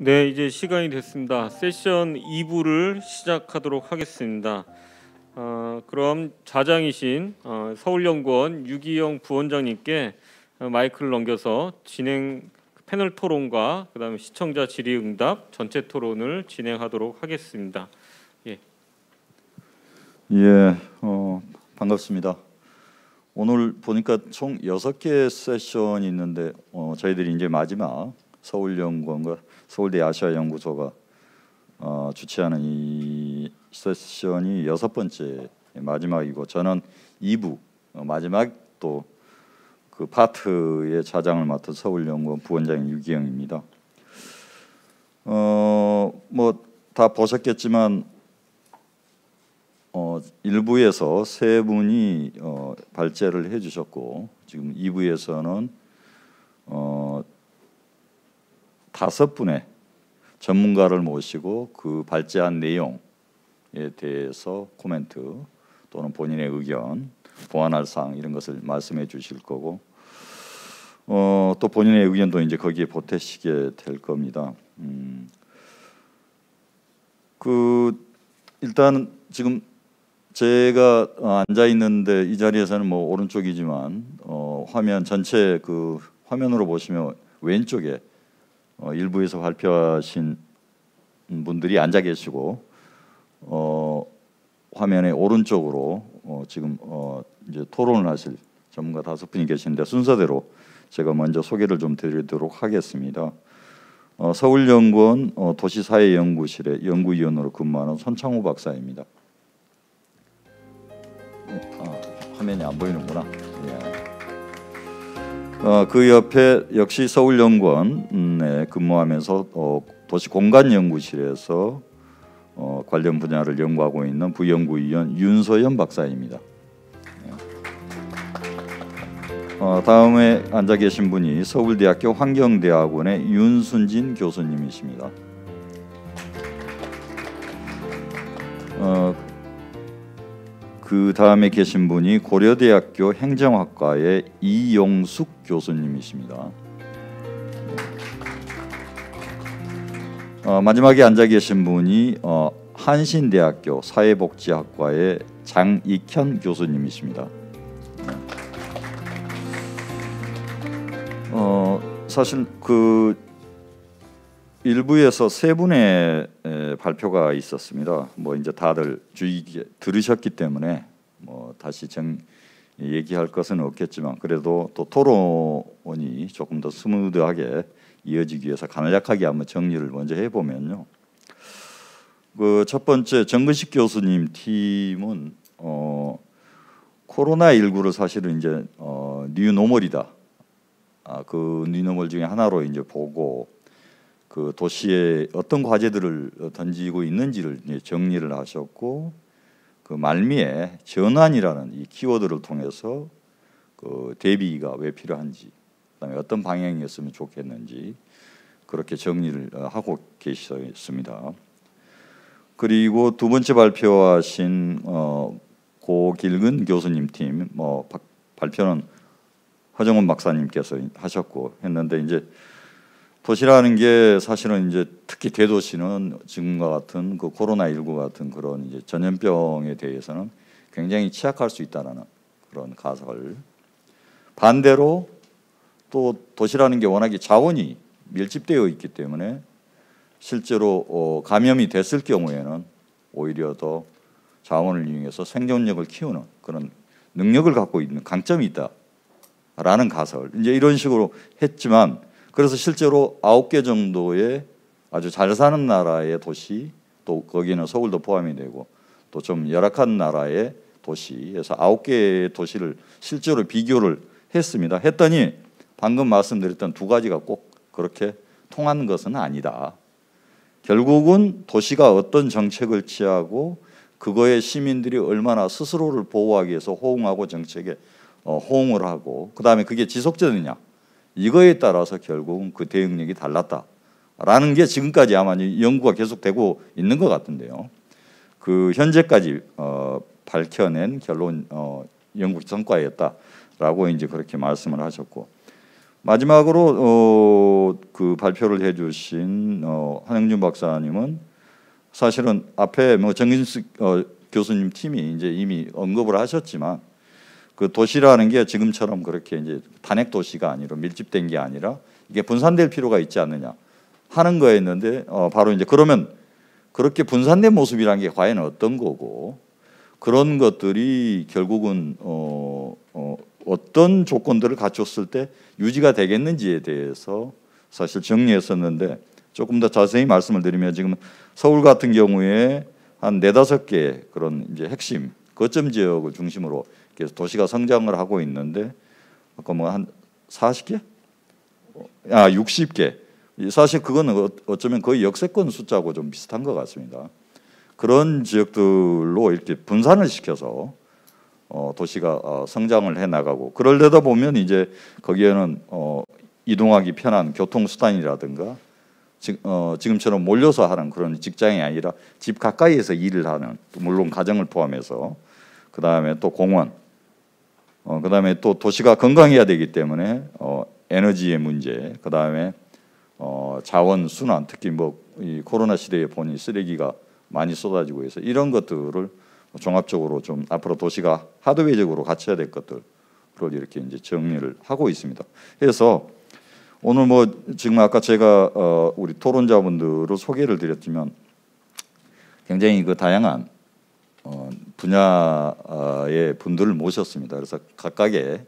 네, 이제 시간이 됐습니다. 세션 2부를 시작하도록 하겠습니다. 그럼 좌장이신 서울연구원 유기영 부원장님께 마이크를 넘겨서 진행 패널 토론과 그다음에 시청자 질의응답 전체 토론을 진행하도록 하겠습니다. 반갑습니다. 오늘 보니까 총 6개 세션이 있는데 저희들이 이제 마지막 서울연구원과 서울대 아시아연구소가 주최하는 이 세션이 6번째 마지막이고, 저는 2부 마지막 또 그 파트의 좌장을 맡은 서울연구원 부원장인 유기영입니다. 뭐 다 보셨겠지만 1부에서 3분이 발제를 해주셨고, 지금 2부에서는 5분의 전문가를 모시고 그 발제한 내용에 대해서 코멘트 또는 본인의 의견, 보완할 사항 이런 것을 말씀해 주실 거고, 또 본인의 의견도 이제 거기에 보태시게 될 겁니다. 일단 지금 제가 앉아 있는데 이 자리에서는 뭐 오른쪽이지만 화면 전체 그 화면으로 보시면 왼쪽에 일부에서 발표하신 분들이 앉아 계시고, 화면의 오른쪽으로 지금 이제 토론을 하실 전문가 5분이 계시는데, 순서대로 제가 먼저 소개를 좀 드리도록 하겠습니다. 서울연구원 도시사회연구실의 연구위원으로 근무하는 손창호 박사입니다. 화면이 안 보이는구나. 그 옆에 역시 서울연구원에 근무하면서 도시공간연구실에서 관련 분야를 연구하고 있는 부연구위원 윤소연 박사입니다. 다음에 앉아 계신 분이 서울대학교 환경대학원의 윤순진 교수님이십니다. 그 다음에 계신 분이 고려대학교 행정학과의 이용숙 교수님이십니다. 마지막에 앉아 계신 분이 한신대학교 사회복지학과의 장익현 교수님이십니다. 사실 그 일부에서 3분의 발표가 있었습니다. 뭐 이제 다들 주의 깊게 들으셨기 때문에 뭐 다시 얘기할 것은 없겠지만, 그래도 또 토론이 조금 더 스무드하게 이어지기 위해서 간략하게 한번 정리를 먼저 해보면요. 그 첫 번째 정근식 교수님 팀은 코로나19를 사실은 이제 뉴노멀이다. 그 뉴노멀 중에 하나로 이제 보고, 그 도시에 어떤 과제들을 던지고 있는지를 이제 정리를 하셨고, 그 말미에 전환이라는 이 키워드를 통해서 그 대비가 왜 필요한지, 그다음에 어떤 방향이었으면 좋겠는지 그렇게 정리를 하고 계셨습니다. 그리고 두 번째 발표하신 고길근 교수님 팀 발표는 허정원 박사님께서 하셨고 했는데, 이제 도시라는 게 사실은 이제 특히 대도시는 지금과 같은 그 코로나19 같은 그런 이제 전염병에 대해서는 굉장히 취약할 수 있다는 그런 가설. 반대로 또 도시라는 게 워낙에 자원이 밀집되어 있기 때문에 실제로 감염이 됐을 경우에는 오히려 더 자원을 이용해서 생존력을 키우는 그런 능력을 갖고 있는 강점이 있다라는 가설. 이제 이런 식으로 했지만, 그래서 실제로 9개 정도의 아주 잘 사는 나라의 도시, 또 거기는 서울도 포함이 되고 또 좀 열악한 나라의 도시에서 9개의 도시를 실제로 비교를 했습니다. 했더니 방금 말씀드렸던 두 가지가 꼭 그렇게 통하는 것은 아니다. 결국은 도시가 어떤 정책을 취하고 그거에 시민들이 얼마나 스스로를 보호하기 위해서 호응하고 정책에 호응을 하고, 그 다음에 그게 지속되느냐, 이거에 따라서 결국은 그 대응력이 달랐다라는 게 지금까지 아마 연구가 계속되고 있는 것 같은데요. 그 현재까지 밝혀낸 결론 연구 성과였다라고 이제 그렇게 말씀을 하셨고, 마지막으로 그 발표를 해주신 한영준 박사님은 사실은 앞에 뭐 정진숙 교수님 팀이 이제 이미 언급을 하셨지만 그 도시라는 게 지금처럼 그렇게 이제 단핵 도시가 아니라 밀집된 게 아니라 이게 분산될 필요가 있지 않느냐 하는 거였는데 바로 이제 그러면 그렇게 분산된 모습이란 게 과연 어떤 거고 그런 것들이 결국은 어떤 조건들을 갖췄을 때 유지가 되겠는지에 대해서 사실 정리했었는데 조금 더 자세히 말씀을 드리면 지금 서울 같은 경우에 한 4-5개 그런 이제 핵심 거점 지역을 중심으로 계속 도시가 성장을 하고 있는데 아까 뭐 한 40개? 60개. 사실 그거는 어쩌면 거의 역세권 숫자하고 좀 비슷한 것 같습니다. 그런 지역들로 이렇게 분산을 시켜서 도시가 성장을 해 나가고 그러려다 보면 이제 거기에는 이동하기 편한 교통수단이라든가 지금처럼 몰려서 하는 그런 직장이 아니라 집 가까이에서 일을 하는 물론 가정을 포함해서 그 다음에 또 공원 그 다음에 또 도시가 건강해야 되기 때문에 에너지의 문제 그 다음에 자원 순환 특히 뭐 이 코로나 시대에 보니 쓰레기가 많이 쏟아지고 해서 이런 것들을 종합적으로 좀 앞으로 도시가 하드웨어적으로 갖춰야 될 것들을 이렇게 이제 정리를 하고 있습니다. 그래서 오늘 뭐 지금 아까 제가 우리 토론자분들을 소개를 드렸지만 굉장히 그 다양한 분야의 분들을 모셨습니다. 그래서 각각의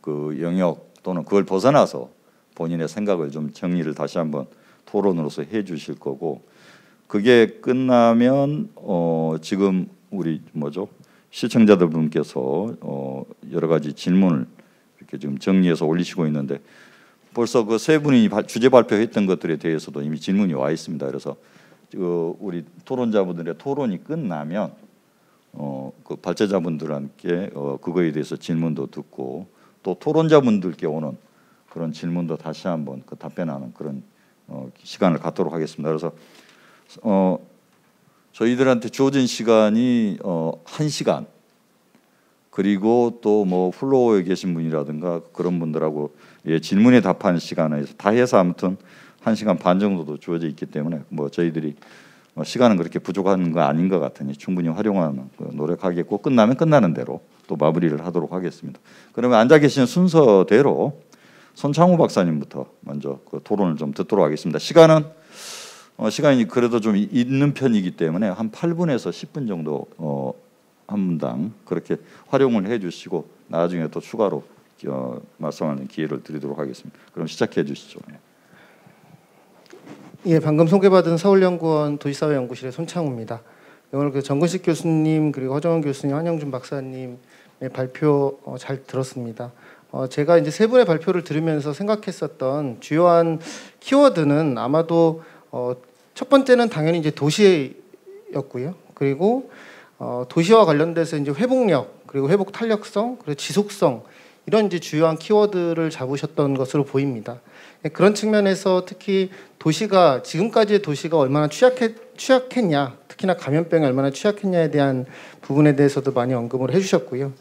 그 영역 또는 그걸 벗어나서 본인의 생각을 좀 정리를 다시 한번 토론으로서 해주실 거고 그게 끝나면 지금 우리 시청자들분께서 여러 가지 질문을 이렇게 지금 정리해서 올리시고 있는데 벌써 그 세 분이 주제 발표했던 것들에 대해서도 이미 질문이 와 있습니다. 그래서 우리 토론자분들의 토론이 끝나면 그 발제자분들께 그거에 대해서 질문도 듣고 또 토론자분들께 오는 그런 질문도 다시 한번 그 답변하는 그런 시간을 갖도록 하겠습니다. 그래서 저희들한테 주어진 시간이 1시간 그리고 또 뭐 플로어에 계신 분이라든가 그런 분들하고 질문에 답하는 시간을 다 해서 아무튼 1시간 반 정도도 주어져 있기 때문에 뭐 저희들이 시간은 그렇게 부족한 거 아닌 것 같으니 충분히 활용하는 노력하겠고 끝나면 끝나는 대로 또 마무리를 하도록 하겠습니다. 그러면 앉아 계신 순서대로 손창호 박사님부터 먼저 그 토론을 좀 듣도록 하겠습니다. 시간이 그래도 좀 있는 편이기 때문에 한 8분에서 10분 정도 한 분당 그렇게 활용을 해주시고 나중에 또 추가로 말씀하는 기회를 드리도록 하겠습니다. 그럼 시작해 주시죠. 예, 방금 소개받은 서울연구원 도시사회연구실의 손창호입니다. 오늘 그 정근식 교수님 그리고 허정원 교수님, 한영준 박사님의 발표 잘 들었습니다. 제가 이제 세 분의 발표를 들으면서 생각했었던 주요한 키워드는 아마도 첫 번째는 당연히 이제 도시였고요. 그리고 도시와 관련돼서 이제 회복력 그리고 회복 탄력성 그리고 지속성 이런 이제 주요한 키워드를 잡으셨던 것으로 보입니다. 그런 측면에서 특히 도시가 지금까지의 도시가 얼마나 취약했냐, 특히나 감염병에 얼마나 취약했냐에 대한 부분에 대해서도 많이 언급을 해주셨고요.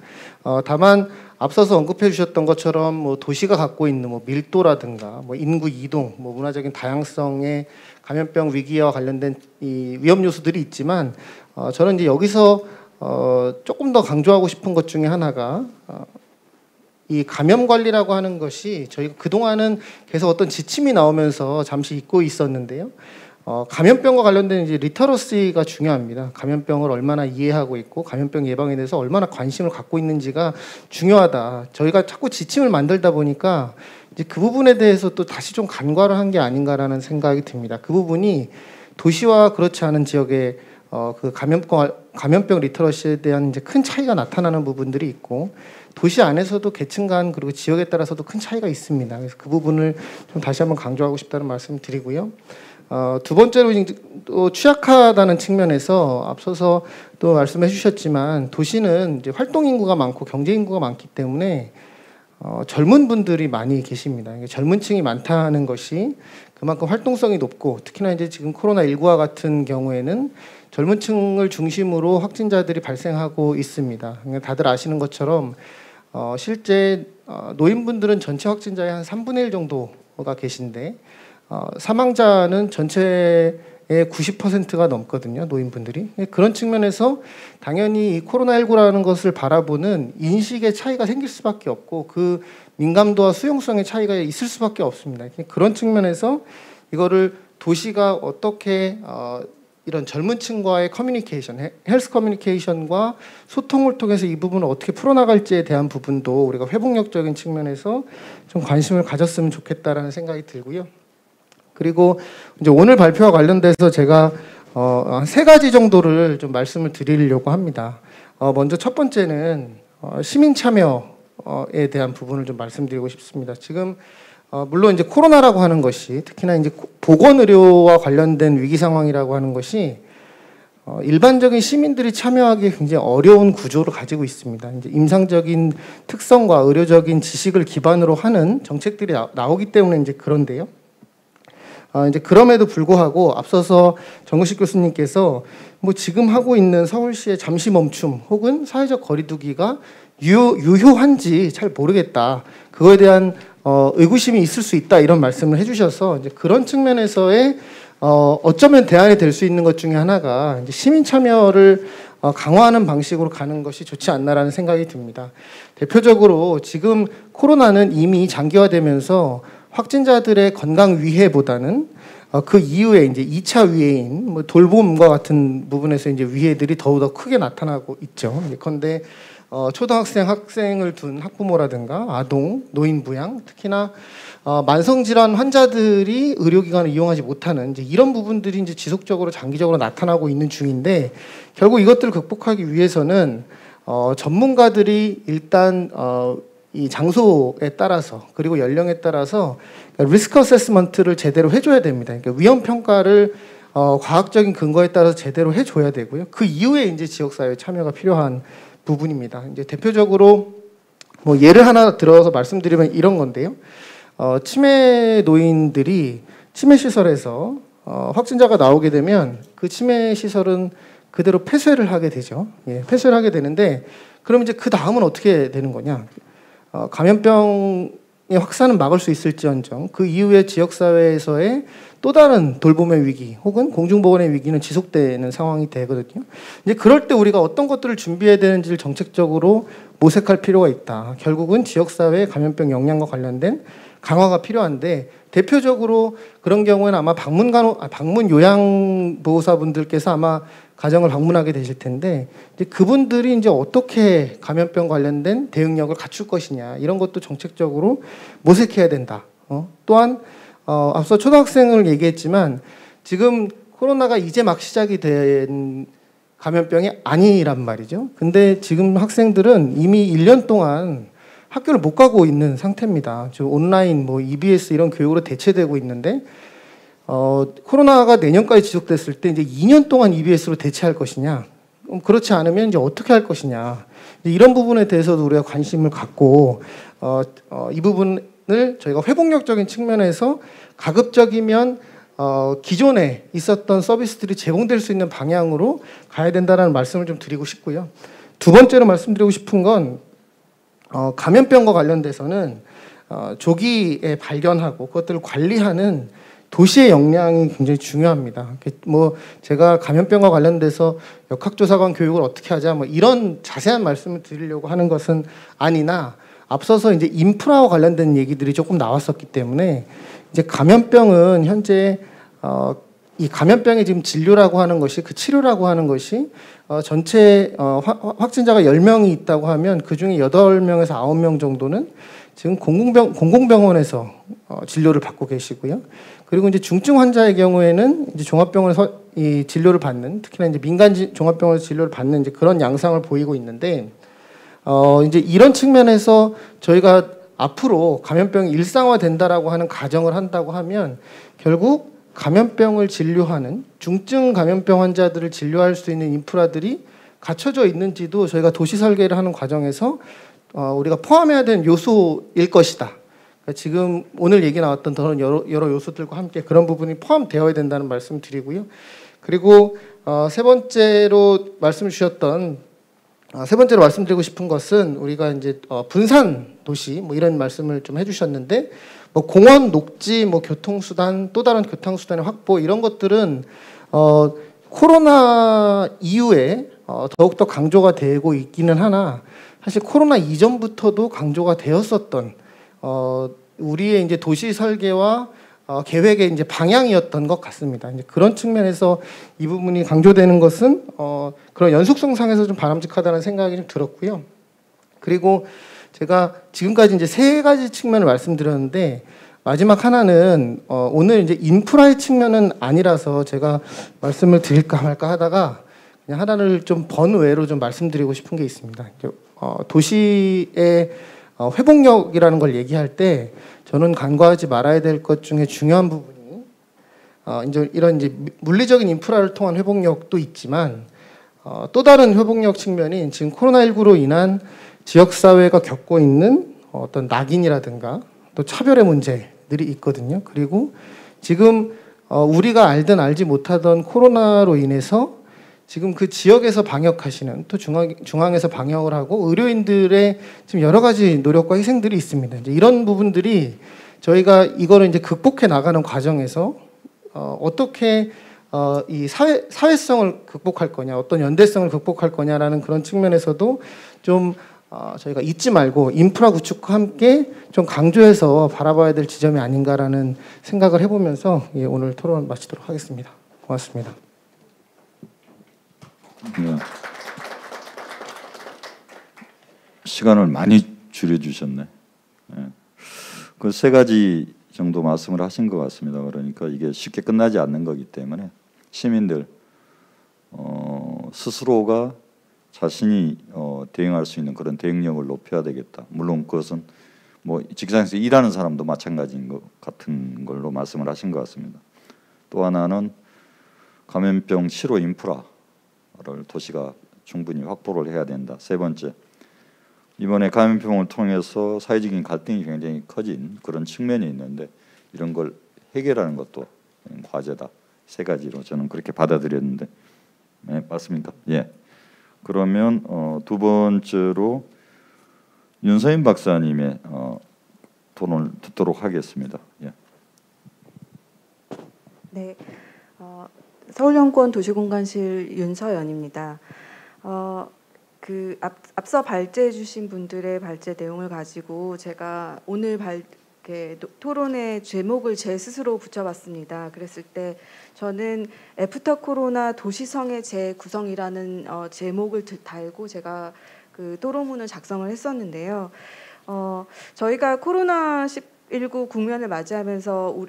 다만 앞서서 언급해 주셨던 것처럼 뭐 도시가 갖고 있는 뭐 밀도라든가 뭐 인구 이동, 뭐 문화적인 다양성의 감염병 위기와 관련된 이 위험 요소들이 있지만 저는 이제 여기서 조금 더 강조하고 싶은 것 중에 하나가 이 감염 관리라고 하는 것이 저희가 그동안은 계속 어떤 지침이 나오면서 잠시 잊고 있었는데요. 감염병과 관련된 이제 리터러시가 중요합니다. 감염병을 얼마나 이해하고 있고 감염병 예방에 대해서 얼마나 관심을 갖고 있는지가 중요하다. 저희가 자꾸 지침을 만들다 보니까 이제 그 부분에 대해서 또 다시 좀 간과를 한 게 아닌가라는 생각이 듭니다. 그 부분이 도시와 그렇지 않은 지역의 그 감염병 리터러시에 대한 이제 큰 차이가 나타나는 부분들이 있고 도시 안에서도 계층 간 그리고 지역에 따라서도 큰 차이가 있습니다. 그래서 그 부분을 좀 다시 한번 강조하고 싶다는 말씀을 드리고요. 두 번째로 또 취약하다는 측면에서 앞서서 또 말씀해 주셨지만 도시는 이제 활동 인구가 많고 경제 인구가 많기 때문에 젊은 분들이 많이 계십니다. 젊은 층이 많다는 것이 그만큼 활동성이 높고 특히나 이제 지금 코로나19와 같은 경우에는 젊은 층을 중심으로 확진자들이 발생하고 있습니다. 다들 아시는 것처럼 실제 노인분들은 전체 확진자의 한 3분의 1 정도가 계신데 사망자는 전체의 90%가 넘거든요. 노인분들이. 그런 측면에서 당연히 이 코로나19라는 것을 바라보는 인식의 차이가 생길 수밖에 없고 그 민감도와 수용성의 차이가 있을 수밖에 없습니다. 그런 측면에서 이거를 도시가 어떻게 이런 젊은 층과의 커뮤니케이션, 헬스 커뮤니케이션과 소통을 통해서 이 부분을 어떻게 풀어나갈지에 대한 부분도 우리가 회복력적인 측면에서 좀 관심을 가졌으면 좋겠다라는 생각이 들고요. 그리고 이제 오늘 발표와 관련돼서 제가 한 3가지 정도를 좀 말씀을 드리려고 합니다. 먼저 첫 번째는 시민 참여에 대한 부분을 좀 말씀드리고 싶습니다. 지금 물론 이제 코로나라고 하는 것이 특히나 이제 보건 의료와 관련된 위기 상황이라고 하는 것이 일반적인 시민들이 참여하기 굉장히 어려운 구조를 가지고 있습니다. 이제 임상적인 특성과 의료적인 지식을 기반으로 하는 정책들이 나오기 때문에 이제 그런데요. 이제 그럼에도 불구하고 앞서서 정근식 교수님께서 뭐 지금 하고 있는 서울시의 잠시 멈춤 혹은 사회적 거리두기가 유효한지 잘 모르겠다. 그거에 대한 의구심이 있을 수 있다 이런 말씀을 해주셔서 이제 그런 측면에서의 어쩌면 대안이 될 수 있는 것 중에 하나가 이제 시민 참여를 강화하는 방식으로 가는 것이 좋지 않나라는 생각이 듭니다. 대표적으로 지금 코로나는 이미 장기화되면서 확진자들의 건강 위해보다는 그 이후에 이제 2차 위해인 뭐 돌봄과 같은 부분에서 이제 위해들이 더욱더 크게 나타나고 있죠. 그런데 초등학생, 학생을 둔 학부모라든가 아동, 노인 부양, 특히나 만성질환 환자들이 의료기관을 이용하지 못하는 이제 이런 부분들이 이제 지속적으로 장기적으로 나타나고 있는 중인데 결국 이것들을 극복하기 위해서는 전문가들이 일단 이 장소에 따라서 그리고 연령에 따라서 리스크 어세스먼트를 제대로 해줘야 됩니다. 그러니까 위험 평가를 과학적인 근거에 따라서 제대로 해줘야 되고요. 그 이후에 이제 지역사회 참여가 필요한 부분입니다. 이제 대표적으로 뭐 예를 하나 들어서 말씀드리면 이런 건데요. 치매 노인들이 치매 시설에서 확진자가 나오게 되면 그 치매 시설은 그대로 폐쇄를 하게 되죠. 예, 폐쇄를 하게 되는데 그럼 이제 그 다음은 어떻게 되는 거냐? 감염병의 확산은 막을 수 있을지언정 그 이후에 지역사회에서의 또 다른 돌봄의 위기 혹은 공중보건의 위기는 지속되는 상황이 되거든요. 이제 그럴 때 우리가 어떤 것들을 준비해야 되는지를 정책적으로 모색할 필요가 있다. 결국은 지역사회의 감염병 역량과 관련된 강화가 필요한데 대표적으로 그런 경우에는 아마 방문 요양보호사분들께서 아마 가정을 방문하게 되실 텐데 이제 그분들이 이제 어떻게 감염병 관련된 대응력을 갖출 것이냐 이런 것도 정책적으로 모색해야 된다. 또한 앞서 초등학생을 얘기했지만 지금 코로나가 이제 막 시작이 된 감염병이 아니란 말이죠. 근데 지금 학생들은 이미 1년 동안 학교를 못 가고 있는 상태입니다. 지금 온라인 뭐 EBS 이런 교육으로 대체되고 있는데 코로나가 내년까지 지속됐을 때 이제 2년 동안 EBS로 대체할 것이냐, 그렇지 않으면 이제 어떻게 할 것이냐, 이런 부분에 대해서도 우리가 관심을 갖고 이 부분을 저희가 회복력적인 측면에서 가급적이면 기존에 있었던 서비스들이 제공될 수 있는 방향으로 가야 된다는 말씀을 좀 드리고 싶고요. 두 번째로 말씀드리고 싶은 건 감염병과 관련돼서는 조기에 발견하고 그것들을 관리하는 도시의 역량이 굉장히 중요합니다. 뭐 제가 감염병과 관련돼서 역학조사관 교육을 어떻게 하자 뭐 이런 자세한 말씀을 드리려고 하는 것은 아니나 앞서서 이제 인프라와 관련된 얘기들이 조금 나왔었기 때문에 이제 감염병은 현재 이 감염병의 지금 진료라고 하는 것이 그 치료라고 하는 것이 전체 확진자가 10명이 있다고 하면 그중에 8명에서 9명 정도는 지금 공공병원에서 진료를 받고 계시고요. 그리고 이제 중증 환자의 경우에는 이제 종합병원에서 이 진료를 받는, 특히나 이제 민간 종합병원에서 진료를 받는 이제 그런 양상을 보이고 있는데 이제 이런 측면에서 저희가 앞으로 감염병이 일상화된다라고 하는 가정을 한다고 하면 결국 감염병을 진료하는 중증 감염병 환자들을 진료할 수 있는 인프라들이 갖춰져 있는지도 저희가 도시 설계를 하는 과정에서 우리가 포함해야 되는 요소일 것이다. 그러니까 지금 오늘 얘기 나왔던 다른 여러 요소들과 함께 그런 부분이 포함되어야 된다는 말씀을 드리고요. 그리고 세 번째로 말씀 주셨던 세 번째로 말씀드리고 싶은 것은 우리가 이제 분산 도시 뭐 이런 말씀을 좀 해주셨는데 뭐 공원, 녹지, 뭐 교통수단, 또 다른 교통수단의 확보 이런 것들은 코로나 이후에 더욱더 강조가 되고 있기는 하나 사실 코로나 이전부터도 강조가 되었었던 우리의 이제 도시 설계와 계획의 이제 방향이었던 것 같습니다. 이제 그런 측면에서 이 부분이 강조되는 것은 그런 연속성상에서 좀 바람직하다는 생각이 좀 들었고요. 그리고 제가 지금까지 이제 세 가지 측면을 말씀드렸는데 마지막 하나는 오늘 이제 인프라의 측면은 아니라서 제가 말씀을 드릴까 말까 하다가 그냥 하나를 좀 번외로 좀 말씀드리고 싶은 게 있습니다. 도시의 회복력이라는 걸 얘기할 때 저는 간과하지 말아야 될 것 중에 중요한 부분이 이제 이런 이제 물리적인 인프라를 통한 회복력도 있지만 또 다른 회복력 측면이 지금 코로나19로 인한 지역 사회가 겪고 있는 어떤 낙인이라든가 또 차별의 문제들이 있거든요. 그리고 지금 우리가 알든 알지 못하던 코로나로 인해서 지금 그 지역에서 방역하시는 또 중앙에서 방역을 하고 의료인들의 지금 여러 가지 노력과 희생들이 있습니다. 이제 이런 부분들이 저희가 이거를 이제 극복해 나가는 과정에서 어떻게 이 사회성을 극복할 거냐, 어떤 연대성을 극복할 거냐라는 그런 측면에서도 좀 저희가 잊지 말고 인프라 구축과 함께 좀 강조해서 바라봐야 될 지점이 아닌가라는 생각을 해보면서 오늘 토론 마치도록 하겠습니다. 고맙습니다. 네. 시간을 많이 줄여주셨네. 네. 그 세 가지 정도 말씀을 하신 것 같습니다. 그러니까 이게 쉽게 끝나지 않는 거기 때문에 시민들 스스로가 자신이 대응할 수 있는 그런 대응력을 높여야 되겠다. 물론 그것은 뭐 직장에서 일하는 사람도 마찬가지인 것 같은 걸로 말씀을 하신 것 같습니다. 또 하나는 감염병 치료 인프라를 도시가 충분히 확보를 해야 된다. 세 번째, 이번에 감염병을 통해서 사회적인 갈등이 굉장히 커진 그런 측면이 있는데 이런 걸 해결하는 것도 과제다. 세 가지로 저는 그렇게 받아들였는데 네, 맞습니까? 예. 그러면 두 번째로 윤서인 박사님의 토론을 듣도록 하겠습니다. 예. 네, 서울연구원 도시공간실 윤서연입니다. 앞서 발제해 주신 분들의 발제 내용을 가지고 제가 오늘 토론의 제목을 제 스스로 붙여봤습니다. 그랬을 때 저는 애프터 코로나 도시성의 재구성이라는 제목을 달고 제가 그 토론문을 작성을 했었는데요. 저희가 코로나19 국면을 맞이하면서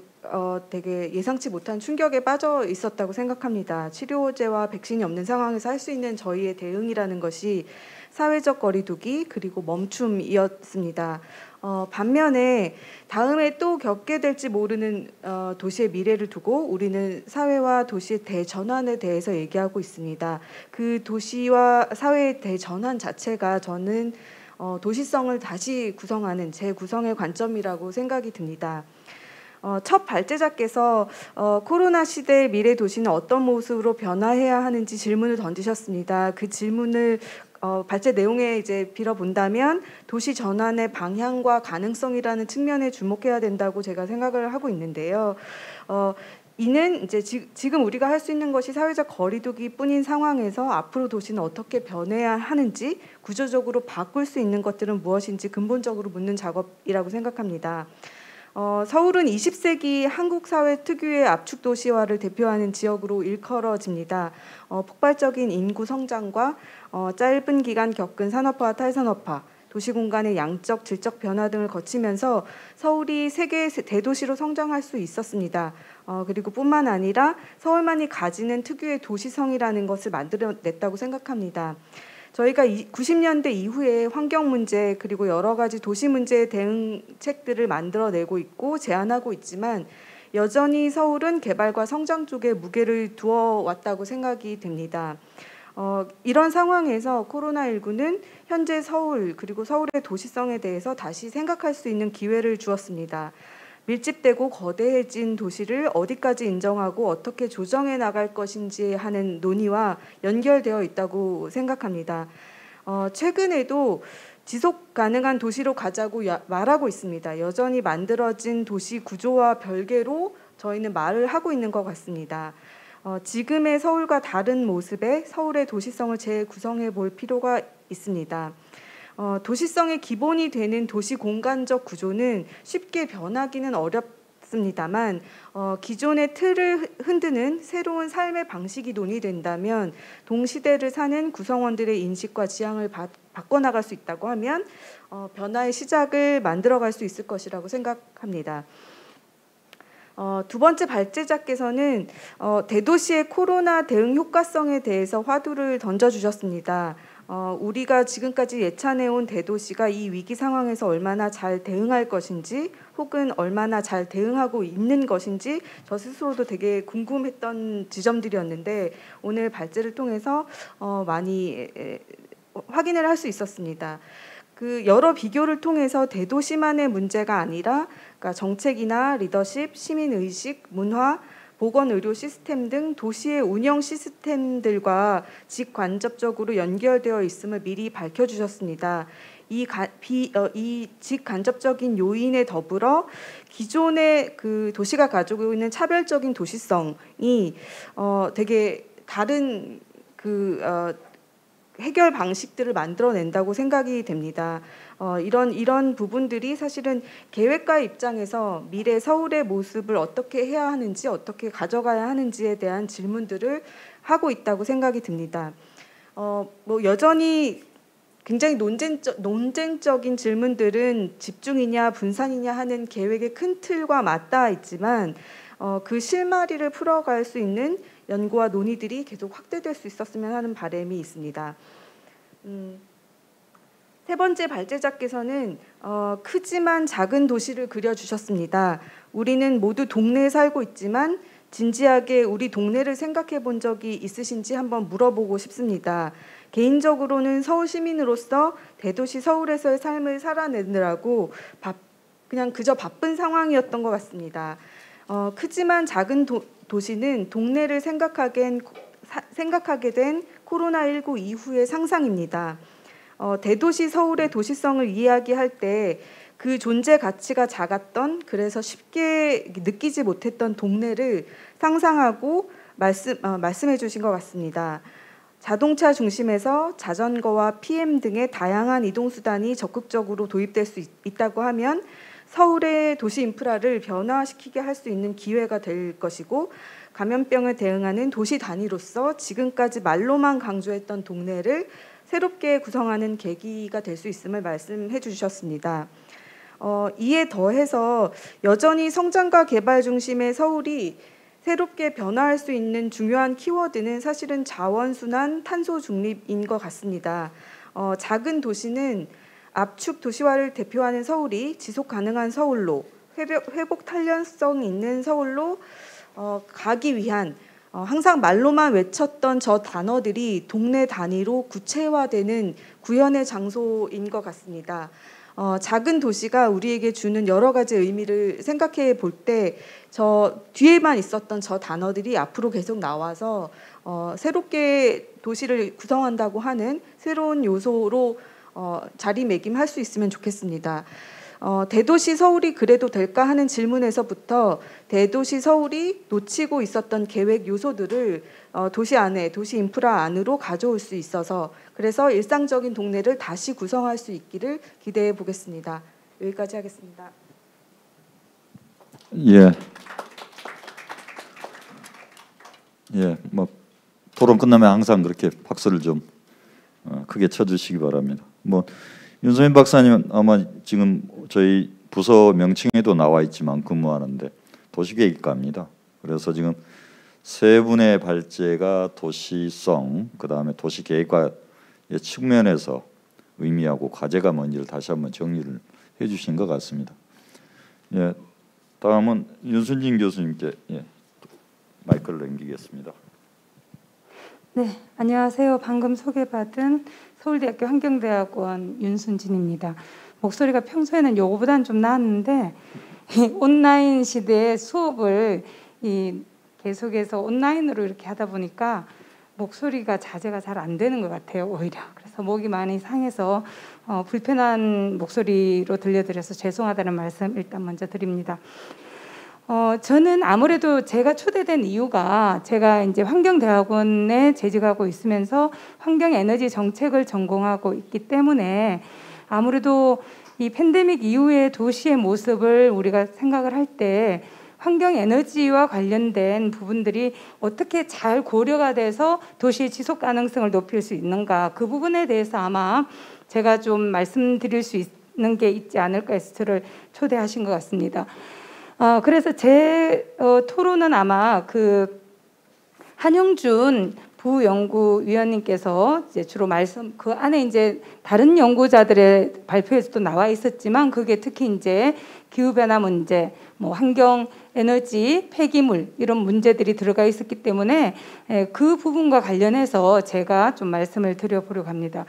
되게 예상치 못한 충격에 빠져 있었다고 생각합니다. 치료제와 백신이 없는 상황에서 할 수 있는 저희의 대응이라는 것이 사회적 거리두기 그리고 멈춤이었습니다. 반면에 다음에 또 겪게 될지 모르는 도시의 미래를 두고 우리는 사회와 도시의 대전환에 대해서 얘기하고 있습니다. 그 도시와 사회의 대전환 자체가 저는 도시성을 다시 구성하는 재구성의 관점이라고 생각이 듭니다. 첫 발제자께서 코로나 시대의 미래 도시는 어떤 모습으로 변화해야 하는지 질문을 던지셨습니다. 그 질문을 발제 내용에 이제 빌어본다면 도시 전환의 방향과 가능성이라는 측면에 주목해야 된다고 제가 생각을 하고 있는데요. 이는 이제 지금 우리가 할 수 있는 것이 사회적 거리두기뿐인 상황에서 앞으로 도시는 어떻게 변해야 하는지 구조적으로 바꿀 수 있는 것들은 무엇인지 근본적으로 묻는 작업이라고 생각합니다. 서울은 20세기 한국 사회 특유의 압축 도시화를 대표하는 지역으로 일컬어집니다. 폭발적인 인구 성장과 짧은 기간 겪은 산업화와 탈산업화, 도시 공간의 양적, 질적 변화 등을 거치면서 서울이 세계의 대도시로 성장할 수 있었습니다. 그리고 뿐만 아니라 서울만이 가지는 특유의 도시성이라는 것을 만들어냈다고 생각합니다. 저희가 90년대 이후에 환경 문제 그리고 여러 가지 도시 문제에 대응책들을 만들어내고 있고 제안하고 있지만 여전히 서울은 개발과 성장 쪽에 무게를 두어 왔다고 생각이 됩니다. 이런 상황에서 코로나19는 현재 서울 그리고 서울의 도시성에 대해서 다시 생각할 수 있는 기회를 주었습니다. 밀집되고 거대해진 도시를 어디까지 인정하고 어떻게 조정해 나갈 것인지 하는 논의와 연결되어 있다고 생각합니다. 최근에도 지속 가능한 도시로 가자고 말하고 있습니다. 여전히 만들어진 도시 구조와 별개로 저희는 말을 하고 있는 것 같습니다. 지금의 서울과 다른 모습의 서울의 도시성을 재구성해 볼 필요가 있습니다. 도시성의 기본이 되는 도시 공간적 구조는 쉽게 변하기는 어렵습니다만 기존의 틀을 흔드는 새로운 삶의 방식이 논의된다면 동시대를 사는 구성원들의 인식과 지향을 바꿔나갈 수 있다고 하면 변화의 시작을 만들어갈 수 있을 것이라고 생각합니다. 두 번째 발제자께서는 대도시의 코로나 대응 효과성에 대해서 화두를 던져주셨습니다. 우리가 지금까지 예찬해온 대도시가 이 위기 상황에서 얼마나 잘 대응할 것인지 혹은 얼마나 잘 대응하고 있는 것인지 저 스스로도 되게 궁금했던 지점들이었는데 오늘 발제를 통해서 많이 확인을 할 수 있었습니다. 그 여러 비교를 통해서 대도시만의 문제가 아니라 그러니까 정책이나 리더십, 시민의식, 문화, 보건의료 시스템 등 도시의 운영 시스템들과 직간접적으로 연결되어 있음을 미리 밝혀주셨습니다. 이 직간접적인 요인에 더불어 기존의 그 도시가 가지고 있는 차별적인 도시성이 되게 다른 해결 방식들을 만들어낸다고 생각이 됩니다. 이런 부분들이 사실은 계획가의 입장에서 미래 서울의 모습을 어떻게 해야 하는지 어떻게 가져가야 하는지에 대한 질문들을 하고 있다고 생각이 듭니다. 여전히 굉장히 논쟁적인 질문들은 집중이냐 분산이냐 하는 계획의 큰 틀과 맞닿아 있지만 그 실마리를 풀어갈 수 있는 연구와 논의들이 계속 확대될 수 있었으면 하는 바람이 있습니다. 세 번째 발제자께서는 크지만 작은 도시를 그려주셨습니다. 우리는 모두 동네에 살고 있지만 진지하게 우리 동네를 생각해 본 적이 있으신지 한번 물어보고 싶습니다. 개인적으로는 서울 시민으로서 대도시 서울에서의 삶을 살아내느라고 그냥 그저 바쁜 상황이었던 것 같습니다. 크지만 작은 도시는 동네를 생각하게 된 코로나19 이후의 상상입니다. 대도시 서울의 도시성을 이야기할 때 그 존재 가치가 작았던 그래서 쉽게 느끼지 못했던 동네를 상상하고 말씀해 주신 것 같습니다. 자동차 중심에서 자전거와 PM 등의 다양한 이동수단이 적극적으로 도입될 수 있다고 하면 서울의 도시 인프라를 변화시키게 할 수 있는 기회가 될 것이고 감염병에 대응하는 도시 단위로서 지금까지 말로만 강조했던 동네를 새롭게 구성하는 계기가 될 수 있음을 말씀해 주셨습니다. 이에 더해서 여전히 성장과 개발 중심의 서울이 새롭게 변화할 수 있는 중요한 키워드는 사실은 자원순환, 탄소 중립인 것 같습니다. 작은 도시는 압축 도시화를 대표하는 서울이 지속 가능한 서울로 회복 탄력성 있는 서울로 가기 위한 항상 말로만 외쳤던 저 단어들이 동네 단위로 구체화되는 구현의 장소인 것 같습니다. 작은 도시가 우리에게 주는 여러 가지 의미를 생각해 볼 때 저 뒤에만 있었던 저 단어들이 앞으로 계속 나와서 새롭게 도시를 구성한다고 하는 새로운 요소로 자리매김할 수 있으면 좋겠습니다. 대도시 서울이 그래도 될까 하는 질문에서부터 대도시 서울이 놓치고 있었던 계획 요소들을 도시 안에 도시 인프라 안으로 가져올 수 있어서 그래서 일상적인 동네를 다시 구성할 수 있기를 기대해 보겠습니다. 여기까지 하겠습니다. 뭐 토론 끝나면 항상 그렇게 박수를 좀 크게 쳐주시기 바랍니다. 뭐 윤소민 박사님은 아마 지금 저희 부서 명칭에도 나와 있지만 근무하는데 도시계획과입니다. 그래서 지금 세 분의 발제가 도시성, 그 다음에 도시계획과의 측면에서 의미하고 과제가 뭔지를 다시 한번 정리를 해주신 것 같습니다. 다음은 윤순진 교수님께 마이크를 넘기겠습니다. 네, 안녕하세요. 방금 소개받은 서울대학교 환경대학원 윤순진입니다. 목소리가 평소에는 요거보다는 좀 나았는데 온라인 시대에 수업을 계속해서 온라인으로 이렇게 하다 보니까 목소리가 자제가 잘 안 되는 것 같아요, 오히려. 그래서 목이 많이 상해서 불편한 목소리로 들려드려서 죄송하다는 말씀 일단 먼저 드립니다. 저는 아무래도 제가 초대된 이유가 제가 이제 환경대학원에 재직하고 있으면서 환경에너지 정책을 전공하고 있기 때문에 아무래도 이 팬데믹 이후의 도시의 모습을 우리가 생각을 할 때 환경에너지와 관련된 부분들이 어떻게 잘 고려가 돼서 도시의 지속 가능성을 높일 수 있는가, 그 부분에 대해서 아마 제가 좀 말씀드릴 수 있는 게 있지 않을까 해서 저를 초대하신 것 같습니다. 그래서 제 토론은 아마 그 한영준 부연구위원님께서 이제 주로 그 안에 이제 다른 연구자들의 발표에서도 나와 있었지만 그게 특히 이제 기후 변화 문제, 뭐 환경 에너지, 폐기물 이런 문제들이 들어가 있었기 때문에 그 부분과 관련해서 제가 좀 말씀을 드려보려고 합니다.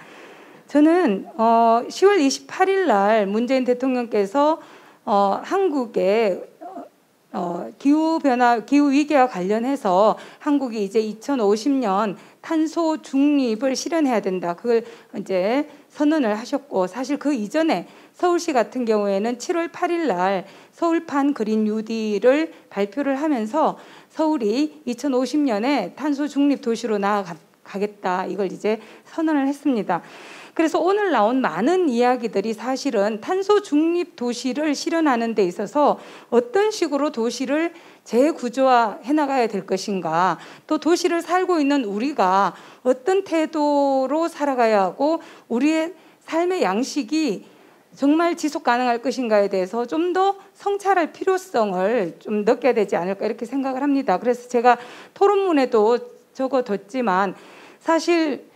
저는 10월 28일 날 문재인 대통령께서 한국의 기후 위기와 관련해서 한국이 이제 2050년 탄소 중립을 실현해야 된다. 그걸 이제 선언을 하셨고, 사실 그 이전에 서울시 같은 경우에는 7월 8일 날 서울판 그린 뉴딜을 발표를 하면서 서울이 2050년에 탄소 중립 도시로 나아가겠다. 이걸 이제 선언을 했습니다. 그래서 오늘 나온 많은 이야기들이 사실은 탄소 중립 도시를 실현하는 데 있어서 어떤 식으로 도시를 재구조화해 나가야 될 것인가, 또 도시를 살고 있는 우리가 어떤 태도로 살아가야 하고 우리의 삶의 양식이 정말 지속 가능할 것인가에 대해서 좀 더 성찰할 필요성을 좀 느껴야 되지 않을까 이렇게 생각을 합니다. 그래서 제가 토론문에도 적어뒀지만 사실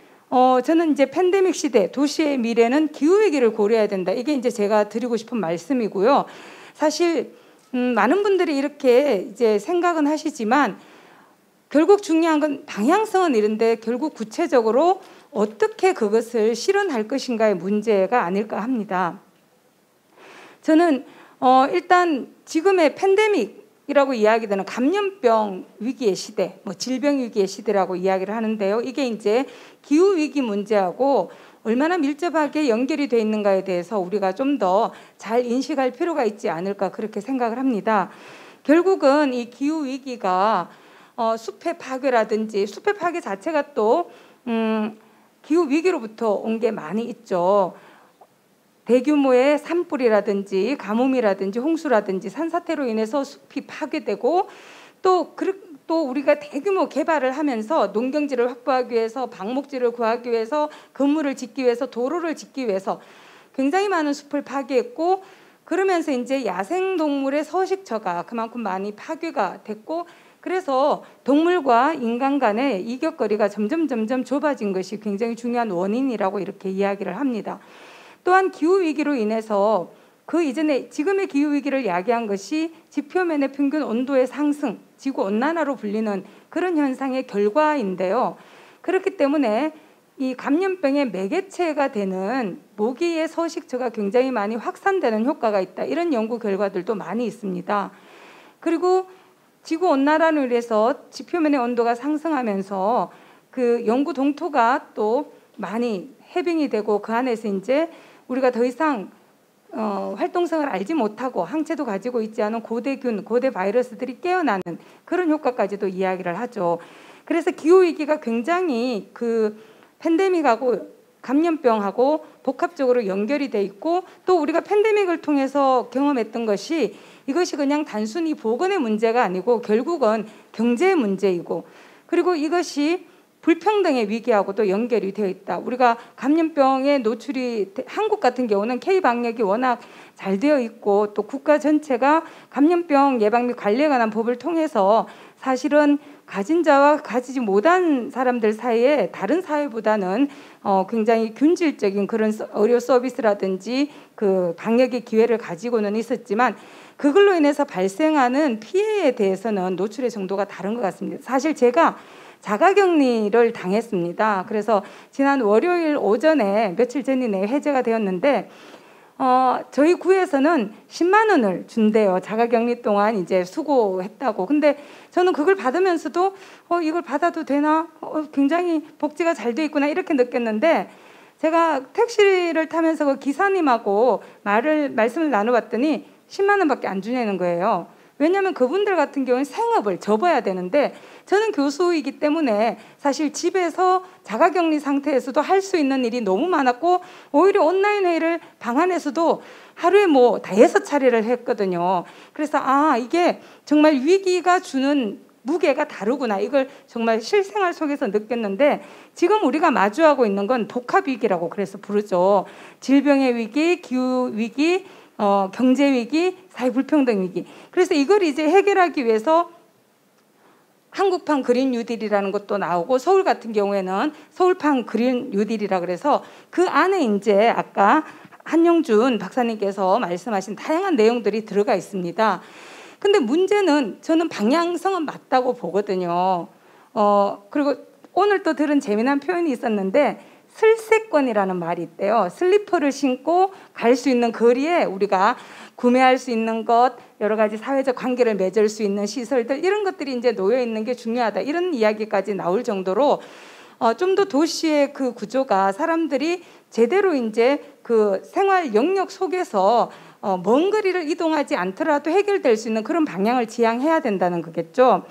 저는 이제 팬데믹 시대 도시의 미래는 기후위기를 고려해야 된다. 이게 이제 제가 드리고 싶은 말씀이고요. 사실 많은 분들이 이렇게 이제 생각은 하시지만 결국 중요한 건 방향성은 이런데 결국 구체적으로 어떻게 그것을 실현할 것인가의 문제가 아닐까 합니다. 저는 일단 지금의 팬데믹이라고 이야기되는 감염병 위기의 시대, 뭐 질병 위기의 시대라고 이야기를 하는데요. 이게 이제 기후 위기 문제하고 얼마나 밀접하게 연결이 돼 있는가에 대해서 우리가 좀 더 잘 인식할 필요가 있지 않을까 그렇게 생각을 합니다. 결국은 이 기후 위기가 숲의 파괴라든지 숲의 파괴 자체가 또 기후 위기로부터 온 게 많이 있죠. 대규모의 산불이라든지 가뭄이라든지 홍수라든지 산사태로 인해서 숲이 파괴되고 또 우리가 대규모 개발을 하면서 농경지를 확보하기 위해서 방목지를 구하기 위해서 건물을 짓기 위해서 도로를 짓기 위해서 굉장히 많은 숲을 파괴했고, 그러면서 이제 야생동물의 서식처가 그만큼 많이 파괴가 됐고, 그래서 동물과 인간 간의 이격거리가 점점 좁아진 것이 굉장히 중요한 원인이라고 이렇게 이야기를 합니다. 또한 기후위기로 인해서 그 이전에 지금의 기후위기를 야기한 것이 지표면의 평균 온도의 상승, 지구온난화로 불리는 그런 현상의 결과인데요. 그렇기 때문에 이 감염병의 매개체가 되는 모기의 서식처가 굉장히 많이 확산되는 효과가 있다. 이런 연구 결과들도 많이 있습니다. 그리고 지구온난화로 인해서 지표면의 온도가 상승하면서 그 영구 동토가 또 많이 해빙이 되고 그 안에서 이제 우리가 더 이상 활동성을 알지 못하고 항체도 가지고 있지 않은 고대균, 고대 바이러스들이 깨어나는 그런 효과까지도 이야기를 하죠. 그래서 기후위기가 굉장히 그 팬데믹하고 감염병하고 복합적으로 연결이 돼 있고, 또 우리가 팬데믹을 통해서 경험했던 것이 이것이 그냥 단순히 보건의 문제가 아니고 결국은 경제의 문제이고, 그리고 이것이 불평등의 위기하고도 연결이 되어 있다. 우리가 감염병에 노출이 한국 같은 경우는 K-방역이 워낙 잘 되어 있고 또 국가 전체가 감염병 예방 및 관리에 관한 법을 통해서 사실은 가진 자와 가지지 못한 사람들 사이에 다른 사회보다는 굉장히 균질적인 그런 의료 서비스라든지 그 방역의 기회를 가지고는 있었지만 그걸로 인해서 발생하는 피해에 대해서는 노출의 정도가 다른 것 같습니다. 사실 제가 자가격리를 당했습니다. 그래서 지난 월요일 오전에 며칠 전이네 해제가 되었는데 저희 구에서는 10만 원을 준대요. 자가격리 동안 이제 수고했다고. 근데 저는 그걸 받으면서도 이걸 받아도 되나? 굉장히 복지가 잘 돼 있구나 이렇게 느꼈는데, 제가 택시를 타면서 그 기사님하고 말씀을 나눠봤더니 10만 원밖에 안 주냐는 거예요. 왜냐하면 그분들 같은 경우는 생업을 접어야 되는데, 저는 교수이기 때문에 사실 집에서 자가격리 상태에서도 할 수 있는 일이 너무 많았고, 오히려 온라인 회의를 방 안에서도 하루에 뭐 5차례를 했거든요. 그래서 이게 정말 위기가 주는 무게가 다르구나, 이걸 정말 실생활 속에서 느꼈는데, 지금 우리가 마주하고 있는 건 복합위기라고 그래서 부르죠. 질병의 위기, 기후위기, 경제위기, 사회불평등 위기. 그래서 이걸 이제 해결하기 위해서 한국판 그린 뉴딜이라는 것도 나오고, 서울 같은 경우에는 서울판 그린 뉴딜이라 그래서 그 안에 이제 아까 한영준 박사님께서 말씀하신 다양한 내용들이 들어가 있습니다. 근데 문제는 저는 방향성은 맞다고 보거든요. 그리고 오늘 또 들은 재미난 표현이 있었는데, 슬세권이라는 말이 있대요. 슬리퍼를 신고 갈 수 있는 거리에 우리가 구매할 수 있는 것, 여러 가지 사회적 관계를 맺을 수 있는 시설들, 이런 것들이 이제 놓여 있는 게 중요하다, 이런 이야기까지 나올 정도로 좀 더 도시의 그 구조가 사람들이 제대로 이제 그 생활 영역 속에서 먼 거리를 이동하지 않더라도 해결될 수 있는 그런 방향을 지향해야 된다는 거겠죠.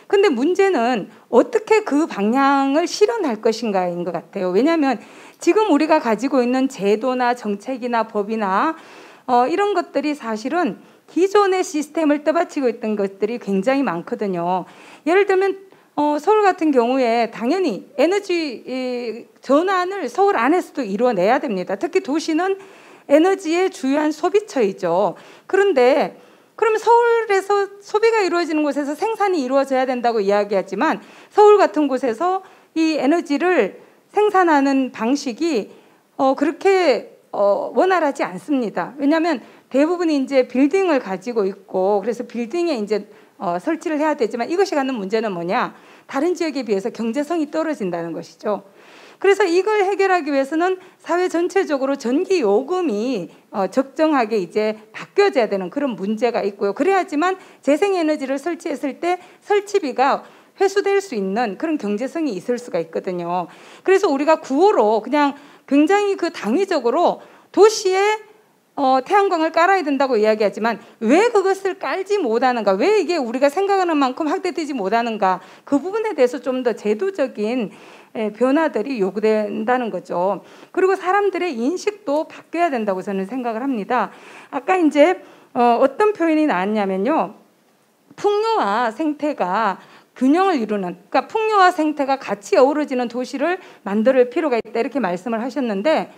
근데 문제는 어떻게 그 방향을 실현할 것인가인 것 같아요. 왜냐하면 지금 우리가 가지고 있는 제도나 정책이나 법이나 이런 것들이 사실은 기존의 시스템을 떠받치고 있던 것들이 굉장히 많거든요. 예를 들면 서울 같은 경우에 당연히 에너지 전환을 서울 안에서도 이루어내야 됩니다. 특히 도시는 에너지의 주요한 소비처이죠. 그런데 그러면 서울에서 소비가 이루어지는 곳에서 생산이 이루어져야 된다고 이야기하지만, 서울 같은 곳에서 이 에너지를 생산하는 방식이 그렇게 원활하지 않습니다. 왜냐하면 대부분이 이제 빌딩을 가지고 있고, 그래서 빌딩에 이제 설치를 해야 되지만, 이것이 갖는 문제는 뭐냐? 다른 지역에 비해서 경제성이 떨어진다는 것이죠. 그래서 이걸 해결하기 위해서는 사회 전체적으로 전기 요금이 적정하게 이제 바뀌어져야 되는 그런 문제가 있고요. 그래야지만 재생에너지를 설치했을 때 설치비가 회수될 수 있는 그런 경제성이 있을 수가 있거든요. 그래서 우리가 구호로 그냥 굉장히 그 당위적으로 도시에 태양광을 깔아야 된다고 이야기하지만, 왜 그것을 깔지 못하는가, 왜 이게 우리가 생각하는 만큼 확대되지 못하는가, 그 부분에 대해서 좀 더 제도적인 변화들이 요구된다는 거죠. 그리고 사람들의 인식도 바뀌어야 된다고 저는 생각을 합니다. 아까 이제 어떤 표현이 나왔냐면요, 풍요와 생태가 균형을 이루는, 그러니까 풍요와 생태가 같이 어우러지는 도시를 만들 필요가 있다, 이렇게 말씀을 하셨는데,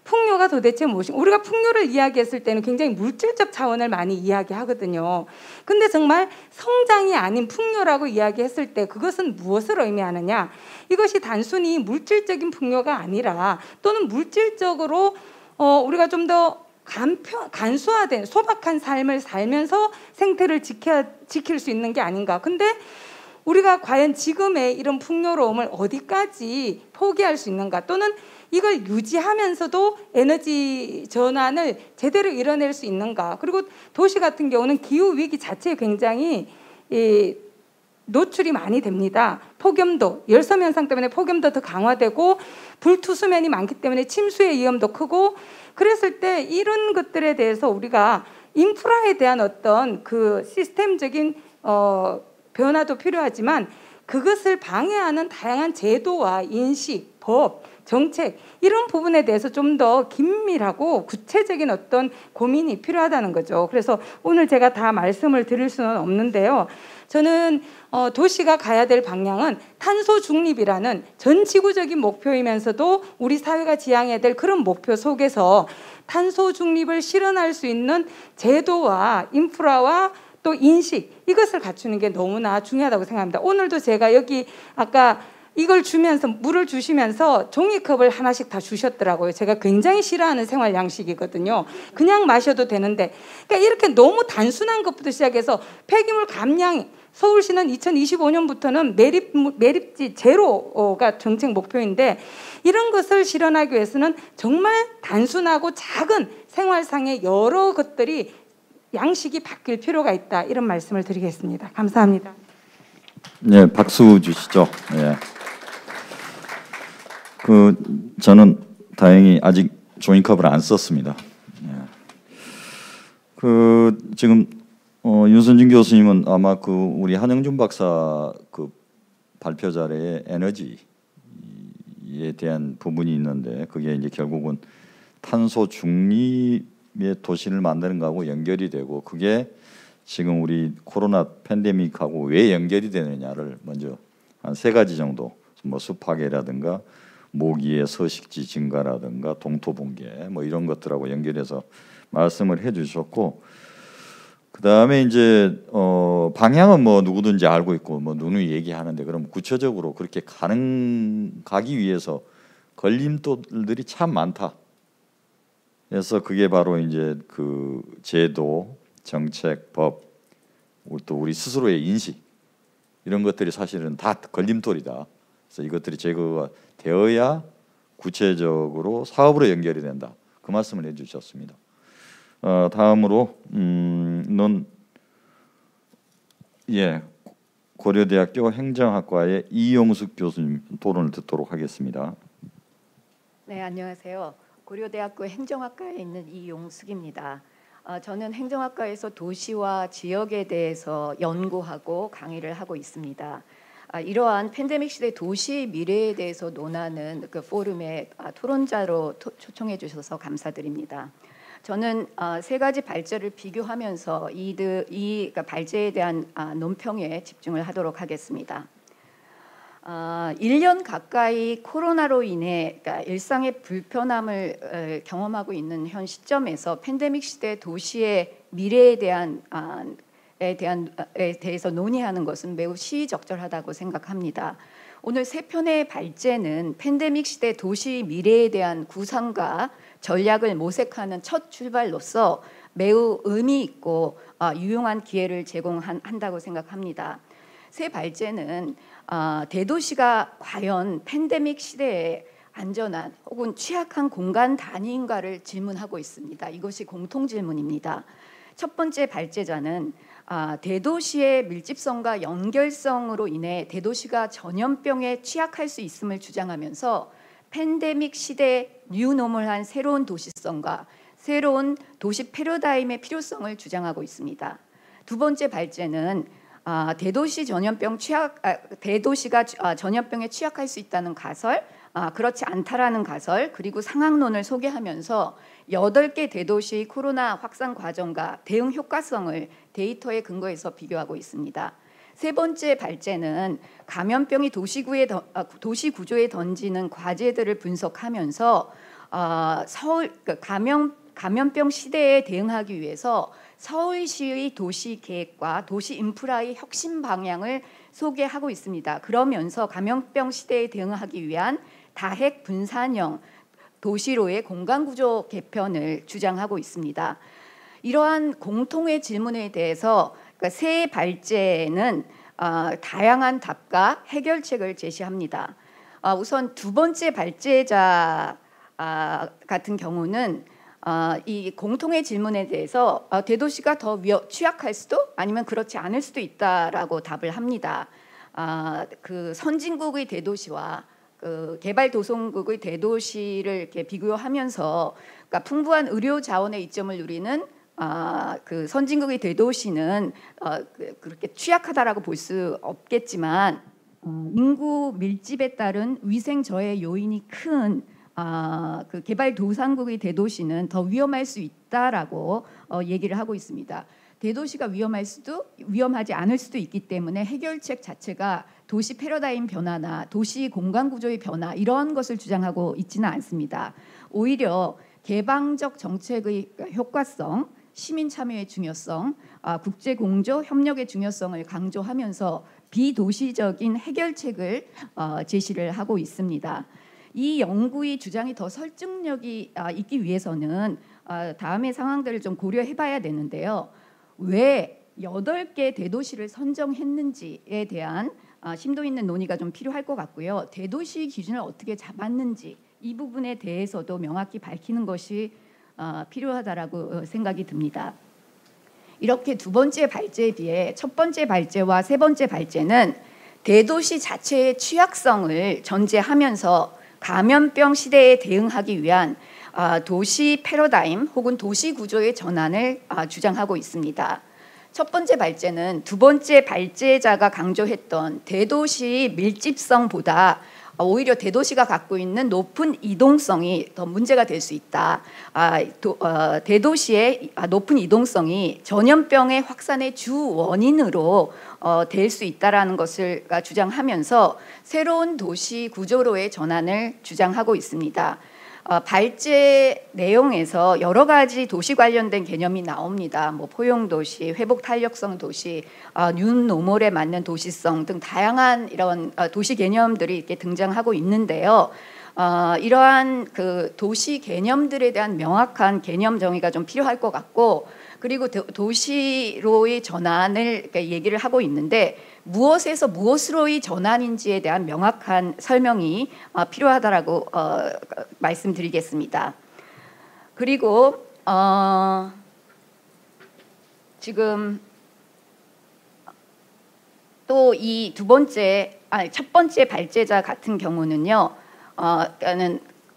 풍요가 도대체 무엇인가? 우리가 풍요를 이야기했을 때는 굉장히 물질적 차원을 많이 이야기하거든요. 근데 정말 성장이 아닌 풍요라고 이야기했을 때 그것은 무엇을 의미하느냐? 이것이 단순히 물질적인 풍요가 아니라, 또는 물질적으로 우리가 좀 더 간소화된 소박한 삶을 살면서 생태를 지킬 수 있는 게 아닌가. 근데 우리가 과연 지금의 이런 풍요로움을 어디까지 포기할 수 있는가, 또는 이걸 유지하면서도 에너지 전환을 제대로 이뤄낼 수 있는가. 그리고 도시 같은 경우는 기후위기 자체에 굉장히 노출이 많이 됩니다. 폭염도, 열섬 현상 때문에 폭염도 더 강화되고, 불투수면이 많기 때문에 침수의 위험도 크고, 그랬을 때 이런 것들에 대해서 우리가 인프라에 대한 어떤 그 시스템적인 변화도 필요하지만, 그것을 방해하는 다양한 제도와 인식, 법, 정책, 이런 부분에 대해서 좀 더 긴밀하고 구체적인 어떤 고민이 필요하다는 거죠. 그래서 오늘 제가 다 말씀을 드릴 수는 없는데요. 저는 도시가 가야 될 방향은 탄소 중립이라는 전 지구적인 목표이면서도 우리 사회가 지향해야 될 그런 목표 속에서 탄소 중립을 실현할 수 있는 제도와 인프라와 또 인식, 이것을 갖추는 게 너무나 중요하다고 생각합니다. 오늘도 제가 여기 아까 이걸 주면서 물을 주시면서 종이컵을 하나씩 다 주셨더라고요. 제가 굉장히 싫어하는 생활 양식이거든요. 그냥 마셔도 되는데, 그러니까 이렇게 너무 단순한 것부터 시작해서 폐기물 감량, 서울시는 2025년부터는 매립지 제로가 정책 목표인데, 이런 것을 실현하기 위해서는 정말 단순하고 작은 생활상의 여러 것들이 양식이 바뀔 필요가 있다, 이런 말씀을 드리겠습니다. 감사합니다. 네, 박수 주시죠. 예. 저는 다행히 아직 종이컵을 안 썼습니다. 예. 지금 윤선진 교수님은 아마 우리 한영준 박사 발표 자료에 에너지에 대한 부분이 있는데, 그게 이제 결국은 탄소 중립의 도시를 만드는 거하고 연결이 되고, 그게 지금 우리 코로나 팬데믹하고 왜 연결이 되느냐를 먼저 한 3가지 정도, 뭐 습하게라든가 모기의 서식지 증가라든가 동토 붕괴 뭐 이런 것들하고 연결해서 말씀을 해주셨고, 그 다음에 이제 방향은 뭐 누구든지 알고 있고 뭐 누누이 얘기하는데, 그럼 구체적으로 그렇게 가기 위해서 걸림돌들이 참 많다. 그래서 그게 바로 이제 제도, 정책, 법, 또 우리 스스로의 인식, 이런 것들이 사실은 다 걸림돌이다. 그래서 이것들이 제거가 되어야 구체적으로 사업으로 연결이 된다. 그 말씀을 해주셨습니다. 다음으로 고려대학교 행정학과의 이용숙 교수님 토론을 듣도록 하겠습니다. 네, 안녕하세요. 고려대학교 행정학과에 있는 이용숙입니다. 저는 행정학과에서 도시와 지역에 대해서 연구하고 강의를 하고 있습니다. 이러한 팬데믹 시대 도시 미래에 대해서 논하는 그 포럼에 토론자로 초청해 주셔서 감사드립니다. 저는 3가지 발제를 비교하면서 그러니까 발제에 대한 논평에 집중을 하도록 하겠습니다. 1년 가까이 코로나로 인해 그러니까 일상의 불편함을 경험하고 있는 현 시점에서 팬데믹 시대 도시의 미래에 대해서 논의하는 것은 매우 시의적절하다고 생각합니다. 오늘 3편의 발제는 팬데믹 시대 도시 미래에 대한 구상과 전략을 모색하는 첫 출발로서 매우 의미 있고 유용한 기회를 제공한다고 생각합니다. 세 발제는 대도시가 과연 팬데믹 시대에 안전한 혹은 취약한 공간 단위인가를 질문하고 있습니다. 이것이 공통 질문입니다. 첫 번째 발제자는 대도시의 밀집성과 연결성으로 인해 대도시가 전염병에 취약할 수 있음을 주장하면서 팬데믹 시대에 뉴노멀한 새로운 도시성과 새로운 도시 패러다임의 필요성을 주장하고 있습니다. 두 번째 발제는 대도시가 전염병에 취약할 수 있다는 가설, 그렇지 않다라는 가설, 그리고 상황론을 소개하면서 8개 대도시 코로나 확산 과정과 대응 효과성을 데이터에 근거해서 비교하고 있습니다. 세 번째 발제는 감염병이 도시 구조에 던지는 과제들을 분석하면서 감염병 시대에 대응하기 위해서 서울시의 도시 계획과 도시 인프라의 혁신 방향을 소개하고 있습니다. 그러면서 감염병 시대에 대응하기 위한 다핵 분산형 도시로의 공간구조 개편을 주장하고 있습니다. 이러한 공통의 질문에 대해서 세 발제는 다양한 답과 해결책을 제시합니다. 우선 두 번째 발제자 같은 경우는 이 공통의 질문에 대해서 대도시가 더 취약할 수도 아니면 그렇지 않을 수도 있다라고 답을 합니다. 그 선진국의 대도시와 그 개발도상국의 대도시를 이렇게 비교하면서 그러니까 풍부한 의료 자원의 이점을 누리는 그 선진국의 대도시는 그렇게 취약하다라고 볼 수 없겠지만 인구 밀집에 따른 위생 저해 요인이 큰 그 개발도상국의 대도시는 더 위험할 수 있다라고 얘기를 하고 있습니다. 대도시가 위험하지 않을 수도 있기 때문에 해결책 자체가 도시 패러다임 변화나 도시 공간 구조의 변화 이러한 것을 주장하고 있지는 않습니다. 오히려 개방적 정책의 효과성, 시민 참여의 중요성, 국제 공조 협력의 중요성을 강조하면서 비도시적인 해결책을 제시를 하고 있습니다. 이 연구의 주장이 더 설득력이 있기 위해서는 다음의 상황들을 좀 고려해봐야 되는데요. 왜 8개 대도시를 선정했는지에 대한 심도 있는 논의가 좀 필요할 것 같고요. 대도시 기준을 어떻게 잡았는지 이 부분에 대해서도 명확히 밝히는 것이 필요하다라고 생각이 듭니다. 이렇게 두 번째 발제에 비해 첫 번째 발제와 세 번째 발제는 대도시 자체의 취약성을 전제하면서 감염병 시대에 대응하기 위한 도시 패러다임 혹은 도시 구조의 전환을 주장하고 있습니다. 첫 번째 발제는 두 번째 발제자가 강조했던 대도시 밀집성보다 오히려 대도시가 갖고 있는 높은 이동성이 더 문제가 될 수 있다. 대도시의 높은 이동성이 전염병의 확산의 주 원인으로 될 수 있다라는 것을 주장하면서 새로운 도시 구조로의 전환을 주장하고 있습니다. 발제 내용에서 여러 가지 도시 관련된 개념이 나옵니다. 뭐 포용 도시, 회복 탄력성 도시, 뉴노멀에 맞는 도시성 등 다양한 이런 도시 개념들이 이렇게 등장하고 있는데요. 이러한 그 도시 개념들에 대한 명확한 개념 정의가 좀 필요할 것 같고, 그리고 도시로의 전환을 이렇게 얘기를 하고 있는데 무엇에서 무엇으로의 전환인지에 대한 명확한 설명이 필요하다라고 말씀드리겠습니다. 그리고 지금 또 이 첫 번째 발제자 같은 경우는요,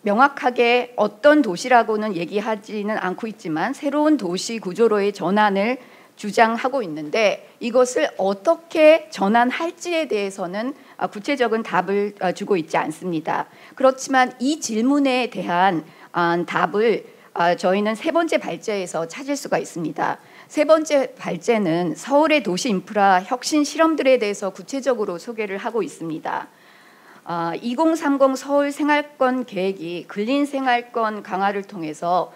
명확하게 어떤 도시라고는 얘기하지는 않고 있지만 새로운 도시 구조로의 전환을 주장하고 있는데 이것을 어떻게 전환할지에 대해서는 구체적인 답을 주고 있지 않습니다. 그렇지만 이 질문에 대한 답을 저희는 세 번째 발제에서 찾을 수가 있습니다. 세 번째 발제는 서울의 도시 인프라 혁신 실험들에 대해서 구체적으로 소개를 하고 있습니다. 2030 서울 생활권 계획이 근린 생활권 강화를 통해서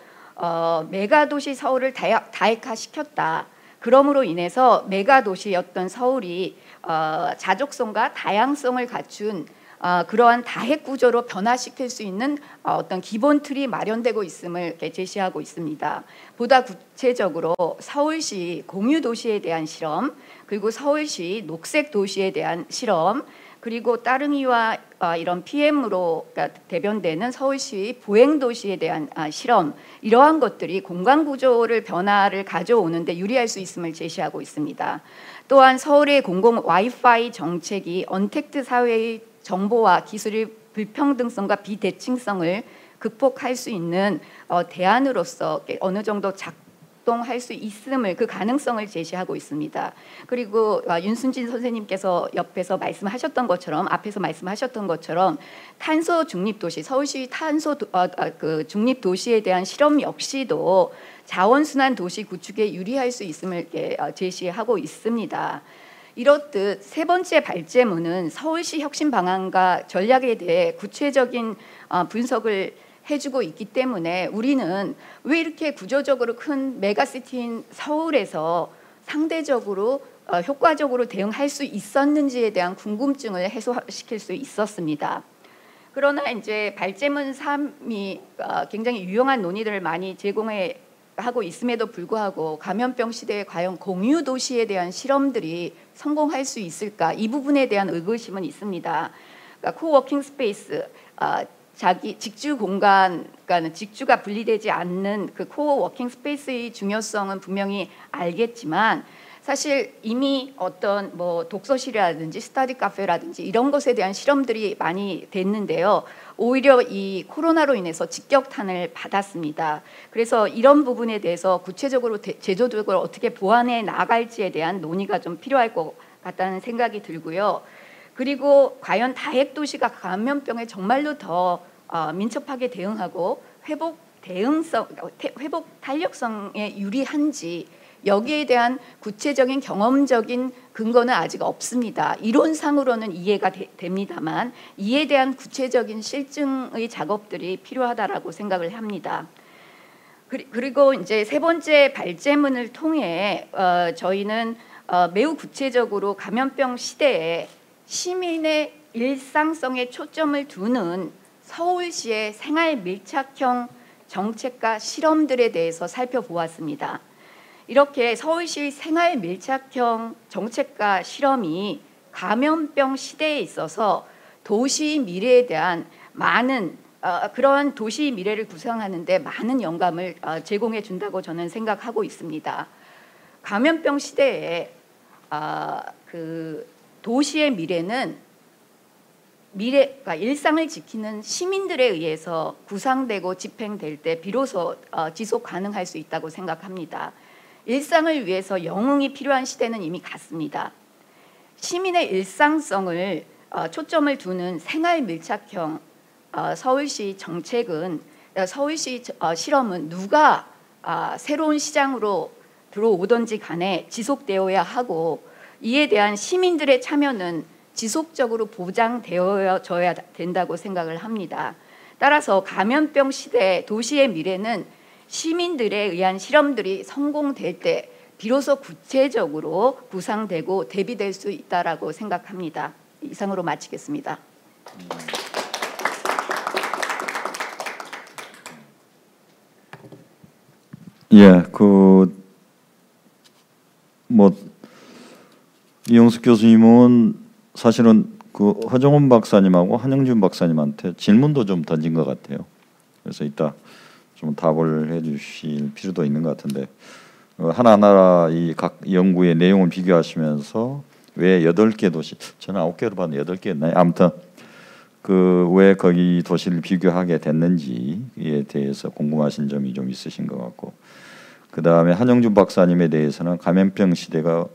메가도시 서울을 다액화시켰다. 그러므로 인해서 메가도시였던 서울이 자족성과 다양성을 갖춘 그러한 다핵 구조로 변화시킬 수 있는 어떤 기본 틀이 마련되고 있음을 이렇게 제시하고 있습니다. 보다 구체적으로 서울시 공유 도시에 대한 실험, 그리고 서울시 녹색 도시에 대한 실험, 그리고 따릉이와 이런 PM으로 대변되는 서울시 보행도시에 대한 실험, 이러한 것들이 공간구조를 변화를 가져오는데 유리할 수 있음을 제시하고 있습니다. 또한 서울의 공공 와이파이 정책이 언택트 사회의 정보와 기술의 불평등성과 비대칭성을 극복할 수 있는 대안으로서 어느 정도 작동할 수 있음을, 그 가능성을 제시하고 있습니다. 그리고 윤순진 선생님께서 옆에서 말씀하셨던 것처럼, 앞에서 말씀하셨던 것처럼 탄소 중립 도시, 서울시 탄소 중립 도시에 대한 실험 역시도 자원순환 도시 구축에 유리할 수 있음을 이렇게 제시하고 있습니다. 이렇듯 세 번째 발제문은 서울시 혁신 방안과 전략에 대해 구체적인 분석을 해주고 있기 때문에 우리는 왜 이렇게 구조적으로 큰 메가시티인 서울에서 상대적으로 효과적으로 대응할 수 있었는지에 대한 궁금증을 해소시킬 수 있었습니다. 그러나 이제 발제문 3이 굉장히 유용한 논의들을 많이 제공하고 있음에도 불구하고 감염병 시대에 과연 공유 도시에 대한 실험들이 성공할 수 있을까, 이 부분에 대한 의구심은 있습니다. 그러니까 코워킹 스페이스, 자기 직주 공간, 그러니까 직주가 분리되지 않는 그 코워킹 스페이스의 중요성은 분명히 알겠지만 사실 이미 어떤 뭐 독서실이라든지 스터디 카페라든지 이런 것에 대한 실험들이 많이 됐는데요. 오히려 이 코로나로 인해서 직격탄을 받았습니다. 그래서 이런 부분에 대해서 구체적으로 제도적으로 어떻게 보완해 나갈지에 대한 논의가 좀 필요할 것 같다는 생각이 들고요. 그리고 과연 다핵 도시가 감염병에 정말로 더 민첩하게 대응하고 회복 탄력성에 유리한지, 여기에 대한 구체적인 경험적인 근거는 아직 없습니다. 이론상으로는 이해가 됩니다만 이에 대한 구체적인 실증의 작업들이 필요하다라고 생각을 합니다. 그리고 이제 세 번째 발제문을 통해 저희는 매우 구체적으로 감염병 시대에 시민의 일상성에 초점을 두는 서울시의 생활 밀착형 정책과 실험들에 대해서 살펴보았습니다. 이렇게 서울시 생활 밀착형 정책과 실험이 감염병 시대에 있어서 도시 미래에 대한 많은 그러한 도시 미래를 구상하는 데 많은 영감을 제공해 준다고 저는 생각하고 있습니다. 감염병 시대에 그 도시의 미래는 그러니까 일상을 지키는 시민들에 의해서 구상되고 집행될 때 비로소 지속 가능할 수 있다고 생각합니다. 일상을 위해서 영웅이 필요한 시대는 이미 갔습니다. 시민의 일상성을 초점을 두는 생활 밀착형 서울시 정책은 서울시 실험은 누가 새로운 시장으로 들어오든지 간에 지속되어야 하고 이에 대한 시민들의 참여는 지속적으로 보장되어져야 된다고 생각을 합니다. 따라서 감염병 시대 도시의 미래는 시민들에 의한 실험들이 성공될 때 비로소 구체적으로 구상되고 대비될 수 있다라고 생각합니다. 이상으로 마치겠습니다. 예, 이영숙 교수님은 사실은 그 허정훈 박사님하고 한영준 박사님한테 질문도 좀 던진 것 같아요. 그래서 이따 좀 답을 해주실 필요도 있는 것 같은데 하나하나 이 각 연구의 내용을 비교하시면서 왜 8개 도시, 저는 9개로 봤는데 8개였나요? 아무튼 왜 거기 도시를 비교하게 됐는지에 대해서 궁금하신 점이 좀 있으신 것 같고, 그 다음에 한영준 박사님에 대해서는 감염병 시대가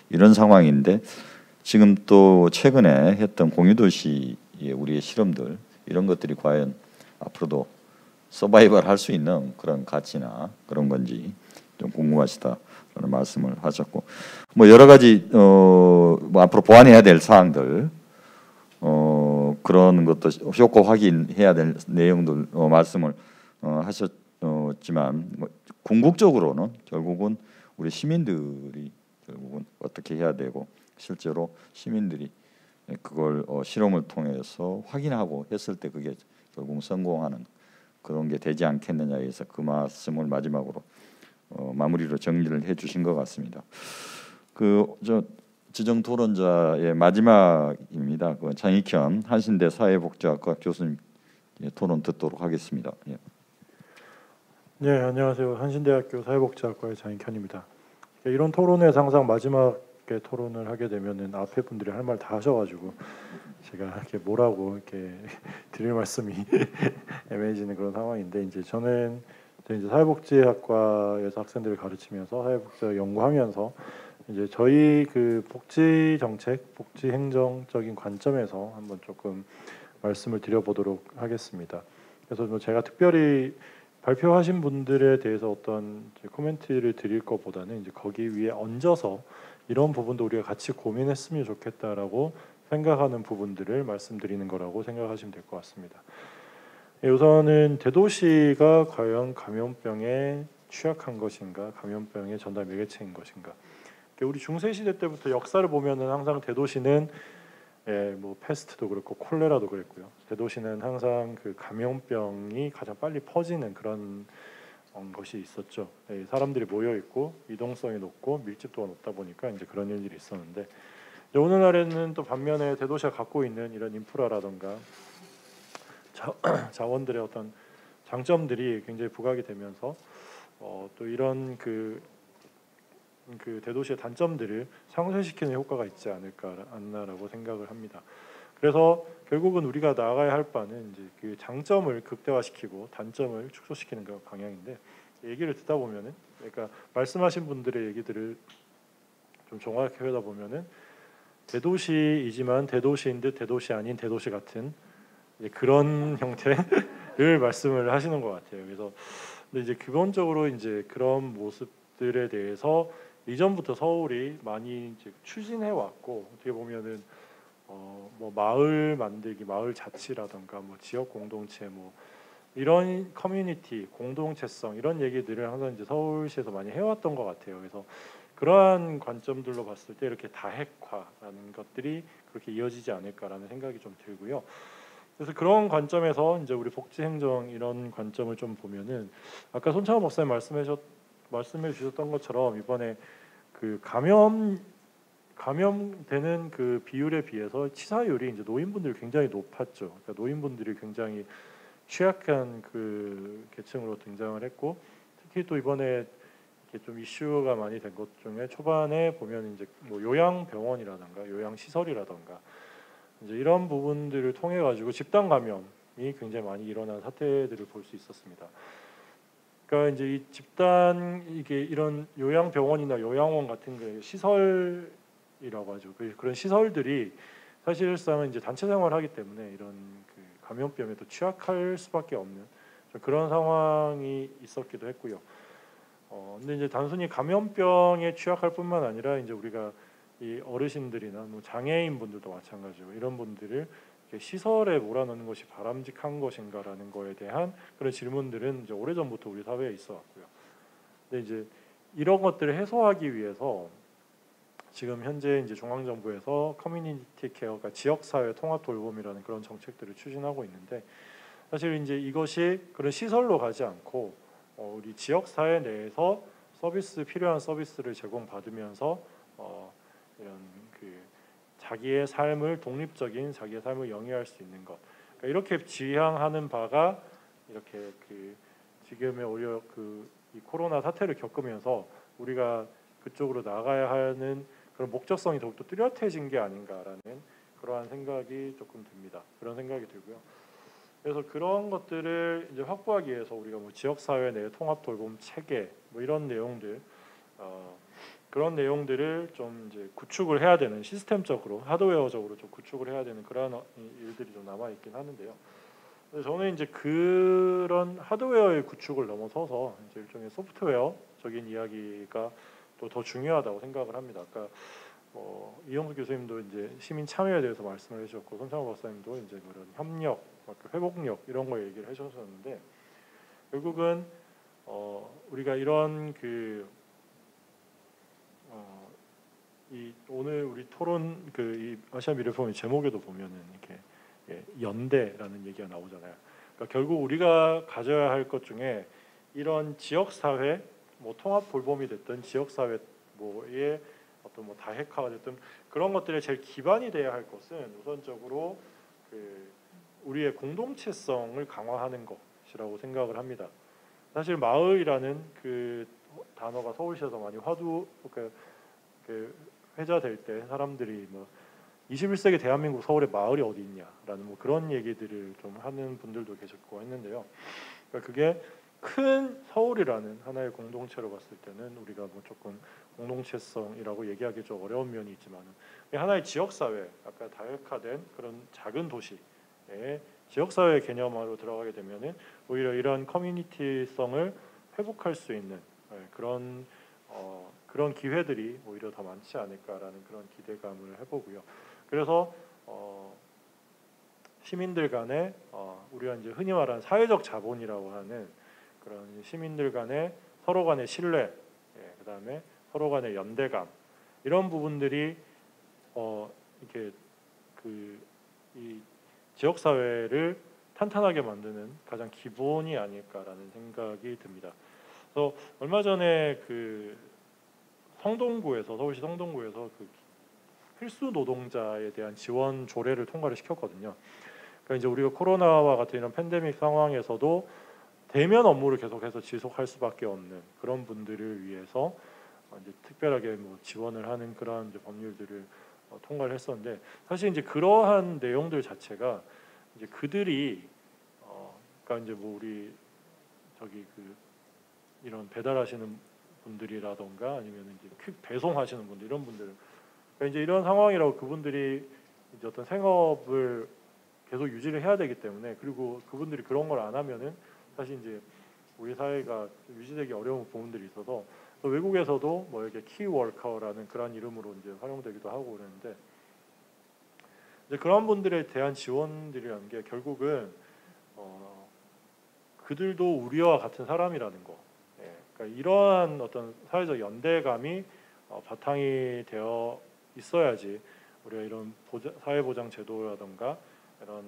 이런 상황인데 지금 또 최근에 했던 공유도시의 우리의 실험들 이런 것들이 과연 앞으로도 서바이벌 할 수 있는 그런 가치나 그런 건지 좀 궁금하시다라는 말씀을 하셨고, 여러 가지 앞으로 보완해야 될 사항들 그런 것도 효과 확인해야 될 내용들 말씀을 하셨지만 궁극적으로는 결국은 우리 시민들이 결국은 어떻게 해야 되고 실제로 시민들이 그걸 실험을 통해서 확인하고 했을 때 그게 결국 성공하는 그런 게 되지 않겠느냐에 의해서 그 말씀을 마지막으로 마무리로 정리를 해주신 것 같습니다. 지정 토론자의 마지막입니다. 장익현 한신대 사회복지학과 교수님 토론 듣도록 하겠습니다. 예. 네, 안녕하세요. 한신대학교 사회복지학과의 장익현입니다. 이런 토론에서 항상 마지막에 토론을 하게 되면은 앞에 분들이 할 말 다 하셔가지고 제가 이렇게 뭐라고 이렇게 드릴 말씀이 애매해지는 그런 상황인데, 이제 저는 이제 사회복지학과에서 학생들을 가르치면서 사회복지 연구하면서 이제 저희 그 복지 정책, 복지 행정적인 관점에서 한번 조금 말씀을 드려보도록 하겠습니다. 그래서 제가 특별히 발표하신 분들에 대해서 어떤 코멘트를 드릴 것보다는 이제 거기 위에 얹어서 이런 부분도 우리가 같이 고민했으면 좋겠다라고 생각하는 부분들을 말씀드리는 거라고 생각하시면 될 것 같습니다. 우선은 대도시가 과연 감염병에 취약한 것인가, 감염병의 전달 매개체인 것인가. 우리 중세 시대 때부터 역사를 보면은 항상 대도시는 패스트도 그렇고 콜레라도 그랬고요. 대도시는 항상 그 감염병이 가장 빨리 퍼지는 그런 것이 있었죠. 사람들이 모여 있고 이동성이 높고 밀집도가 높다 보니까 이제 그런 일들이 있었는데, 오늘날에는 또 반면에 대도시가 갖고 있는 이런 인프라라든가 자원들의 어떤 장점들이 굉장히 부각이 되면서 또 이런 그 대도시의 단점들을 상쇄시키는 효과가 있지 않나라고 생각을 합니다. 그래서 결국은 우리가 나아가야 할 바는 이제 그 장점을 극대화시키고 단점을 축소시키는 그 방향인데, 얘기를 듣다 보면은, 그러니까 말씀하신 분들의 얘기들을 좀 종합해 보다 보면은 대도시이지만 대도시인 듯 대도시 아닌 대도시 같은 그런 형태를 말씀을 하시는 것 같아요. 그래서 근데 이제 기본적으로 이제 그런 모습들에 대해서 이전부터 서울이 많이 이제 추진해 왔고, 어떻게 보면은 마을 만들기, 마을 자치라든가 지역 공동체 이런 커뮤니티 공동체성 이런 얘기들을 항상 이제 서울시에서 많이 해왔던 것 같아요. 그래서 그러한 관점들로 봤을 때 이렇게 다핵화라는 것들이 그렇게 이어지지 않을까라는 생각이 좀 들고요. 그래서 그런 관점에서 이제 우리 복지행정 이런 관점을 좀 보면은 아까 손창호 목사님 말씀해 주셨던 것처럼 이번에 그 감염되는 그 비율에 비해서 치사율이 이제 노인분들이 굉장히 높았죠. 그러니까 노인분들이 굉장히 취약한 그 계층으로 등장을 했고, 특히 또 이번에 이렇게 좀 이슈가 많이 된 것 중에 초반에 보면 이제 뭐 요양병원이라든가 요양시설이라든가 이제 이런 부분들을 통해 가지고 집단 감염이 굉장히 많이 일어난 사태들을 볼 수 있었습니다. 그러니까 이제 이 집단 이게 이런 요양병원이나 요양원 같은 그 시설이라고 하죠. 그런 시설들이 사실상은 이제 단체 생활하기 때문에 이런 그 감염병에 또 취약할 수밖에 없는 그런 상황이 있었기도 했고요. 근데 이제 단순히 감염병에 취약할 뿐만 아니라 이제 우리가 이 어르신들이나 뭐 장애인 분들도 마찬가지고 이런 분들을 시설에 몰아넣는 것이 바람직한 것인가라는 거에 대한 그런 질문들은 이제 오래전부터 우리 사회에 있어 왔고요. 근데 이제 이런 것들을 해소하기 위해서 지금 현재 이제 중앙정부에서 커뮤니티 케어가 지역사회 통합 돌봄이라는 그런 정책들을 추진하고 있는데, 사실 이제 이것이 그런 시설로 가지 않고 우리 지역사회 내에서 필요한 서비스를 제공받으면서 이런 그 자기의 삶을 독립적인 자기의 삶을 영위할 수 있는 것, 그러니까 이렇게 지향하는 바가 이렇게 그 지금의 오히려 그 이 코로나 사태를 겪으면서 우리가 그쪽으로 나가야 하는 그런 목적성이 더욱더 뚜렷해진 게 아닌가라는 그러한 생각이 조금 듭니다. 그런 생각이 들고요. 그래서 그런 것들을 이제 확보하기 위해서 우리가 뭐 지역사회 내 통합 돌봄 체계 뭐 이런 내용들 그런 내용들을 좀 이제 구축을 해야 되는, 시스템적으로 하드웨어적으로 좀 구축을 해야 되는 그런 일들이 좀 남아 있긴 하는데요. 그래서 저는 이제 그런 하드웨어의 구축을 넘어서서 이제 일종의 소프트웨어적인 이야기가 또 더 중요하다고 생각을 합니다. 아까 이영수 교수님도 이제 시민 참여에 대해서 말씀을 해주셨고, 손창호 박사님도 이제 그런 협력, 회복력 이런 거 얘기를 해주셨는데, 결국은 우리가 이런 이 오늘 우리 토론 이 아시아 미래포럼의 제목에도 보면은 이렇게 연대라는 얘기가 나오잖아요. 그러니까 결국 우리가 가져야 할 것 중에 이런 지역 사회, 뭐 통합 돌봄이 됐든 지역 사회 뭐의 어떤 뭐 다핵화가 됐든 그런 것들의 제일 기반이 돼야 할 것은 우선적으로 우리의 공동체성을 강화하는 것이라고 생각을 합니다. 사실 마을이라는 그 단어가 서울시에서 많이 회자될 때 사람들이 뭐 21세기 대한민국 서울에 마을이 어디 있냐라는 뭐 그런 얘기들을 좀 하는 분들도 계셨고 했는데요. 그러니까 그게 큰 서울이라는 하나의 공동체로 봤을 때는 우리가 뭐 조금 공동체성이라고 얘기하기 좀 어려운 면이 있지만 하나의 지역사회, 아까 다획화된 그런 작은 도시의 지역사회 개념으로 들어가게 되면은 오히려 이런 커뮤니티성을 회복할 수 있는 그런 기회들이 오히려 더 많지 않을까라는 그런 기대감을 해보고요. 그래서 시민들 간에 우리가 이제 흔히 말하는 사회적 자본이라고 하는 그런 시민들 간의 서로 간의 신뢰, 그다음에 서로 간의 연대감 이런 부분들이 이렇게 이 지역 사회를 탄탄하게 만드는 가장 기본이 아닐까라는 생각이 듭니다. 그래서 얼마 전에 서울시 성동구에서 필수 노동자에 대한 지원 조례를 통과를 시켰거든요. 그러니까 이제 우리가 코로나와 같은 이런 팬데믹 상황에서도 대면 업무를 계속해서 지속할 수밖에 없는 그런 분들을 위해서 이제 특별하게 뭐 지원을 하는 그런 이제 법률들을 통과를 했었는데, 사실 이제 그러한 내용들 자체가 이제 그들이 그러니까 이제 뭐 우리 이런 배달하시는 분들이라던가 아니면 이제 배송하시는 분들 이런 분들, 그러니까 이제 이런 상황이라고 그분들이 이제 어떤 생업을 계속 유지를 해야 되기 때문에, 그리고 그분들이 그런 걸 안 하면은 사실 이제 우리 사회가 유지되기 어려운 부분들이 있어서 외국에서도 뭐 이렇게 키워커라는 그런 이름으로 이제 활용되기도 하고 그러는데, 이제 그런 분들에 대한 지원들이라는 게 결국은 그들도 우리와 같은 사람이라는 거, 그러니까 이러한 어떤 사회적 연대감이 바탕이 되어 있어야지 우리가 이런 사회보장 제도라든가 이런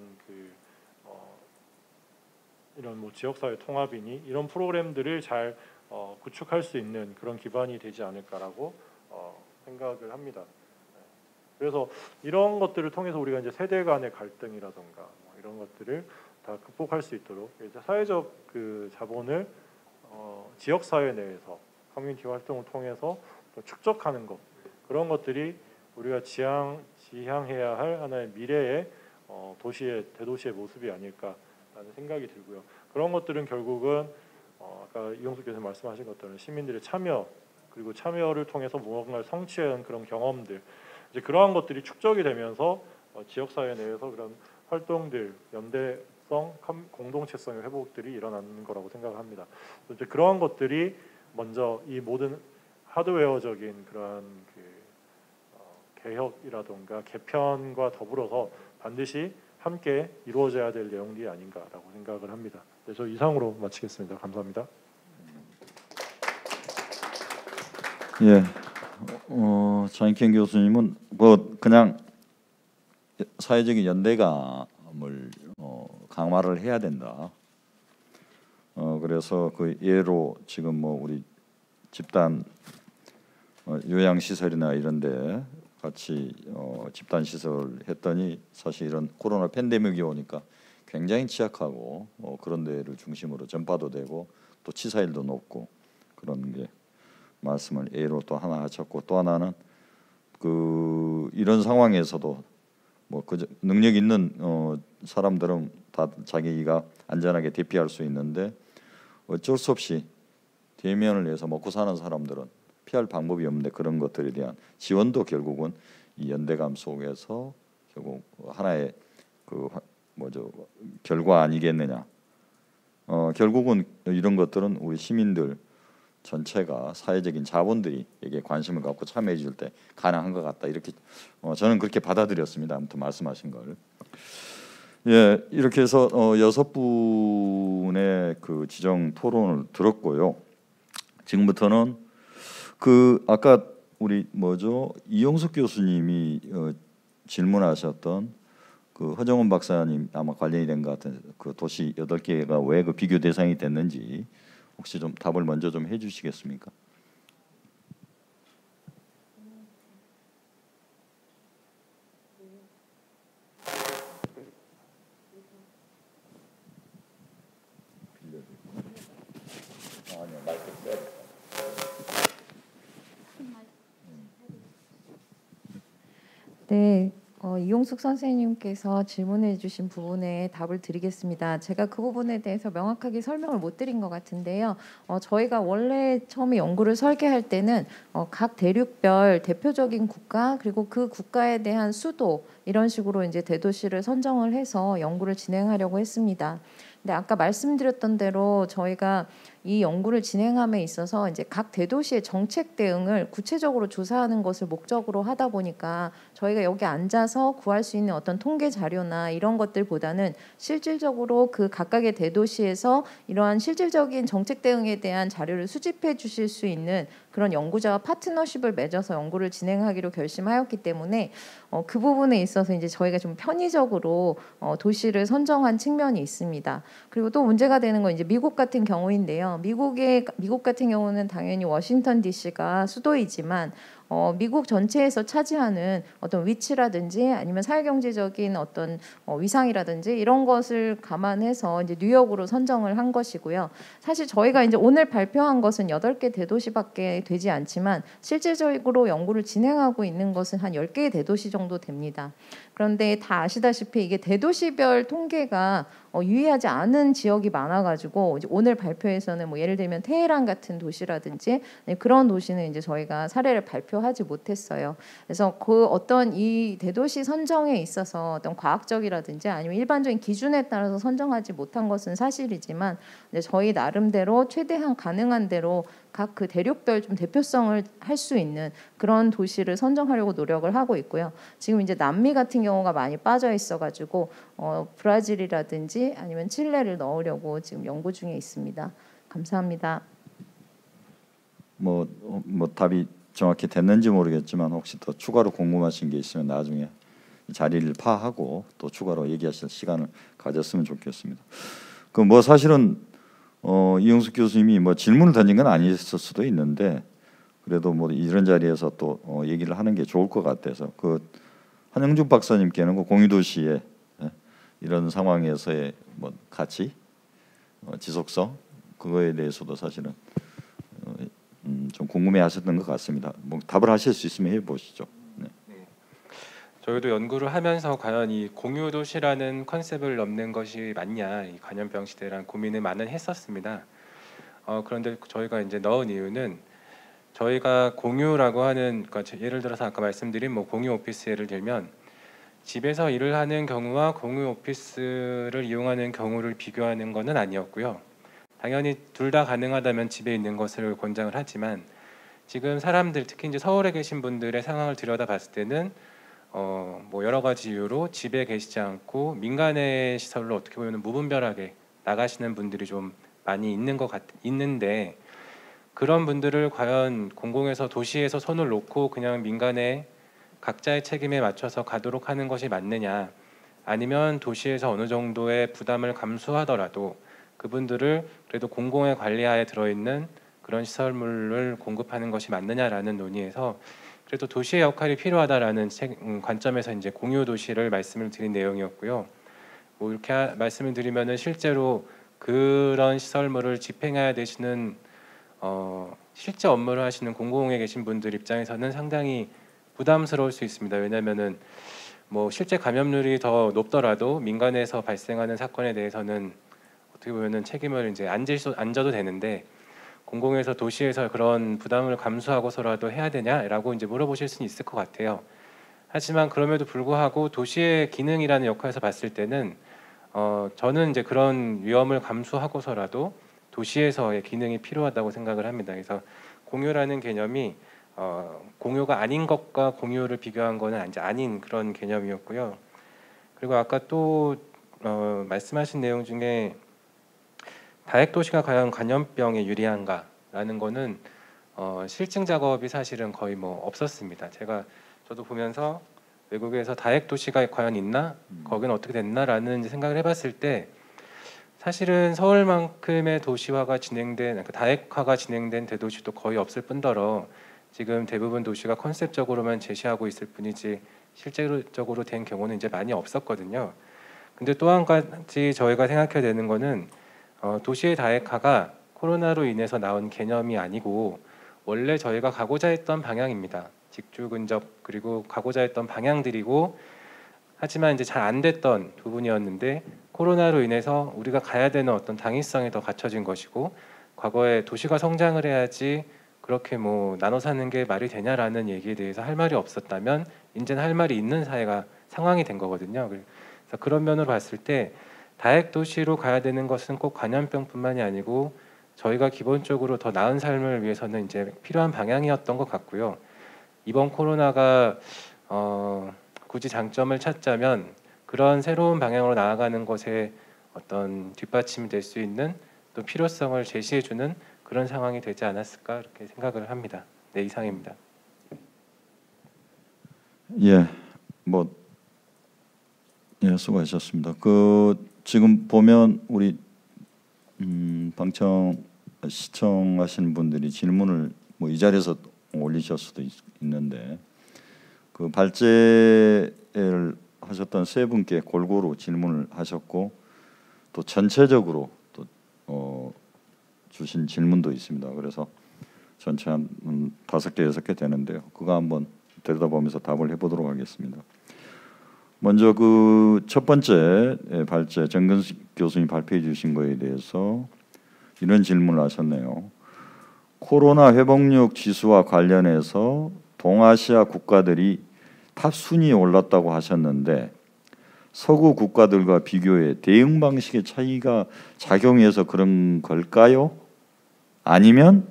이런 뭐 지역사회 통합이니 이런 프로그램들을 잘 구축할 수 있는 그런 기반이 되지 않을까라고 생각을 합니다. 그래서 이런 것들을 통해서 우리가 이제 세대 간의 갈등이라든가 뭐 이런 것들을 다 극복할 수 있도록 이제 사회적 자본을 지역 사회 내에서 커뮤니티 활동을 통해서 또 축적하는 것, 그런 것들이 우리가 지향해야 할 하나의 미래의 대도시의 모습이 아닐까라는 생각이 들고요. 그런 것들은 결국은 아까 이용숙 교수님 말씀하신 것들은 시민들의 참여, 그리고 참여를 통해서 무언가를 성취한 그런 경험들, 이제 그러한 것들이 축적이 되면서 지역 사회 내에서 그런 활동들, 연대성, 공동체성의 회복들이 일어나는 거라고 생각합니다. 이제 그러한 것들이 먼저 이 모든 하드웨어적인 그러한 개혁이라든가 개편과 더불어서 반드시 함께 이루어져야 될 내용들이 아닌가라고 생각을 합니다. 네, 저 이상으로 마치겠습니다. 감사합니다. 예, 장익현 교수님은 뭐 그냥 사회적인 연대감을 강화를 해야 된다. 그래서 그 예로 지금 뭐 우리 집단 요양시설이나 이런데 같이 집단 시설 했더니 사실 이런 코로나 팬데믹이 오니까 굉장히 취약하고 그런 데를 중심으로 전파도 되고 또 치사율도 높고 그런 게 말씀을 예로 또 하나 하셨고, 또 하나는 이런 상황에서도 뭐 능력 있는 사람들은 다 자기가 안전하게 대피할 수 있는데 어쩔 수 없이 대면을 해서 먹고 사는 사람들은 피할 방법이 없는데 그런 것들에 대한 지원도 결국은 이 연대감 속에서 결국 하나의 결과 아니겠느냐. 결국은 이런 것들은 우리 시민들 전체가 사회적인 자본들이 여기에 관심을 갖고 참여해 줄 때 가능한 것 같다. 이렇게 저는 그렇게 받아들였습니다. 아무튼 말씀하신 걸. 예, 이렇게 해서 6분의 그 지정 토론을 들었고요. 지금부터는 아까 우리 이용숙 교수님이 질문하셨던 허정원 박사님 아마 관련이 된 것 같은 그 도시 8개가 왜 그 비교 대상이 됐는지 혹시 좀 답을 먼저 좀 해주시겠습니까? 네, 이용숙 선생님께서 질문해 주신 부분에 답을 드리겠습니다. 제가 그 부분에 대해서 명확하게 설명을 못 드린 것 같은데요. 저희가 원래 처음에 연구를 설계할 때는 각 대륙별 대표적인 국가, 그리고 그 국가에 대한 수도, 이런 식으로 이제 대도시를 선정을 해서 연구를 진행하려고 했습니다. 근데 아까 말씀드렸던 대로 저희가 이 연구를 진행함에 있어서 이제 각 대도시의 정책 대응을 구체적으로 조사하는 것을 목적으로 하다 보니까 저희가 여기 앉아서 구할 수 있는 어떤 통계 자료나 이런 것들보다는 실질적으로 그 각각의 대도시에서 이러한 실질적인 정책 대응에 대한 자료를 수집해 주실 수 있는 그런 연구자와 파트너십을 맺어서 연구를 진행하기로 결심하였기 때문에 그 부분에 있어서 이제 저희가 좀 편의적으로 도시를 선정한 측면이 있습니다. 그리고 또 문제가 되는 건 이제 미국 같은 경우인데요. 미국 같은 경우는 당연히 워싱턴 DC가 수도이지만 미국 전체에서 차지하는 어떤 위치라든지 아니면 사회경제적인 어떤 위상이라든지 이런 것을 감안해서 이제 뉴욕으로 선정을 한 것이고요. 사실 저희가 이제 오늘 발표한 것은 8개 대도시밖에 되지 않지만 실질적으로 연구를 진행하고 있는 것은 한 10개의 대도시 정도 됩니다. 그런데 다 아시다시피 이게 대도시별 통계가 유의하지 않은 지역이 많아가지고 이제 오늘 발표에서는 뭐 예를 들면 테헤란 같은 도시라든지 그런 도시는 이제 저희가 사례를 발표하지 못했어요. 그래서 그 어떤 이 대도시 선정에 있어서 어떤 과학적이라든지 아니면 일반적인 기준에 따라서 선정하지 못한 것은 사실이지만 이제 저희 나름대로 최대한 가능한 대로 각 그 대륙별 좀 대표성을 할 수 있는 그런 도시를 선정하려고 노력을 하고 있고요. 지금 이제 남미 같은 경우가 많이 빠져 있어가지고 브라질이라든지 아니면 칠레를 넣으려고 지금 연구 중에 있습니다. 감사합니다. 답이 정확히 됐는지 모르겠지만 혹시 더 추가로 궁금하신 게 있으면 나중에 자리를 파하고 또 추가로 얘기하실 시간을 가졌으면 좋겠습니다. 그 뭐 사실은 이용숙 교수님이 뭐 질문을 던진 건 아니었을 수도 있는데 그래도 뭐 이런 자리에서 또 얘기를 하는 게 좋을 것 같아서 그 한영준 박사님께는 그 공유도시의 이런 상황에서의 뭐 가치, 지속성 그거에 대해서도 사실은 좀 궁금해하셨던 것 같습니다. 뭐 답을 하실 수 있으면 해보시죠. 네. 저희도 연구를 하면서 과연 이 공유도시라는 컨셉을 넘는 것이 맞냐, 이 감염병 시대라는 고민을 많이 했었습니다. 그런데 저희가 이제 넣은 이유는 저희가 공유라고 하는, 그러니까 예를 들어서 아까 말씀드린 뭐 공유 오피스 예를 들면 집에서 일을 하는 경우와 공유 오피스를 이용하는 경우를 비교하는 것은 아니었고요. 당연히 둘 다 가능하다면 집에 있는 것을 권장을 하지만 지금 사람들 특히 이제 서울에 계신 분들의 상황을 들여다봤을 때는 뭐 여러 가지 이유로 집에 계시지 않고 민간의 시설로 어떻게 보면 무분별하게 나가시는 분들이 좀 많이 있는데 그런 분들을 과연 공공에서 도시에서 손을 놓고 그냥 민간에 각자의 책임에 맞춰서 가도록 하는 것이 맞느냐, 아니면 도시에서 어느 정도의 부담을 감수하더라도 그분들을 그래도 공공의 관리하에 들어있는 그런 시설물을 공급하는 것이 맞느냐라는 논의에서 그래도 도시의 역할이 필요하다라는 관점에서 이제 공유 도시를 말씀을 드린 내용이었고요. 뭐 이렇게 말씀을 드리면은 실제로 그런 시설물을 집행해야 되시는 실제 업무를 하시는 공공에 계신 분들 입장에서는 상당히 부담스러울 수 있습니다. 왜냐하면은 뭐 실제 감염률이 더 높더라도 민간에서 발생하는 사건에 대해서는 어떻게 보면은 책임을 이제 안 져도 되는데 공공에서 도시에서 그런 부담을 감수하고서라도 해야 되냐라고 이제 물어보실 수는 있을 것 같아요. 하지만 그럼에도 불구하고 도시의 기능이라는 역할에서 봤을 때는 저는 이제 그런 위험을 감수하고서라도 도시에서의 기능이 필요하다고 생각을 합니다. 그래서 공유라는 개념이 공유가 아닌 것과 공유를 비교한 거는 이제 아닌 그런 개념이었고요. 그리고 아까 또 말씀하신 내용 중에 다핵 도시가 과연 감염병에 유리한가라는 거는 실증 작업이 사실은 거의 뭐 없었습니다. 저도 보면서 외국에서 다핵 도시가 과연 있나, 거기는 어떻게 됐나라는 생각을 해봤을 때 사실은 서울만큼의 도시화가 진행된, 그러니까 다핵화가 진행된 대도시도 거의 없을 뿐더러 지금 대부분 도시가 컨셉적으로만 제시하고 있을 뿐이지 실제적으로 된 경우는 이제 많이 없었거든요. 근데 또 한 가지 저희가 생각해야 되는 거는 도시의 다핵화가 코로나로 인해서 나온 개념이 아니고 원래 저희가 가고자 했던 방향입니다. 직주 근접 그리고 가고자 했던 방향들이고 하지만 이제 잘 안 됐던 부분이었는데 코로나로 인해서 우리가 가야 되는 어떤 당위성이 더 갖춰진 것이고 과거에 도시가 성장을 해야지 그렇게 뭐 나눠 사는 게 말이 되냐라는 얘기에 대해서 할 말이 없었다면 이제는 할 말이 있는 상황이 된 거거든요. 그래서 그런 면으로 봤을 때 다핵 도시로 가야 되는 것은 꼭 감염병뿐만이 아니고 저희가 기본적으로 더 나은 삶을 위해서는 이제 필요한 방향이었던 것 같고요. 이번 코로나가 굳이 장점을 찾자면 그런 새로운 방향으로 나아가는 것에 어떤 뒷받침이 될 수 있는 또 필요성을 제시해주는 그런 상황이 되지 않았을까 이렇게 생각을 합니다. 네, 이상입니다. 수고하셨습니다. 지금 보면 우리 방청 시청하시는 분들이 질문을 뭐 이 자리에서 올리실 수도 있는데 그 발제를 하셨던 세 분께 골고루 질문을 하셨고 또 전체적으로 또 주신 질문도 있습니다. 그래서 전체 한 5개, 6개 되는데요. 그거 한번 들여다보면서 답을 해보도록 하겠습니다. 먼저 그 첫 번째 발제 정근식 교수님 발표해 주신 거에 대해서 이런 질문을 하셨네요. 코로나 회복력 지수와 관련해서 동아시아 국가들이 탑 순위에 올랐다고 하셨는데 서구 국가들과 비교해 대응 방식의 차이가 작용해서 그런 걸까요? 아니면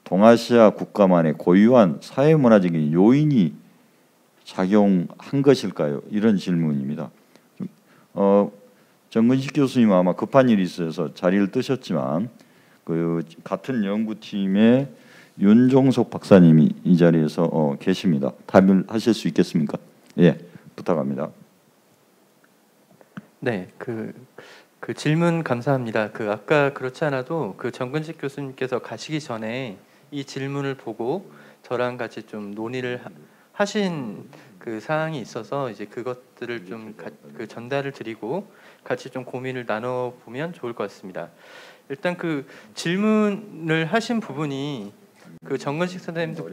동아시아 국가만의 고유한 사회문화적인 요인이 작용한 것일까요? 이런 질문입니다. 정근식 교수님 아마 급한 일이 있어서 자리를 뜨셨지만 그 같은 연구팀의 윤종석 박사님이 이 자리에서 계십니다. 답을 하실 수 있겠습니까? 예, 부탁합니다. 네, 그 질문 감사합니다. 아까 그렇지 않아도 정근식 교수님께서 가시기 전에 이 질문을 보고 저랑 같이 좀 논의를 하신 사항이 있어서 이제 그것들을 좀 전달을 드리고 같이 좀 고민을 나눠 보면 좋을 것 같습니다. 일단 질문을 하신 부분이 정근식 선생님도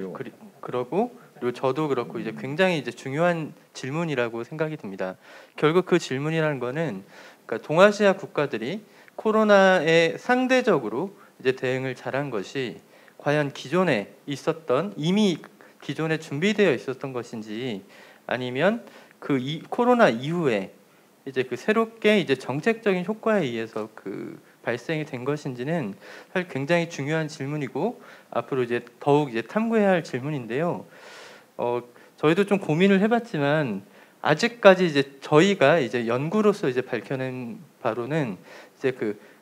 그러고 그리고 저도 그렇고 이제 굉장히 이제 중요한 질문이라고 생각이 듭니다. 결국 그 질문이라는 거는 그러니까 동아시아 국가들이 코로나에 상대적으로 이제 대응을 잘한 것이 과연 기존에 있었던 이미 기존에 준비되어 있었던 것인지 아니면 코로나 이후에 이제 새롭게 이제 정책적인 효과에 의해서 발생이 된 것인지는 사실 굉장히 중요한 질문이고 앞으로 이제 더욱 이제 탐구해야 할 질문인데요. 저희도 좀 고민을 해봤지만 아직까지 이제 저희가 이제 연구로서 이제 밝혀낸 바로는 이제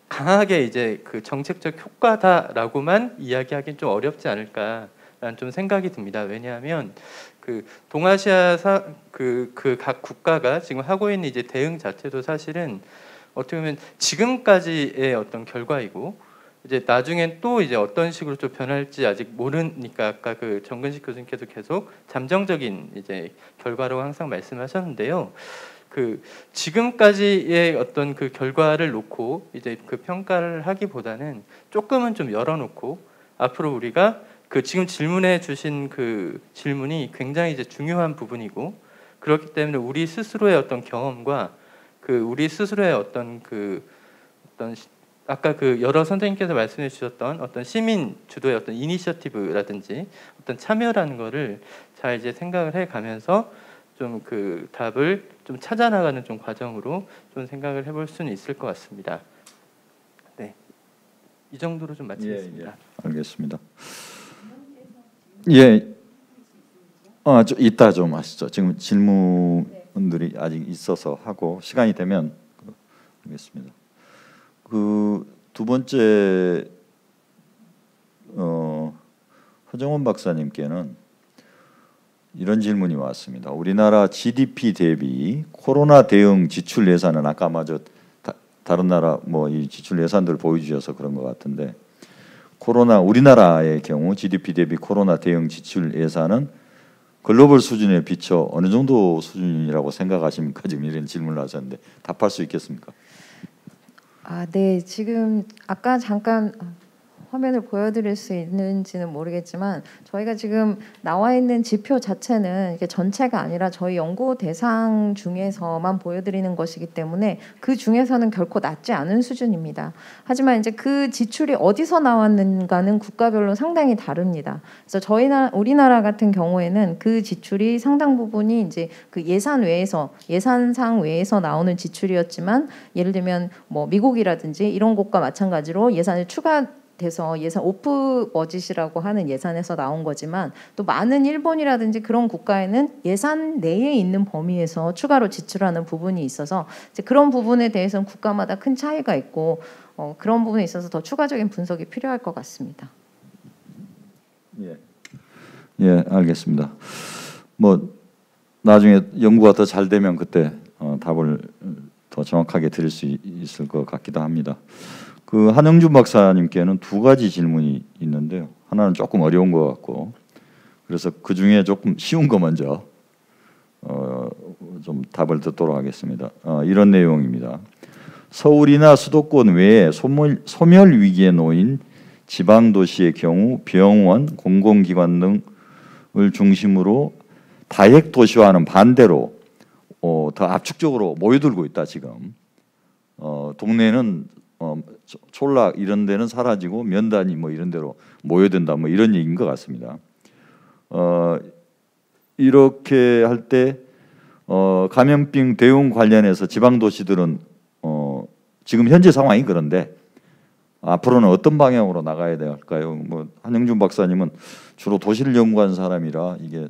강하게 이제 정책적 효과다라고만 이야기하기는 좀 어렵지 않을까라는 좀 생각이 듭니다. 왜냐하면 동아시아 각 국가가 지금 하고 있는 이제 대응 자체도 사실은 어떻게 보면 지금까지의 어떤 결과이고 이제 나중엔 또 이제 어떤 식으로 좀 변할지 아직 모르니까 아까 정근식 교수님께서 계속 잠정적인 이제 결과라고 항상 말씀하셨는데요. 지금까지의 어떤 결과를 놓고 이제 평가를 하기보다는 조금은 좀 열어놓고 앞으로 우리가 지금 질문해 주신 질문이 굉장히 이제 중요한 부분이고 그렇기 때문에 우리 스스로의 어떤 경험과 우리 스스로의 어떤 아까 여러 선생님께서 말씀해 주셨던 어떤 시민 주도의 어떤 이니셔티브라든지 어떤 참여라는 거를 잘 이제 생각을 해 가면서 좀 답을 좀 찾아 나가는 좀 과정으로 좀 생각을 해볼 수는 있을 것 같습니다. 네, 이 정도로 좀 마치겠습니다. 예. 알겠습니다. 예, 이따 좀 하시죠. 지금 질문들이 아직 있어서 하고 시간이 되면 하겠습니다. 두 번째 허정원 박사님께는 이런 질문이 왔습니다. 우리나라 GDP 대비 코로나 대응 지출 예산은 아까 마저 다른 나라 이 지출 예산들 보여주셔서 그런 것 같은데 우리나라의 경우 GDP 대비 코로나 대응 지출 예산은 글로벌 수준에 비춰 어느 정도 수준이라고 생각하십니까? 지금 이런 질문을 하셨는데 답할 수 있겠습니까? 네. 지금 아까 잠깐 화면을 보여드릴 수 있는지는 모르겠지만 저희가 지금 나와 있는 지표 자체는 이게 전체가 아니라 저희 연구 대상 중에서만 보여드리는 것이기 때문에 그 중에서는 결코 낮지 않은 수준입니다. 하지만 이제 그 지출이 어디서 나왔는가는 국가별로 상당히 다릅니다. 그래서 우리나라 같은 경우에는 그 지출이 상당 부분이 이제 예산상 외에서 나오는 지출이었지만 예를 들면 미국이라든지 이런 곳과 마찬가지로 예산을 돼서 예산 오프 버짓이라고 하는 예산에서 나온 거지만 또 많은 일본이라든지 그런 국가에는 예산 내에 있는 범위에서 추가로 지출하는 부분이 있어서 이제 그런 부분에 대해서는 국가마다 큰 차이가 있고 그런 부분에 있어서 더 추가적인 분석이 필요할 것 같습니다. 예, 알겠습니다. 나중에 연구가 더 잘 되면 그때 답을 더 정확하게 드릴 수 있을 것 같기도 합니다. 한영준 박사님께는 두 가지 질문이 있는데요. 하나는 조금 어려운 것 같고, 그래서 그 중에 조금 쉬운 거 먼저 좀 답을 듣도록 하겠습니다. 이런 내용입니다. 서울이나 수도권 외에 소멸 위기에 놓인 지방 도시의 경우 병원, 공공기관 등을 중심으로 다핵 도시화는 반대로 더 압축적으로 모여들고 있다. 지금 동네는 촌락 이런 데는 사라지고 면단이 이런 데로 모여든다 이런 얘기인 것 같습니다. 이렇게 할 때 감염병 대응 관련해서 지방 도시들은 지금 현재 상황이 그런데 앞으로는 어떤 방향으로 나가야 될까요? 한영준 박사님은 주로 도시를 연구한 사람이라 이게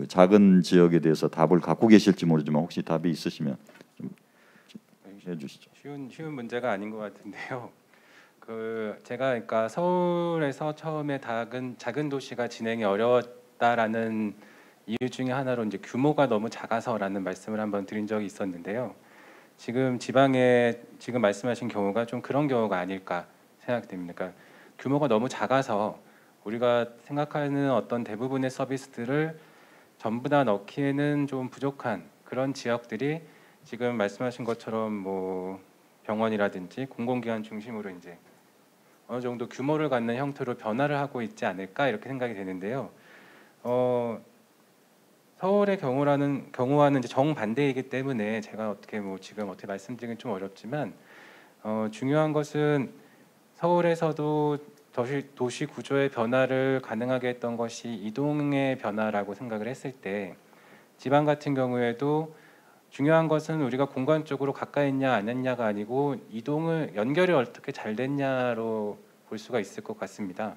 작은 지역에 대해서 답을 갖고 계실지 모르지만 혹시 답이 있으시면 좀 해주시죠. 쉬운 문제가 아닌 것 같은데요. 제가 그러니까 서울에서 처음에 작은 도시가 진행이 어려웠다라는 이유 중에 하나로 이제 규모가 너무 작아서라는 말씀을 한번 드린 적이 있었는데요. 지금 지방에 지금 말씀하신 경우가 좀 그런 경우가 아닐까 생각됩니다. 그러니까 규모가 너무 작아서 우리가 생각하는 어떤 대부분의 서비스들을 전부 다 넣기에는 좀 부족한 그런 지역들이 지금 말씀하신 것처럼 뭐 병원이라든지 공공기관 중심으로 이제 어느 정도 규모를 갖는 형태로 변화를 하고 있지 않을까 이렇게 생각이 되는데요. 서울의 경우와는 이제 정반대이기 때문에 제가 지금 어떻게 말씀드리긴 좀 어렵지만 중요한 것은 서울에서도 도시 구조의 변화를 가능하게 했던 것이 이동의 변화라고 생각을 했을 때 지방 같은 경우에도 중요한 것은 우리가 공간적으로 가까이 있냐 안 있냐가 아니고 연결이 어떻게 잘 됐냐로 볼 수가 있을 것 같습니다.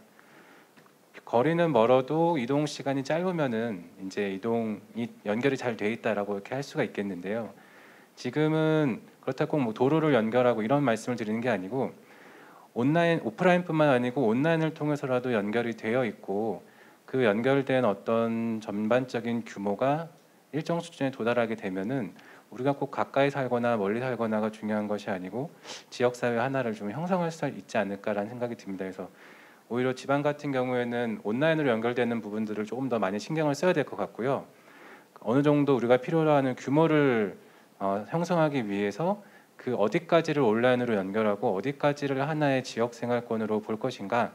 거리는 멀어도 이동 시간이 짧으면은 이제 이동이 연결이 잘 돼 있다라고 이렇게 할 수가 있겠는데요. 지금은 그렇다고 뭐 도로를 연결하고 이런 말씀을 드리는 게 아니고 오프라인뿐만 아니고 온라인을 통해서라도 연결이 되어 있고 그 연결된 어떤 전반적인 규모가 일정 수준에 도달하게 되면은 우리가 꼭 가까이 살거나 멀리 살거나가 중요한 것이 아니고 지역사회 하나를 좀 형성할 수 있지 않을까라는 생각이 듭니다. 그래서 오히려 지방 같은 경우에는 온라인으로 연결되는 부분들을 조금 더 많이 신경을 써야 될 것 같고요. 어느 정도 우리가 필요로 하는 규모를 형성하기 위해서 그 어디까지를 온라인으로 연결하고 어디까지를 하나의 지역 생활권으로 볼 것인가.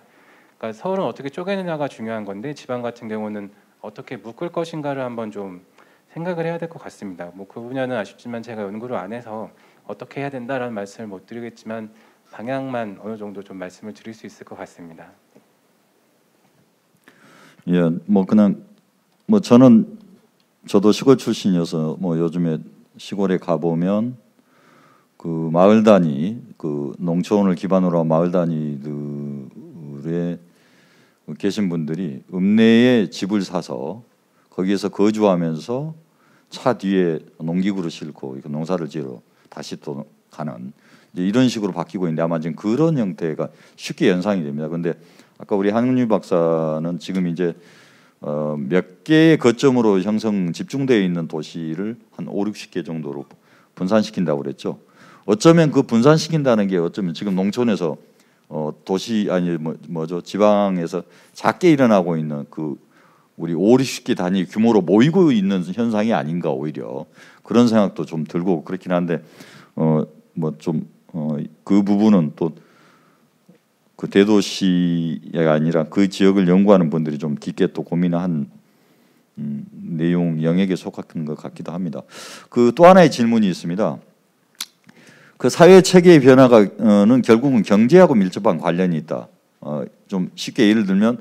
그러니까 서울은 어떻게 쪼개느냐가 중요한 건데 지방 같은 경우는 어떻게 묶을 것인가를 한번 좀 생각을 해야 될 것 같습니다. 뭐 그 분야는 아쉽지만 제가 연구를 안 해서 어떻게 해야 된다라는 말씀을 못 드리겠지만 방향만 어느 정도 좀 말씀을 드릴 수 있을 것 같습니다. 예, 저도 시골 출신이어서 뭐 요즘에 시골에 가 보면 그 마을 단위, 그 농촌을 기반으로 한 마을 단위들에 계신 분들이 읍내에 집을 사서 거기에서 거주하면서 차 뒤에 농기구를 싣고 농사를 지으러 다시 또 가는 이제 이런 식으로 바뀌고 있는데 아마 지금 그런 형태가 쉽게 연상이 됩니다. 그런데 아까 우리 한윤희 박사는 지금 이제 몇 개의 거점으로 집중되어 있는 도시를 한 5, 60개 정도로 분산시킨다고 그랬죠. 어쩌면 그 분산시킨다는 게 어쩌면 지금 농촌에서 지방에서 작게 일어나고 있는 그 우리 5, 60개 단위 규모로 모이고 있는 현상이 아닌가 오히려 그런 생각도 좀 들고 그렇긴 한데 그 부분은 또 그 대도시가 아니라 그 지역을 연구하는 분들이 좀 깊게 또 고민한 내용 영역에 속한 것 같기도 합니다. 그 또 하나의 질문이 있습니다. 그 사회 체계의 변화가는 결국은 경제하고 밀접한 관련이 있다. 좀 쉽게 예를 들면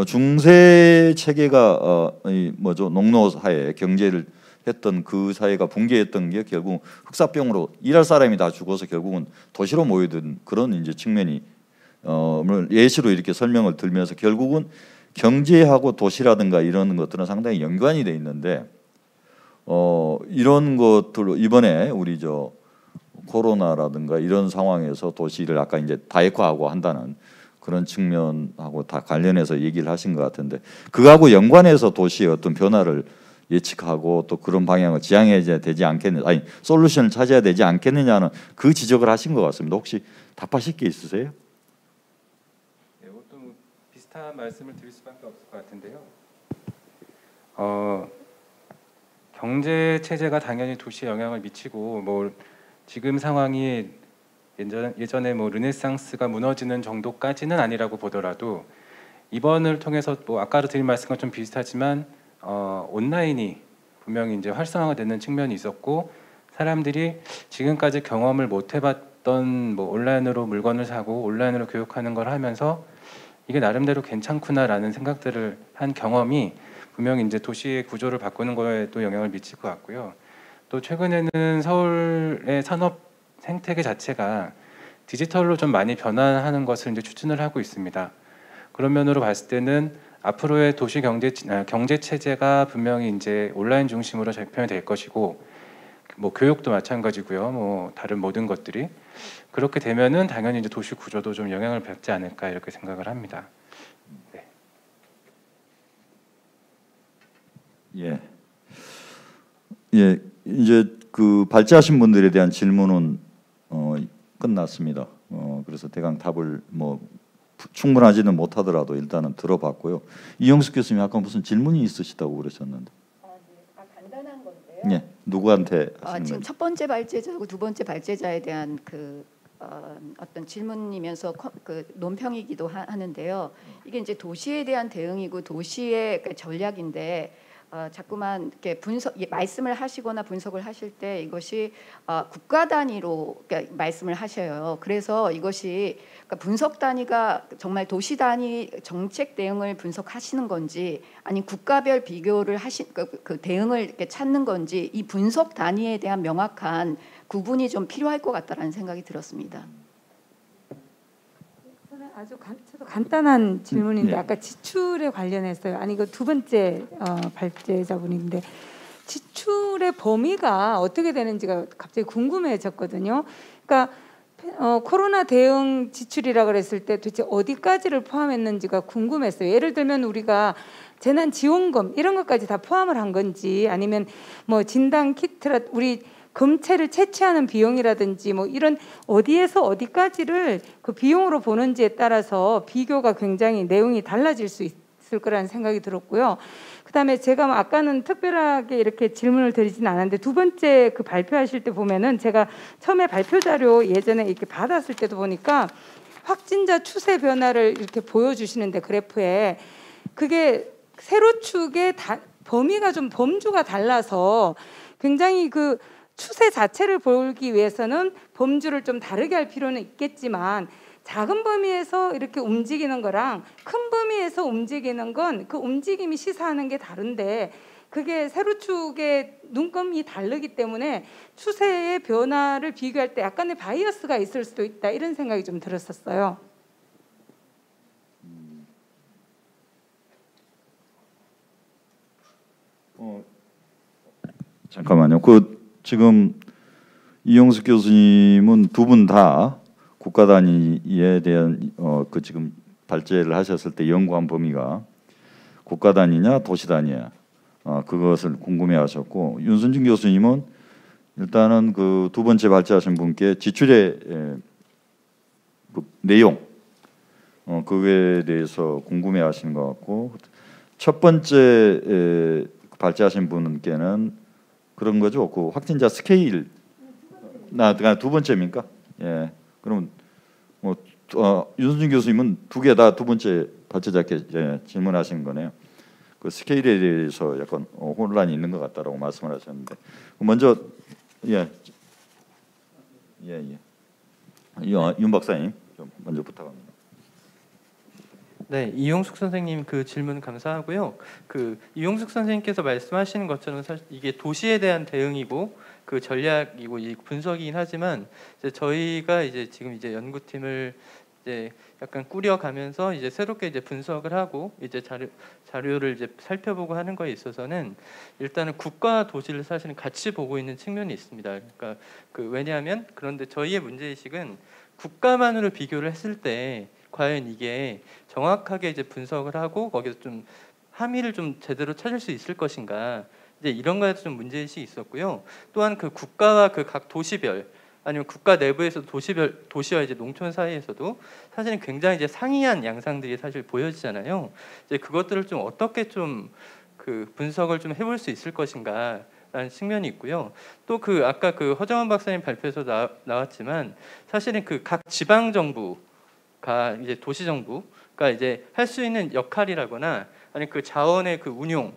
중세 체계가 농노 사회 경제를 했던 그 사회가 붕괴했던 게 결국 흑사병으로 일할 사람이 다 죽어서 결국은 도시로 모여든 그런 이제 측면이 예시로 이렇게 설명을 들면서 결국은 경제하고 도시라든가 이런 것들은 상당히 연관이 돼 있는데 이런 것들로 이번에 우리 코로나라든가 이런 상황에서 도시를 아까 이제 다액화하고 한다는 그런 측면하고 다 관련해서 얘기를 하신 것 같은데 그거하고 연관해서 도시의 어떤 변화를 예측하고 또 그런 방향을 지향해야 되지 않겠느냐, 솔루션을 찾아야 되지 않겠느냐는 그 지적을 하신 것 같습니다. 혹시 답하실 게 있으세요? 네, 이것도 비슷한 말씀을 드릴 수밖에 없을 것 같은데요. 경제 체제가 당연히 도시에 영향을 미치고 지금 상황이 예전에 르네상스가 무너지는 정도까지는 아니라고 보더라도 이번을 통해서 아까도 드린 말씀과 좀 비슷하지만 온라인이 분명히 이제 활성화되는 측면이 있었고 사람들이 지금까지 경험을 못 해봤던 온라인으로 물건을 사고 온라인으로 교육하는 걸 하면서 이게 나름대로 괜찮구나라는 생각들을 한 경험이 분명히 이제 도시의 구조를 바꾸는 거에도 영향을 미칠 것 같고요. 또 최근에는 서울의 산업 생태계 자체가 디지털로 좀 많이 변화하는 것을 이제 추진을 하고 있습니다. 그런 면으로 봤을 때는 앞으로의 도시 경제 체제가 분명히 이제 온라인 중심으로 재편이 될 것이고 뭐 교육도 마찬가지고요. 뭐 다른 모든 것들이 그렇게 되면은 당연히 이제 도시 구조도 좀 영향을 받지 않을까 이렇게 생각을 합니다. 네. 예. 예, 이제 그 발제하신 분들에 대한 질문은 끝났습니다. 그래서 대강 답을 뭐 충분하지는 못하더라도 일단은 들어봤고요. 이영숙 교수님 아까 무슨 질문이 있으시다고 그러셨는데. 간단한 건데요. 예, 누구한테 하시는 지금 건지. 첫 번째 발제자하고 두 번째 발제자에 대한 어떤 질문이면서 그 논평이기도 하는데요. 이게 이제 도시에 대한 대응이고 도시의 그 전략인데 자꾸만 이렇게 말씀을 하시거나 분석을 하실 때 이것이 국가 단위로 말씀을 하셔요. 그래서 이것이 그러니까 분석 단위가 정말 도시 단위 정책 대응을 분석하시는 건지 아니면 국가별 비교를 그 대응을 이렇게 찾는 건지 이 분석 단위에 대한 명확한 구분이 좀 필요할 것 같다라는 생각이 들었습니다. 아주 저도 간단한 질문인데 네. 아까 지출에 관련해서요. 아니 그 두 번째 발제자분인데 지출의 범위가 어떻게 되는지가 갑자기 궁금해졌거든요. 그러니까 코로나 대응 지출이라 그랬을 때 도대체 어디까지를 포함했는지가 궁금했어요. 예를 들면 우리가 재난 지원금 이런 것까지 다 포함을 한 건지 아니면 뭐 진단 키트라 우리 검체를 채취하는 비용이라든지 뭐 이런 어디에서 어디까지를 그 비용으로 보는지에 따라서 비교가 굉장히 내용이 달라질 수 있을 거라는 생각이 들었고요. 그다음에 제가 아까는 특별하게 이렇게 질문을 드리진 않았는데 두 번째 그 발표하실 때 보면은 제가 처음에 발표 자료 예전에 이렇게 받았을 때도 보니까 확진자 추세 변화를 이렇게 보여주시는데 그래프에 그게 세로축의 범위가 좀 범주가 달라서 굉장히 그 추세 자체를 보기 위해서는 범주를 좀 다르게 할 필요는 있겠지만 작은 범위에서 이렇게 움직이는 거랑 큰 범위에서 움직이는 건 그 움직임이 시사하는 게 다른데 그게 세로축의 눈금이 다르기 때문에 추세의 변화를 비교할 때 약간의 바이어스가 있을 수도 있다 이런 생각이 좀 들었었어요. 잠깐만요. 지금 이영숙 교수님은 두 분 다 국가 단위에 대한 그 지금 발제를 하셨을 때 연구한 범위가 국가 단위냐 도시 단위냐 그것을 궁금해하셨고 윤순진 교수님은 일단은 그 두 번째 발제하신 분께 지출의 그 내용 그거에 대해서 궁금해하시는 것 같고 첫 번째 발제하신 분께는 그런 거죠. 그 확진자 스케일 두 번째입니까? 예. 그럼 뭐 윤순진 교수님은 두 개 다 두 번째 발제자께 질문하신 거네요. 그 스케일에 대해서 약간 혼란이 있는 것 같다라고 말씀을 하셨는데 먼저 윤 박사님 좀 먼저 부탁합니다. 네, 이용숙 선생님 그 질문 감사하고요. 그 이용숙 선생님께서 말씀하시는 것처럼 사실 이게 도시에 대한 대응이고 그 전략이고 이 분석이긴 하지만 이제 저희가 이제 지금 이제 연구팀을 이제 약간 꾸려가면서 이제 새롭게 이제 분석을 하고 이제 자료를 이제 살펴보고 하는 거에 있어서는 일단은 국가 도시를 사실은 같이 보고 있는 측면이 있습니다. 그러니까 그 왜냐하면 그런데 저희의 문제의식은 국가만으로 비교를 했을 때 과연 이게 정확하게 이제 분석을 하고 거기서 좀 함의를 좀 제대로 찾을 수 있을 것인가 이제 이런 거에서 좀 문제의식이 있었고요. 또한 그 국가와 그 각 도시별 아니면 국가 내부에서도 도시와 이제 농촌 사이에서도 사실은 굉장히 이제 상이한 양상들이 사실 보여지잖아요. 이제 그것들을 좀 어떻게 좀 그 분석을 좀 해볼 수 있을 것인가라는 측면이 있고요. 또 그 아까 그 허정원 박사님 발표에서 나왔지만 사실은 그 각 지방 정부가 이제 도시 정부가 이제 할 수 있는 역할이라거나 아니 그 자원의 그 운용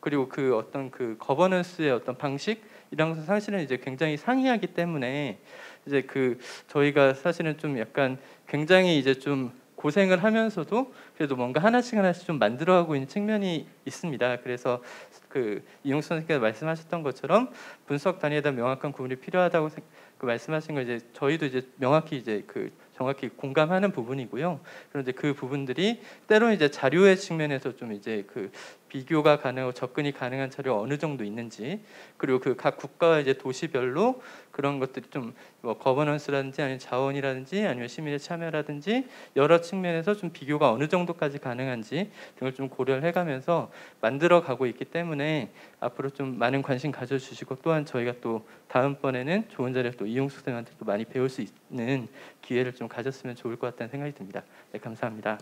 그리고 그 어떤 그 거버넌스의 어떤 방식 이런 것은 사실은 이제 굉장히 상이하기 때문에 이제 그 저희가 사실은 좀 약간 굉장히 이제 좀 고생을 하면서도 그래도 뭔가 하나씩 좀 만들어가고 있는 측면이 있습니다. 그래서 그 이용수 선생님께서 말씀하셨던 것처럼 분석 단위에 대한 명확한 구분이 필요하다고 그 말씀하신 거 이제 저희도 이제 명확히 이제 그 정확히 공감하는 부분이고요. 그런데 그 부분들이 때로 이제 자료의 측면에서 좀 이제 그 비교가 가능하고 접근이 가능한 자료가 어느 정도 있는지, 그리고 그 각 국가 이제 도시별로 그런 것들이 좀 뭐 거버넌스라든지 아니면 자원이라든지 아니면 시민의 참여라든지 여러 측면에서 좀 비교가 어느 정도까지 가능한지 등을 좀 고려를 해가면서 만들어 가고 있기 때문에 앞으로 좀 많은 관심 가져주시고, 또한 저희가 또 다음번에는 좋은 자리에서 또 이용숙 선생님한테 또 많이 배울 수 있는 기회를 좀 가졌으면 좋을 것 같다는 생각이 듭니다. 네, 감사합니다.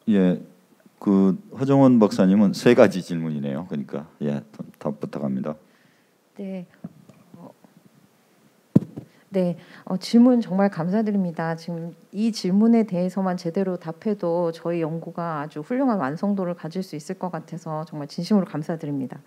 예, 그 허정원 박사님은 3가지 질문이네요. 그러니까 예, 답 부탁합니다. 네. 네, 질문 정말 감사드립니다. 지금 이 질문에 대해서만 제대로 답해도 저희 연구가 아주 훌륭한 완성도를 가질 수 있을 것 같아서 정말 진심으로 감사드립니다.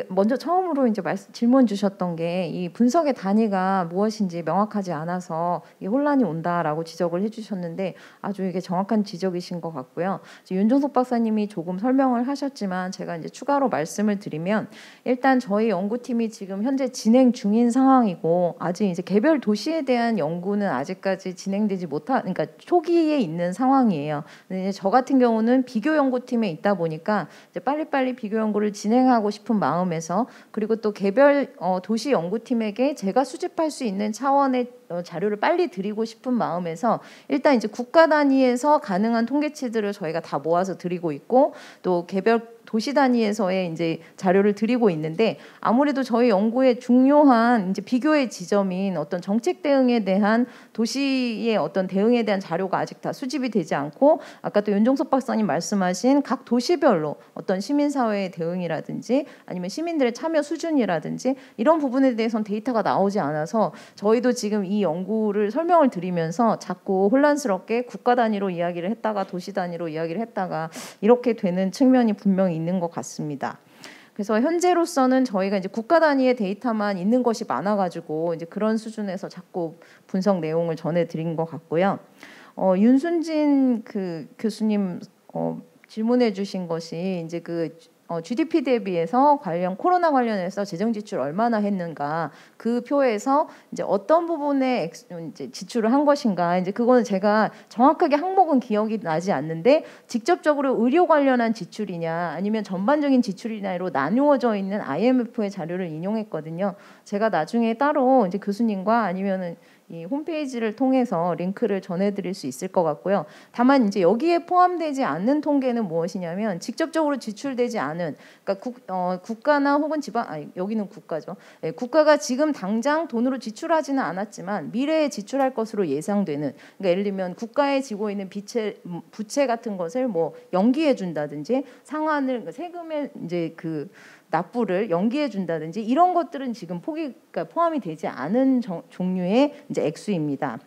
먼저 처음으로 이제 질문 주셨던 게 이 분석의 단위가 무엇인지 명확하지 않아서 혼란이 온다라고 지적을 해주셨는데, 아주 이게 정확한 지적이신 것 같고요. 윤종석 박사님이 조금 설명을 하셨지만 제가 이제 추가로 말씀을 드리면, 일단 저희 연구팀이 지금 현재 진행 중인 상황이고, 아직 이제 개별 도시에 대한 연구는 아직까지 진행되지 그러니까 초기에 있는 상황이에요. 근데 저 같은 경우는 비교 연구팀에 있다 보니까 이제 빨리빨리 비교 연구를 진행하고 싶은 마음에서, 그리고 또 개별 도시 연구팀에게 제가 수집할 수 있는 차원의 자료를 빨리 드리고 싶은 마음에서 일단 이제 국가 단위에서 가능한 통계치들을 저희가 다 모아서 드리고 있고, 또 개별 도시 단위에서의 이제 자료를 드리고 있는데, 아무래도 저희 연구의 중요한 이제 비교의 지점인 어떤 정책 대응에 대한 도시의 어떤 대응에 대한 자료가 아직 다 수집이 되지 않고, 아까 또 윤종석 박사님 말씀하신 각 도시별로 어떤 시민사회의 대응이라든지 아니면 시민들의 참여 수준이라든지 이런 부분에 대해서는 데이터가 나오지 않아서, 저희도 지금 이 연구를 설명을 드리면서 자꾸 혼란스럽게 국가 단위로 이야기를 했다가 도시 단위로 이야기를 했다가 이렇게 되는 측면이 분명히 있는 것 같습니다. 그래서 현재로서는 저희가 이제 국가 단위의 데이터만 있는 것이 많아가지고 이제 그런 수준에서 자꾸 분석 내용을 전해드린 것 같고요. 윤순진 교수님 질문해주신 것이 이제 GDP 대비해서 코로나 관련해서 재정 지출 얼마나 했는가, 그 표에서 이제 어떤 부분에 이제 지출을 한 것인가, 이제 그거는 제가 정확하게 항목은 기억이 나지 않는데 직접적으로 의료 관련한 지출이냐 아니면 전반적인 지출이냐로 나누어져 있는 IMF의 자료를 인용했거든요. 제가 나중에 따로 이제 교수님과 아니면은 이 홈페이지를 통해서 링크를 전해드릴 수 있을 것 같고요. 다만 이제 여기에 포함되지 않는 통계는 무엇이냐면, 직접적으로 지출되지 않은, 그러니까 국가나 혹은 여기는 국가죠. 네, 국가가 지금 당장 돈으로 지출하지는 않았지만 미래에 지출할 것으로 예상되는, 그러니까 예를 들면 국가에 지고 있는 부채 같은 것을 뭐 연기해 준다든지, 상환을 세금의 이제 납부를 연기해 준다든지 이런 것들은 지금 그러니까 포함이 되지 않은 종류의 이제 액수입니다.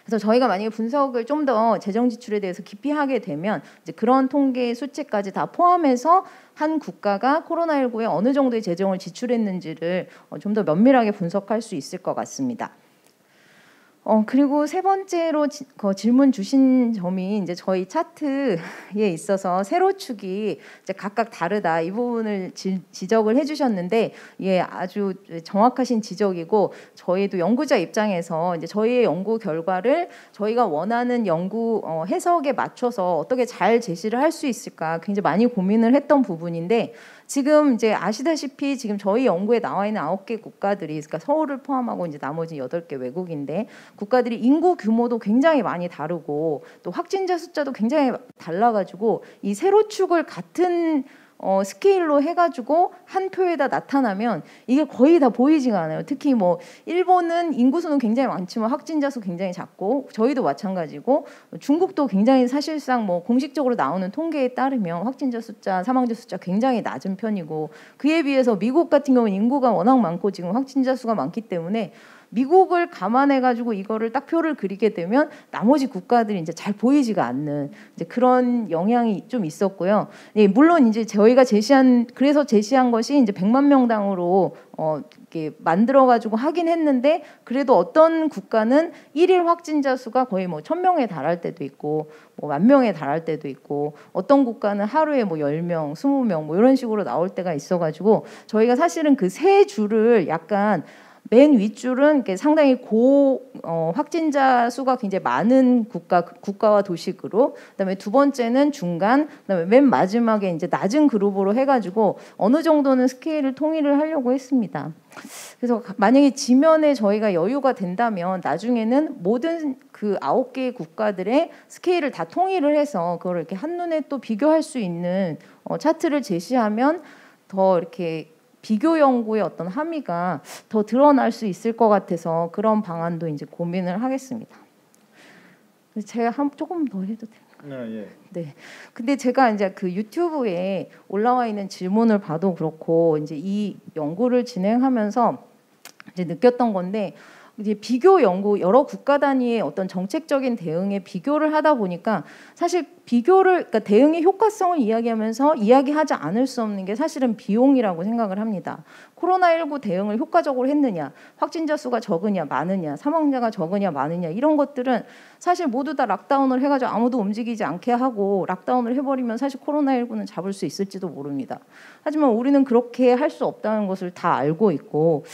그래서 저희가 만약에 분석을 좀 더 재정 지출에 대해서 깊이 하게 되면 이제 그런 통계 수치까지 다 포함해서 한 국가가 코로나19에 어느 정도의 재정을 지출했는지를 좀 더 면밀하게 분석할 수 있을 것 같습니다. 그리고 세 번째로 질문 주신 점이 이제 저희 차트에 있어서 세로축이 이제 각각 다르다, 이 부분을 지적을 해주셨는데, 예, 아주 정확하신 지적이고, 저희도 연구자 입장에서 이제 저희의 연구 결과를 저희가 원하는 연구 해석에 맞춰서 어떻게 잘 제시를 할 수 있을까 굉장히 많이 고민을 했던 부분인데, 지금 이제 아시다시피 지금 저희 연구에 나와 있는 9개 국가들이, 그러니까 서울을 포함하고 이제 나머지 8개 외국인데, 국가들이 인구 규모도 굉장히 많이 다르고 또 확진자 숫자도 굉장히 달라가지고 이 세로축을 같은 스케일로 해가지고 한 표에다 나타나면 이게 거의 다 보이지가 않아요. 특히 뭐 일본은 인구수는 굉장히 많지만 확진자 수 굉장히 작고, 저희도 마찬가지고, 중국도 굉장히 사실상 뭐 공식적으로 나오는 통계에 따르면 확진자 숫자, 사망자 숫자 굉장히 낮은 편이고, 그에 비해서 미국 같은 경우는 인구가 워낙 많고 지금 확진자 수가 많기 때문에 미국을 감안해가지고 이거를 딱 표를 그리게 되면 나머지 국가들이 이제 잘 보이지가 않는 이제 그런 영향이 좀 있었고요. 예, 물론 이제 저희가 그래서 제시한 것이 이제 100만 명당으로 이렇게 만들어가지고 하긴 했는데, 그래도 어떤 국가는 일일 확진자 수가 거의 뭐 1000명에 달할 때도 있고, 뭐 10,000명에 달할 때도 있고, 어떤 국가는 하루에 뭐 10명, 20명 뭐 이런 식으로 나올 때가 있어가지고, 저희가 사실은 그 세 줄을 약간 맨 윗줄은 이렇게 상당히 확진자 수가 굉장히 많은 국가와 도시그룹, 그다음에 두 번째는 중간, 그다음에 맨 마지막에 이제 낮은 그룹으로 해가지고 어느 정도는 스케일을 통일을 하려고 했습니다. 그래서 만약에 지면에 저희가 여유가 된다면 나중에는 모든 그 9개의 국가들의 스케일을 다 통일을 해서 그걸 이렇게 한눈에 또 비교할 수 있는 차트를 제시하면 더 이렇게 비교 연구의 어떤 함의가 더 드러날 수 있을 것 같아서 그런 방안도 이제 고민을 하겠습니다. 제가 조금 더 해도 될까요? 예. 네. 근데 제가 이제 그 유튜브에 올라와 있는 질문을 봐도 그렇고 이제 이 연구를 진행하면서 이제 느꼈던 건데, 이제 비교 연구, 여러 국가 단위의 어떤 정책적인 대응에 비교를 하다 보니까 사실 그러니까 대응의 효과성을 이야기하면서 이야기하지 않을 수 없는 게 사실은 비용이라고 생각을 합니다. 코로나19 대응을 효과적으로 했느냐, 확진자 수가 적으냐 많으냐, 사망자가 적으냐 많으냐, 이런 것들은 사실 모두 다 락다운을 해가지고 아무도 움직이지 않게 하고 락다운을 해버리면 사실 코로나19는 잡을 수 있을지도 모릅니다. 하지만 우리는 그렇게 할 수 없다는 것을 다 알고 있고,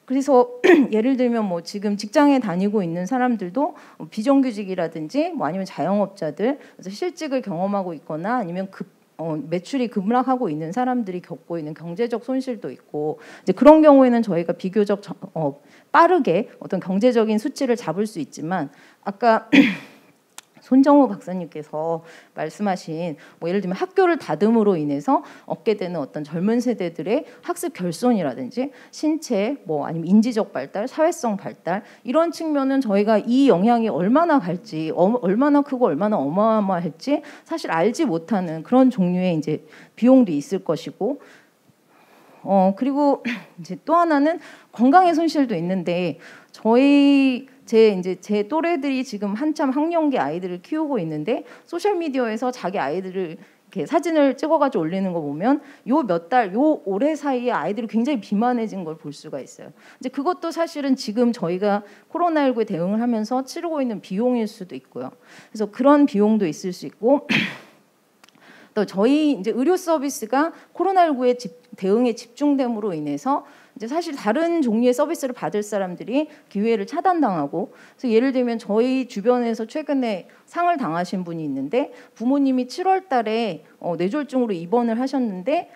그래서 예를 들면 뭐 지금 직장에 다니고 있는 사람들도 비정규직이라든지 뭐 아니면 자영업자들, 그래서 실직을 경험하고 있거나 아니면 매출이 급락하고 있는 사람들이 겪고 있는 경제적 손실도 있고, 이제 그런 경우에는 저희가 비교적 빠르게 어떤 경제적인 수치를 잡을 수 있지만, 아까 손정우 박사님께서 말씀하신 뭐 예를 들면 학교를 닫음으로 인해서 얻게 되는 어떤 젊은 세대들의 학습 결손이라든지 신체 뭐 아니면 인지적 발달, 사회성 발달, 이런 측면은 저희가 이 영향이 얼마나 갈지, 얼마나 크고 얼마나 어마어마할지 사실 알지 못하는 그런 종류의 이제 비용도 있을 것이고, 그리고 이제 또 하나는 건강의 손실도 있는데, 제 또래들이 지금 한참 학령기 아이들을 키우고 있는데 소셜 미디어에서 자기 아이들을 이렇게 사진을 찍어가지고 올리는 거 보면 요 올해 사이에 아이들이 굉장히 비만해진 걸 볼 수가 있어요. 이제 그것도 사실은 지금 저희가 코로나19에 대응을 하면서 치르고 있는 비용일 수도 있고요. 그래서 그런 비용도 있을 수 있고, 또 저희 이제 의료 서비스가 코로나19에 대응에 집중됨으로 인해서 이제 사실 다른 종류의 서비스를 받을 사람들이 기회를 차단당하고, 그래서 예를 들면 저희 주변에서 최근에 상을 당하신 분이 있는데 부모님이 7월달에 뇌졸중으로 입원을 하셨는데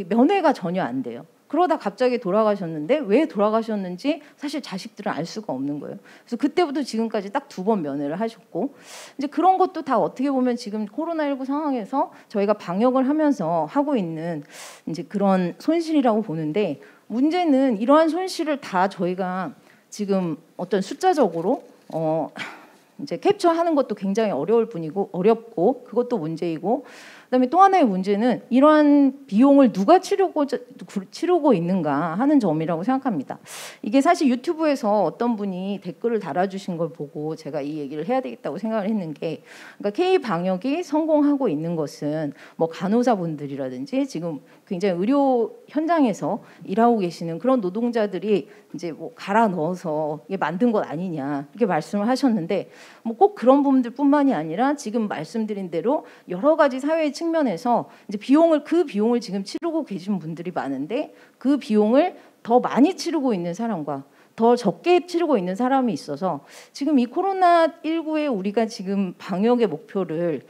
면회가 전혀 안 돼요. 그러다 갑자기 돌아가셨는데 왜 돌아가셨는지 사실 자식들은 알 수가 없는 거예요. 그래서 그때부터 지금까지 딱 2번 면회를 하셨고, 이제 그런 것도 다 어떻게 보면 지금 코로나19 상황에서 저희가 방역을 하면서 하고 있는 이제 그런 손실이라고 보는데, 문제는 이러한 손실을 다 저희가 지금 어떤 숫자적으로 이제 캡처하는 것도 굉장히 어렵고 그것도 문제이고, 그다음에 또 하나의 문제는 이러한 비용을 누가 치르고 있는가 하는 점이라고 생각합니다. 이게 사실 유튜브에서 어떤 분이 댓글을 달아주신 걸 보고 제가 이 얘기를 해야 되겠다고 생각을 했는 게, 그러니까 K 방역이 성공하고 있는 것은 뭐 간호사분들이라든지 지금 굉장히 의료 현장에서 일하고 계시는 그런 노동자들이 이제 뭐 갈아 넣어서 이게 만든 것 아니냐 이렇게 말씀을 하셨는데, 뭐 꼭 그런 분들뿐만이 아니라 지금 말씀드린 대로 여러 가지 사회의 측면에서 이제 그 비용을 지금 치르고 계신 분들이 많은데, 그 비용을 더 많이 치르고 있는 사람과 더 적게 치르고 있는 사람이 있어서 지금 이 코로나19에 우리가 지금 방역의 목표를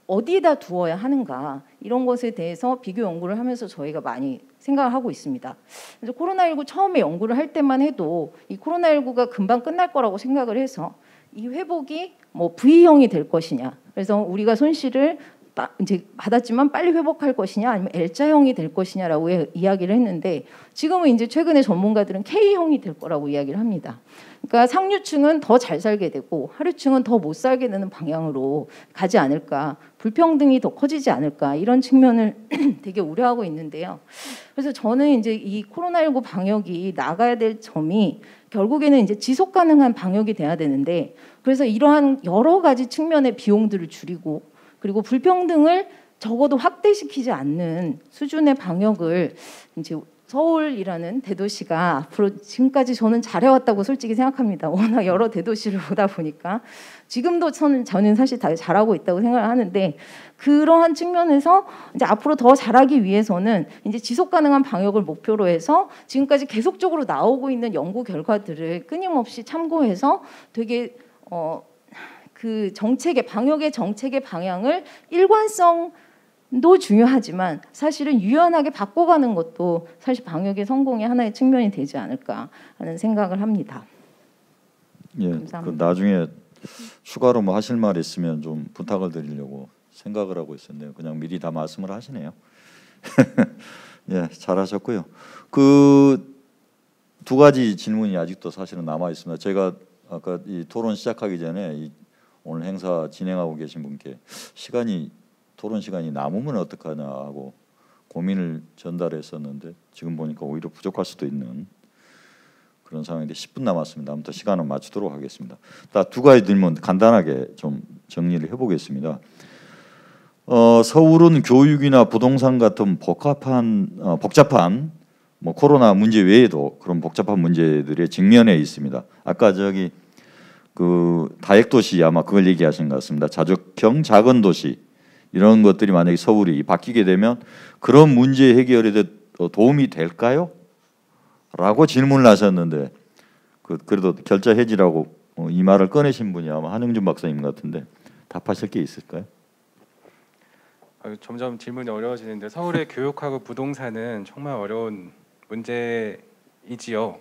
어디에다 두어야 하는가, 이런 것에 대해서 비교 연구를 하면서 저희가 많이 생각을 하고 있습니다. 그래서 코로나19 처음에 연구를 할 때만 해도 이 코로나19가 금방 끝날 거라고 생각을 해서 이 회복이 뭐 V형이 될 것이냐, 그래서 우리가 손실을 이제 받았지만 빨리 회복할 것이냐 아니면 L자형이 될 것이냐라고 이야기를 했는데, 지금은 이제 최근에 전문가들은 K형이 될 거라고 이야기를 합니다. 그러니까 상류층은 더 잘 살게 되고 하류층은 더 못 살게 되는 방향으로 가지 않을까, 불평등이 더 커지지 않을까, 이런 측면을 되게 우려하고 있는데요. 그래서 저는 이제 이 코로나19 방역이 나가야 될 점이 결국에는 이제 지속 가능한 방역이 돼야 되는데, 그래서 이러한 여러 가지 측면의 비용들을 줄이고, 그리고 불평등을 적어도 확대시키지 않는 수준의 방역을 이제 서울이라는 대도시가 앞으로 지금까지 저는 잘해왔다고 솔직히 생각합니다. 워낙 여러 대도시를 보다 보니까 지금도 저는 사실 다 잘하고 있다고 생각을 하는데, 그러한 측면에서 이제 앞으로 더 잘하기 위해서는 이제 지속 가능한 방역을 목표로 해서 지금까지 계속적으로 나오고 있는 연구 결과들을 끊임없이 참고해서 되게 그 방역의 정책의 방향을 일관성도 중요하지만 사실은 유연하게 바꿔가는 것도 사실 방역의 성공의 하나의 측면이 되지 않을까 하는 생각을 합니다. 예, 감사합니다. 그 나중에 추가로 뭐 하실 말 있으면 좀 부탁을 드리려고 생각을 하고 있었는데요. 그냥 미리 다 말씀을 하시네요. 예, 잘하셨고요. 그 두 가지 질문이 아직도 사실은 남아 있습니다. 제가 아까 이 토론 시작하기 전에 오늘 행사 진행하고 계신 분께 토론 시간이 남으면 어떡하냐 하고 고민을 전달했었는데 지금 보니까 오히려 부족할 수도 있는 그런 상황인데 10분 남았습니다. 아무튼 시간은 맞추도록 하겠습니다. 두 가지 질문 간단하게 좀 정리를 해보겠습니다. 서울은 교육이나 부동산 같은 복잡한 뭐 코로나 문제 외에도 그런 복잡한 문제들에 직면해 있습니다. 아까 그 다액도시 아마 그걸 얘기하신 것 같습니다. 자족형 작은 도시 이런 것들이 만약에 서울이 바뀌게 되면 그런 문제 해결에 도움이 될까요? 라고 질문을 하셨는데 그래도 결자 해지라고 이 말을 꺼내신 분이 아마 한영준 박사님 같은데 답하실 게 있을까요? 점점 질문이 어려워지는데 서울의 교육하고 부동산은 정말 어려운 문제이지요.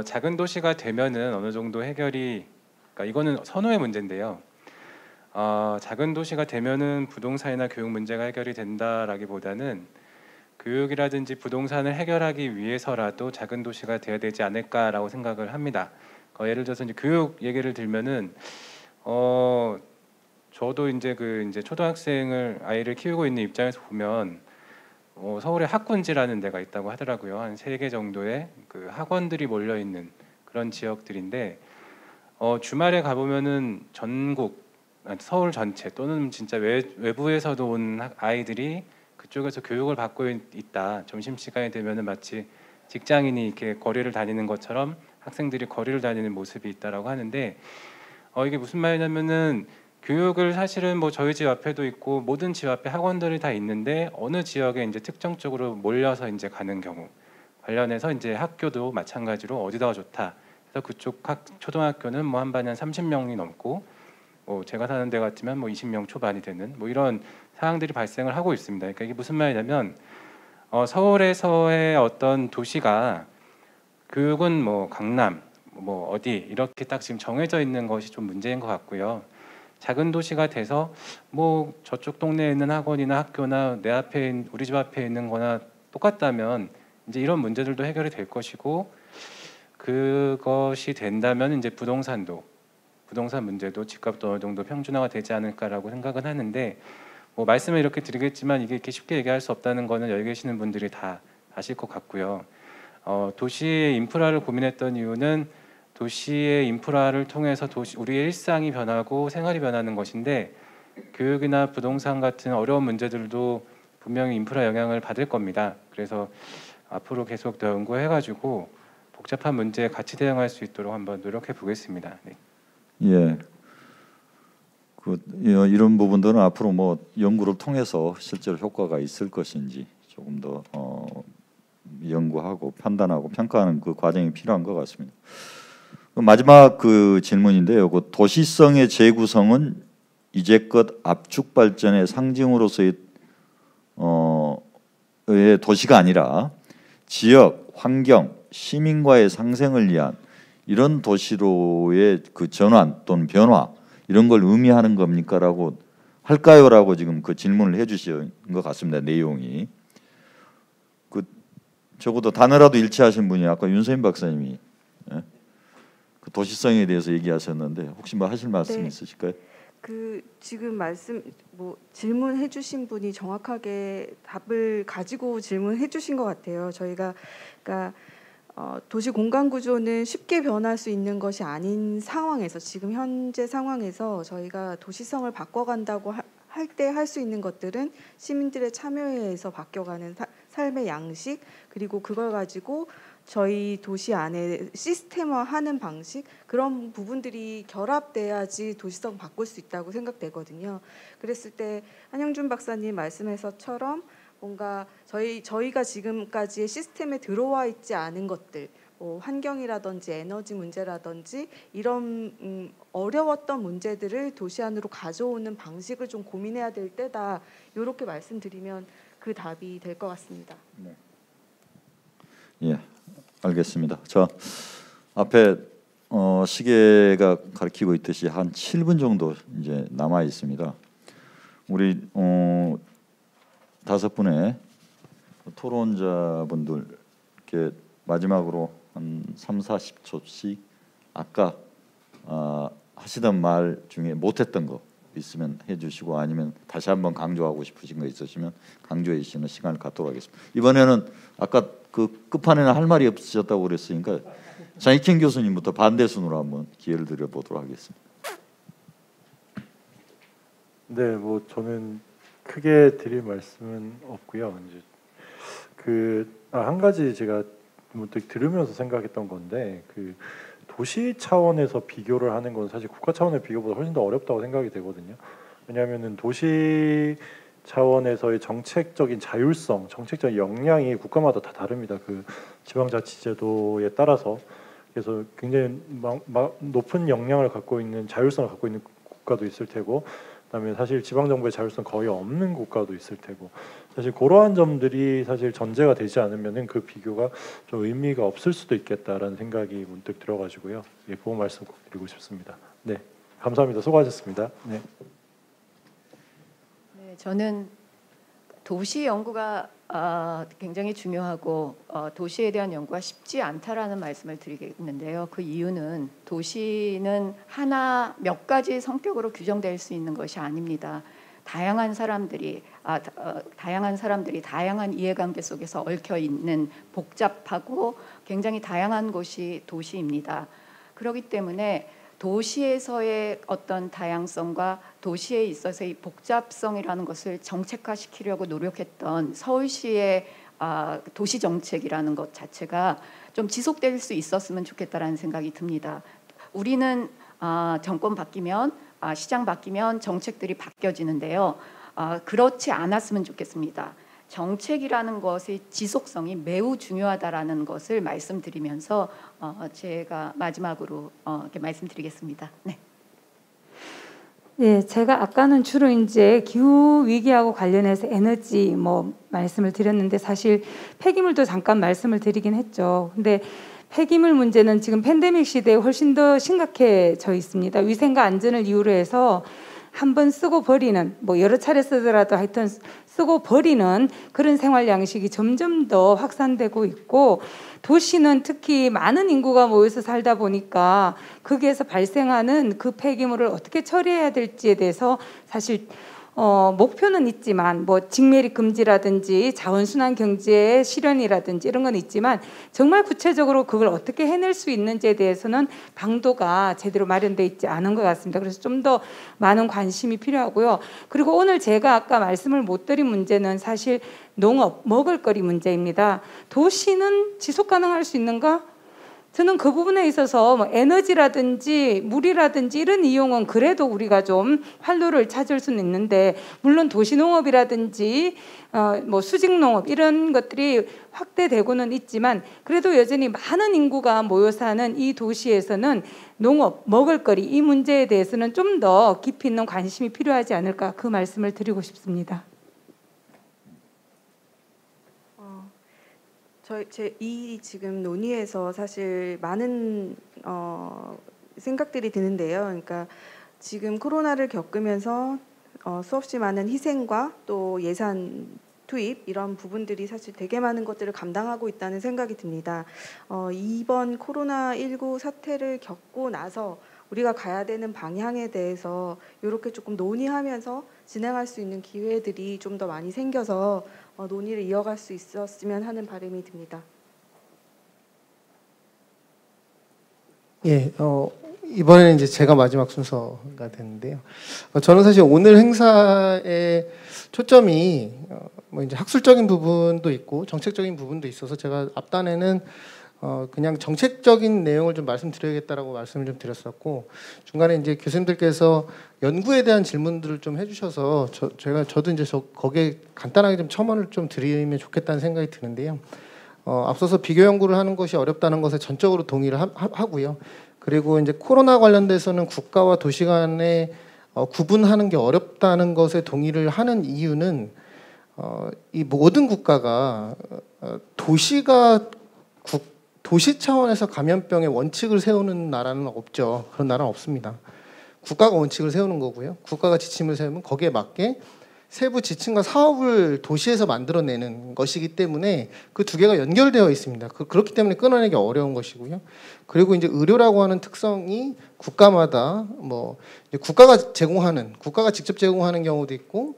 작은 도시가 되면은 어느 정도 해결이, 그러니까 이거는 선호의 문제인데요. 작은 도시가 되면은 부동산이나 교육 문제가 해결이 된다라기보다는 교육이라든지 부동산을 해결하기 위해서라도 작은 도시가 돼야 되지 않을까라고 생각을 합니다. 예를 들어서 이제 교육 얘기를 들면은 저도 이제 초등학생을 아이를 키우고 있는 입장에서 보면 서울에 학군지라는 데가 있다고 하더라고요. 한 3개 정도의 그 학원들이 몰려 있는 그런 지역들인데 주말에 가보면은 서울 전체 또는 진짜 외부에서도 온 아이들이 그쪽에서 교육을 받고 있다. 점심시간이 되면은 마치 직장인이 이렇게 거리를 다니는 것처럼 학생들이 거리를 다니는 모습이 있다라고 하는데 이게 무슨 말이냐면은 교육을 사실은 뭐 저희 집 앞에도 있고 모든 집 앞에 학원들이 다 있는데 어느 지역에 이제 특정적으로 몰려서 이제 가는 경우 관련해서 이제 학교도 마찬가지로 어디다가 좋다. 그래서 그쪽 초등학교는 뭐 한 반에 한 30명이 넘고 뭐 제가 사는 데 같으면 뭐 20명 초반이 되는 뭐 이런 상황들이 발생을 하고 있습니다. 그러니까 이게 무슨 말이냐면 서울에서의 어떤 도시가 교육은 뭐 강남 뭐 어디 이렇게 딱 지금 정해져 있는 것이 좀 문제인 것 같고요. 작은 도시가 돼서 뭐 저쪽 동네에 있는 학원이나 학교나 내 앞에 우리 집 앞에 있는 거나 똑같다면 이제 이런 문제들도 해결이 될 것이고 그것이 된다면 이제 부동산 문제도 집값도 어느 정도 평준화가 되지 않을까라고 생각은 하는데 뭐 말씀을 이렇게 드리겠지만 이게 이렇게 쉽게 얘기할 수 없다는 거는 여기 계시는 분들이 다 아실 것 같고요. 도시의 인프라를 고민했던 이유는 도시의 인프라를 통해서 우리의 일상이 변하고 생활이 변하는 것인데 교육이나 부동산 같은 어려운 문제들도 분명히 인프라 영향을 받을 겁니다. 그래서 앞으로 계속 더 연구해가지고 복잡한 문제에 같이 대응할 수 있도록 한번 노력해 보겠습니다. 네. 예. 이런 부분들은 앞으로 뭐 연구를 통해서 실제로 효과가 있을 것인지 조금 더 연구하고 판단하고 평가하는 그 과정이 필요한 것 같습니다. 마지막 그 질문인데요. 그 도시성의 재구성은 이제껏 압축 발전의 상징으로서의 도시가 아니라 지역, 환경, 시민과의 상생을 위한 이런 도시로의 그 전환 또는 변화 이런 걸 의미하는 겁니까라고 할까요라고 지금 그 질문을 해주신 것 같습니다. 내용이 적어도 단어라도 일치하신 분이 아까 윤세민 박사님이 그 도시성에 대해서 얘기하셨는데 혹시 뭐 하실 말씀 있으실까요? 지금 질문해 주신 분이 정확하게 답을 가지고 질문해 주신 것 같아요. 저희가 그러니까 도시 공간 구조는 쉽게 변할 수 있는 것이 아닌 상황에서 지금 현재 상황에서 저희가 도시성을 바꿔간다고 할 때 할 수 있는 것들은 시민들의 참여에 의해서 바뀌어가는 삶의 양식, 그리고 그걸 가지고 저희 도시 안에 시스템화하는 방식, 그런 부분들이 결합돼야지 도시성 바꿀 수 있다고 생각되거든요. 그랬을 때 한영준 박사님 말씀에서처럼 뭔가 저희가 지금까지의 시스템에 들어와 있지 않은 것들, 뭐 환경이라든지 에너지 문제라든지 이런 어려웠던 문제들을 도시 안으로 가져오는 방식을 좀 고민해야 될 때다. 이렇게 말씀드리면 그 답이 될 것 같습니다. 네. 예, 알겠습니다. 자, 앞에 시계가 가리키고 있듯이 한 7분 정도 이제 남아 있습니다. 우리 5분의 토론자분들께 마지막으로 한 3-40초씩 아까 하시던 말 중에 못했던 거 있으면 해주시고, 아니면 다시 한번 강조하고 싶으신 거 있으시면 강조해 주시는 시간을 갖도록 하겠습니다. 이번에는 아까 그 끝판에는 할 말이 없으셨다고 그랬으니까 장익현 교수님부터 반대 순으로 한번 기회를 드려보도록 하겠습니다. 네, 뭐 저는 크게 드릴 말씀은 없고요. 이제 한 가지 제가 문득 들으면서 생각했던 건데, 그 도시 차원에서 비교를 하는 건 사실 국가 차원의 비교보다 훨씬 더 어렵다고 생각이 되거든요. 왜냐하면은 도시 차원에서의 정책적인 자율성, 정책적인 역량이 국가마다 다 다릅니다. 그 지방자치제도에 따라서. 그래서 굉장히 높은 역량을 갖고 있는, 자율성을 갖고 있는 국가도 있을 테고, 그다음에 사실 지방정부의 자율성 거의 없는 국가도 있을 테고, 사실 그러한 점들이 사실 전제가 되지 않으면은 그 비교가 좀 의미가 없을 수도 있겠다라는 생각이 문득 들어가지고요. 예, 그 말씀 꼭 드리고 싶습니다. 네, 감사합니다. 수고하셨습니다. 네. 네, 저는 도시 연구가 굉장히 중요하고 도시에 대한 연구가 쉽지 않다라는 말씀을 드리겠는데요. 그 이유는 도시는 하나 몇 가지 성격으로 규정될 수 있는 것이 아닙니다. 다양한 사람들이 다양한 이해관계 속에서 얽혀 있는 복잡하고 굉장히 다양한 곳이 도시입니다. 그렇기 때문에 도시에서의 어떤 다양성과 도시에 있어서의 복잡성이라는 것을 정책화시키려고 노력했던 서울시의 도시 정책이라는 것 자체가 좀 지속될 수 있었으면 좋겠다라는 생각이 듭니다. 우리는 정권 바뀌면 시장 바뀌면 정책들이 바뀌어지는데요. 그렇지 않았으면 좋겠습니다. 정책이라는 것의 지속성이 매우 중요하다라는 것을 말씀드리면서 제가 마지막으로 이렇게 말씀드리겠습니다. 네. 네, 제가 아까는 주로 이제 기후 위기하고 관련해서 에너지 말씀을 드렸는데, 사실 폐기물도 잠깐 말씀을 드리긴 했죠. 근데 폐기물 문제는 지금 팬데믹 시대에 훨씬 더 심각해져 있습니다. 위생과 안전을 이유로 해서 한 번 쓰고 버리는, 여러 차례 쓰더라도 하여튼 쓰고 버리는 그런 생활 양식이 점점 더 확산되고 있고, 도시는 특히 많은 인구가 모여서 살다 보니까 거기에서 발생하는 그 폐기물을 어떻게 처리해야 될지에 대해서 사실 목표는 있지만 직매립 금지라든지 자원순환 경제의 실현이라든지 이런 건 있지만, 정말 구체적으로 그걸 어떻게 해낼 수 있는지에 대해서는 방도가 제대로 마련되어 있지 않은 것 같습니다. 그래서 좀 더 많은 관심이 필요하고요. 그리고 오늘 제가 아까 말씀을 못 드린 문제는 사실 농업, 먹을거리 문제입니다. 도시는 지속 가능할 수 있는가? 저는 그 부분에 있어서 에너지라든지 물이라든지 이런 이용은 그래도 우리가 좀 활로를 찾을 수는 있는데, 물론 도시농업이라든지 수직농업 이런 것들이 확대되고는 있지만, 그래도 여전히 많은 인구가 모여 사는 이 도시에서는 농업, 먹을거리 이 문제에 대해서는 좀 더 깊이 있는 관심이 필요하지 않을까, 그 말씀을 드리고 싶습니다. 이 지금 논의에서 사실 많은 생각들이 드는데요. 그러니까 지금 코로나를 겪으면서 수없이 많은 희생과 또 예산 투입 이런 부분들이 사실 되게 많은 것들을 감당하고 있다는 생각이 듭니다. 이번 코로나19 사태를 겪고 나서 우리가 가야 되는 방향에 대해서 이렇게 조금 논의하면서 진행할 수 있는 기회들이 좀 더 많이 생겨서 논의를 이어갈 수 있었으면 하는 바람이 듭니다. 예, 이번에는 이제 제가 마지막 순서가 됐는데요. 저는 사실 오늘 행사에 초점이 뭐 이제 학술적인 부분도 있고 정책적인 부분도 있어서 제가 앞단에는 그냥 정책적인 내용을 좀 말씀드려야겠다라고 말씀을 좀 드렸었고, 중간에 이제 교수님들께서 연구에 대한 질문들을 좀 해주셔서 저도 이제 거기에 간단하게 좀 첨언을 좀 드리면 좋겠다는 생각이 드는데요. 앞서서 비교 연구를 하는 것이 어렵다는 것에 전적으로 동의를 하고요. 그리고 이제 코로나 관련돼서는 국가와 도시 간에 구분하는 게 어렵다는 것에 동의를 하는 이유는 이 모든 국가가 도시 차원에서 감염병의 원칙을 세우는 나라는 없죠. 그런 나라는 없습니다. 국가가 원칙을 세우는 거고요. 국가가 지침을 세우면 거기에 맞게 세부 지침과 사업을 도시에서 만들어내는 것이기 때문에 그 두 개가 연결되어 있습니다. 그렇기 때문에 끊어내기 어려운 것이고요. 그리고 이제 의료라고 하는 특성이 국가마다 뭐 국가가 직접 제공하는 경우도 있고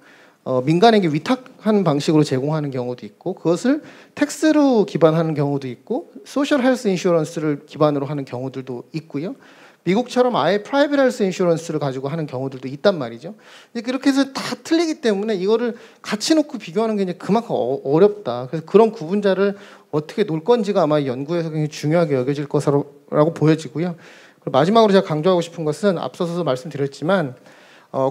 민간에게 위탁하는 방식으로 제공하는 경우도 있고, 그것을 텍스로 기반하는 경우도 있고, 소셜 헬스 인슈런스를 기반으로 하는 경우들도 있고요. 미국처럼 아예 프라이빗 헬스 인슈런스를 가지고 하는 경우들도 있단 말이죠. 그렇게 해서 다 틀리기 때문에 이거를 같이 놓고 비교하는 게 이제 그만큼 어렵다. 그래서 그런 구분자를 어떻게 놓을 건지가 아마 연구에서 굉장히 중요하게 여겨질 것이라고 보여지고요. 그리고 마지막으로 제가 강조하고 싶은 것은 앞서서 말씀드렸지만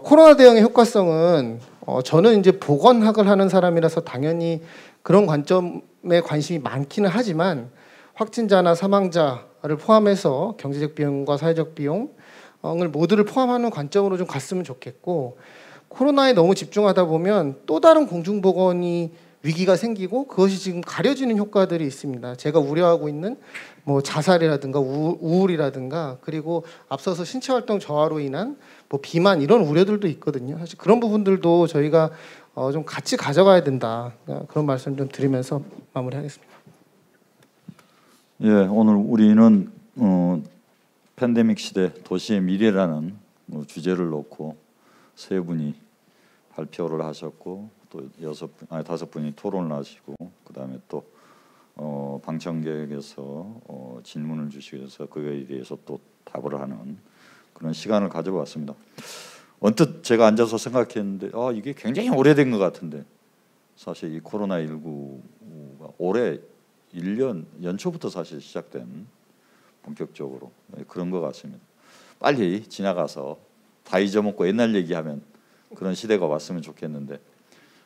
코로나 대응의 효과성은 저는 이제 보건학을 하는 사람이라서 당연히 그런 관점에 관심이 많기는 하지만 확진자나 사망자를 포함해서 경제적 비용과 사회적 비용을 모두를 포함하는 관점으로 좀 갔으면 좋겠고, 코로나에 너무 집중하다 보면 또 다른 공중보건이 위기가 생기고 그것이 지금 가려지는 효과들이 있습니다. 제가 우려하고 있는 뭐 자살이라든가 우울이라든가, 그리고 앞서서 신체활동 저하로 인한 뭐 비만, 이런 우려들도 있거든요. 사실 그런 부분들도 저희가 좀 같이 가져가야 된다, 그런 말씀 좀 드리면서 마무리하겠습니다. 예, 오늘 우리는 팬데믹 시대 도시의 미래라는 주제를 놓고 세 분이 발표를 하셨고, 또 다섯 분이 토론을 하시고, 그다음에 또 방청객에서 질문을 주시면서 그에 대해서 또 답을 하는 그런 시간을 가져봤습니다. 언뜻 제가 앉아서 생각했는데 이게 굉장히 오래된 것 같은데, 사실 이 코로나19가 올해 1년 연초부터 사실 시작된 본격적으로 그런 것 같습니다. 빨리 지나가서 다 잊어먹고 옛날 얘기하면 그런 시대가 왔으면 좋겠는데,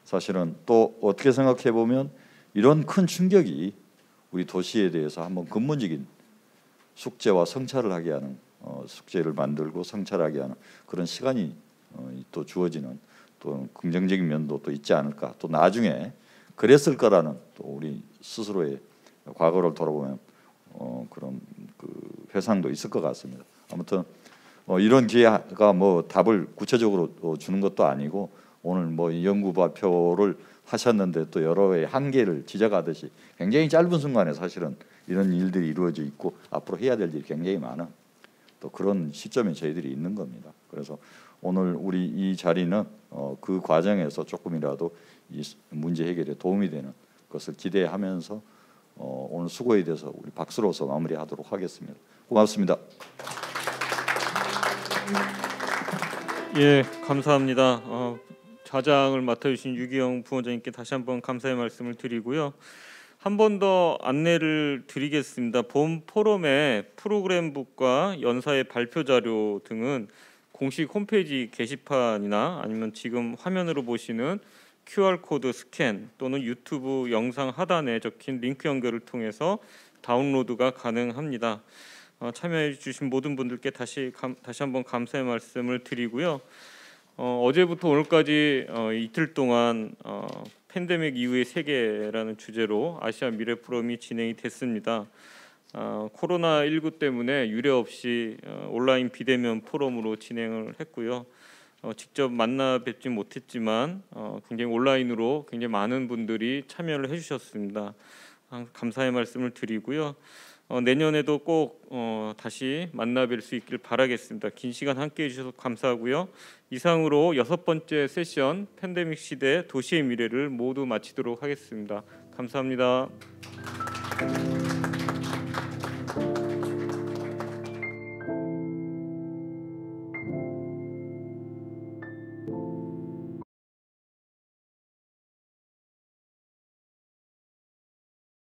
사실은 또 어떻게 생각해 보면 이런 큰 충격이 우리 도시에 대해서 한번 근본적인 숙제와 성찰을 하게 하는, 숙제를 만들고 성찰하게 하는 그런 시간이 또 주어지는, 또 긍정적인 면도 또 있지 않을까, 또 나중에 그랬을 거라는 또 우리 스스로의 과거를 돌아보면 그런 그 회상도 있을 것 같습니다. 아무튼 이런 기회가 뭐 답을 구체적으로 주는 것도 아니고, 오늘 뭐 연구 발표를 하셨는데 또 여러 가지 한계를 지적하듯이 굉장히 짧은 순간에 사실은 이런 일들이 이루어져 있고 앞으로 해야 될 일이 굉장히 많은 또 그런 시점에 저희들이 있는 겁니다. 그래서 오늘 우리 이 자리는 그 과정에서 조금이라도 이 문제 해결에 도움이 되는 것을 기대하면서 오늘 수고에 대해서 우리 박수로서 마무리하도록 하겠습니다. 고맙습니다. 예, 감사합니다. 좌장을 맡아주신 유기영 부원장님께 다시 한번 감사의 말씀을 드리고요. 한 번 더 안내를 드리겠습니다. 본 포럼의 프로그램북과 연사의 발표 자료 등은 공식 홈페이지 게시판이나 아니면 지금 화면으로 보시는 QR코드 스캔 또는 유튜브 영상 하단에 적힌 링크 연결을 통해서 다운로드가 가능합니다. 참여해 주신 모든 분들께 다시 한번 감사의 말씀을 드리고요. 어제부터 오늘까지 이틀 동안 팬데믹 이후의 세계라는 주제로 아시아 미래 포럼이 진행이 됐습니다. 코로나19 때문에 유례 없이 온라인 비대면 포럼으로 진행을 했고요. 직접 만나 뵙지 못했지만 굉장히 온라인으로 굉장히 많은 분들이 참여를 해주셨습니다. 감사의 말씀을 드리고요. 내년에도 꼭 다시 만나 뵐 수 있길 바라겠습니다. 긴 시간 함께해 주셔서 감사하고요. 이상으로 6번째 세션 팬데믹 시대 도시의 미래를 모두 마치도록 하겠습니다. 감사합니다.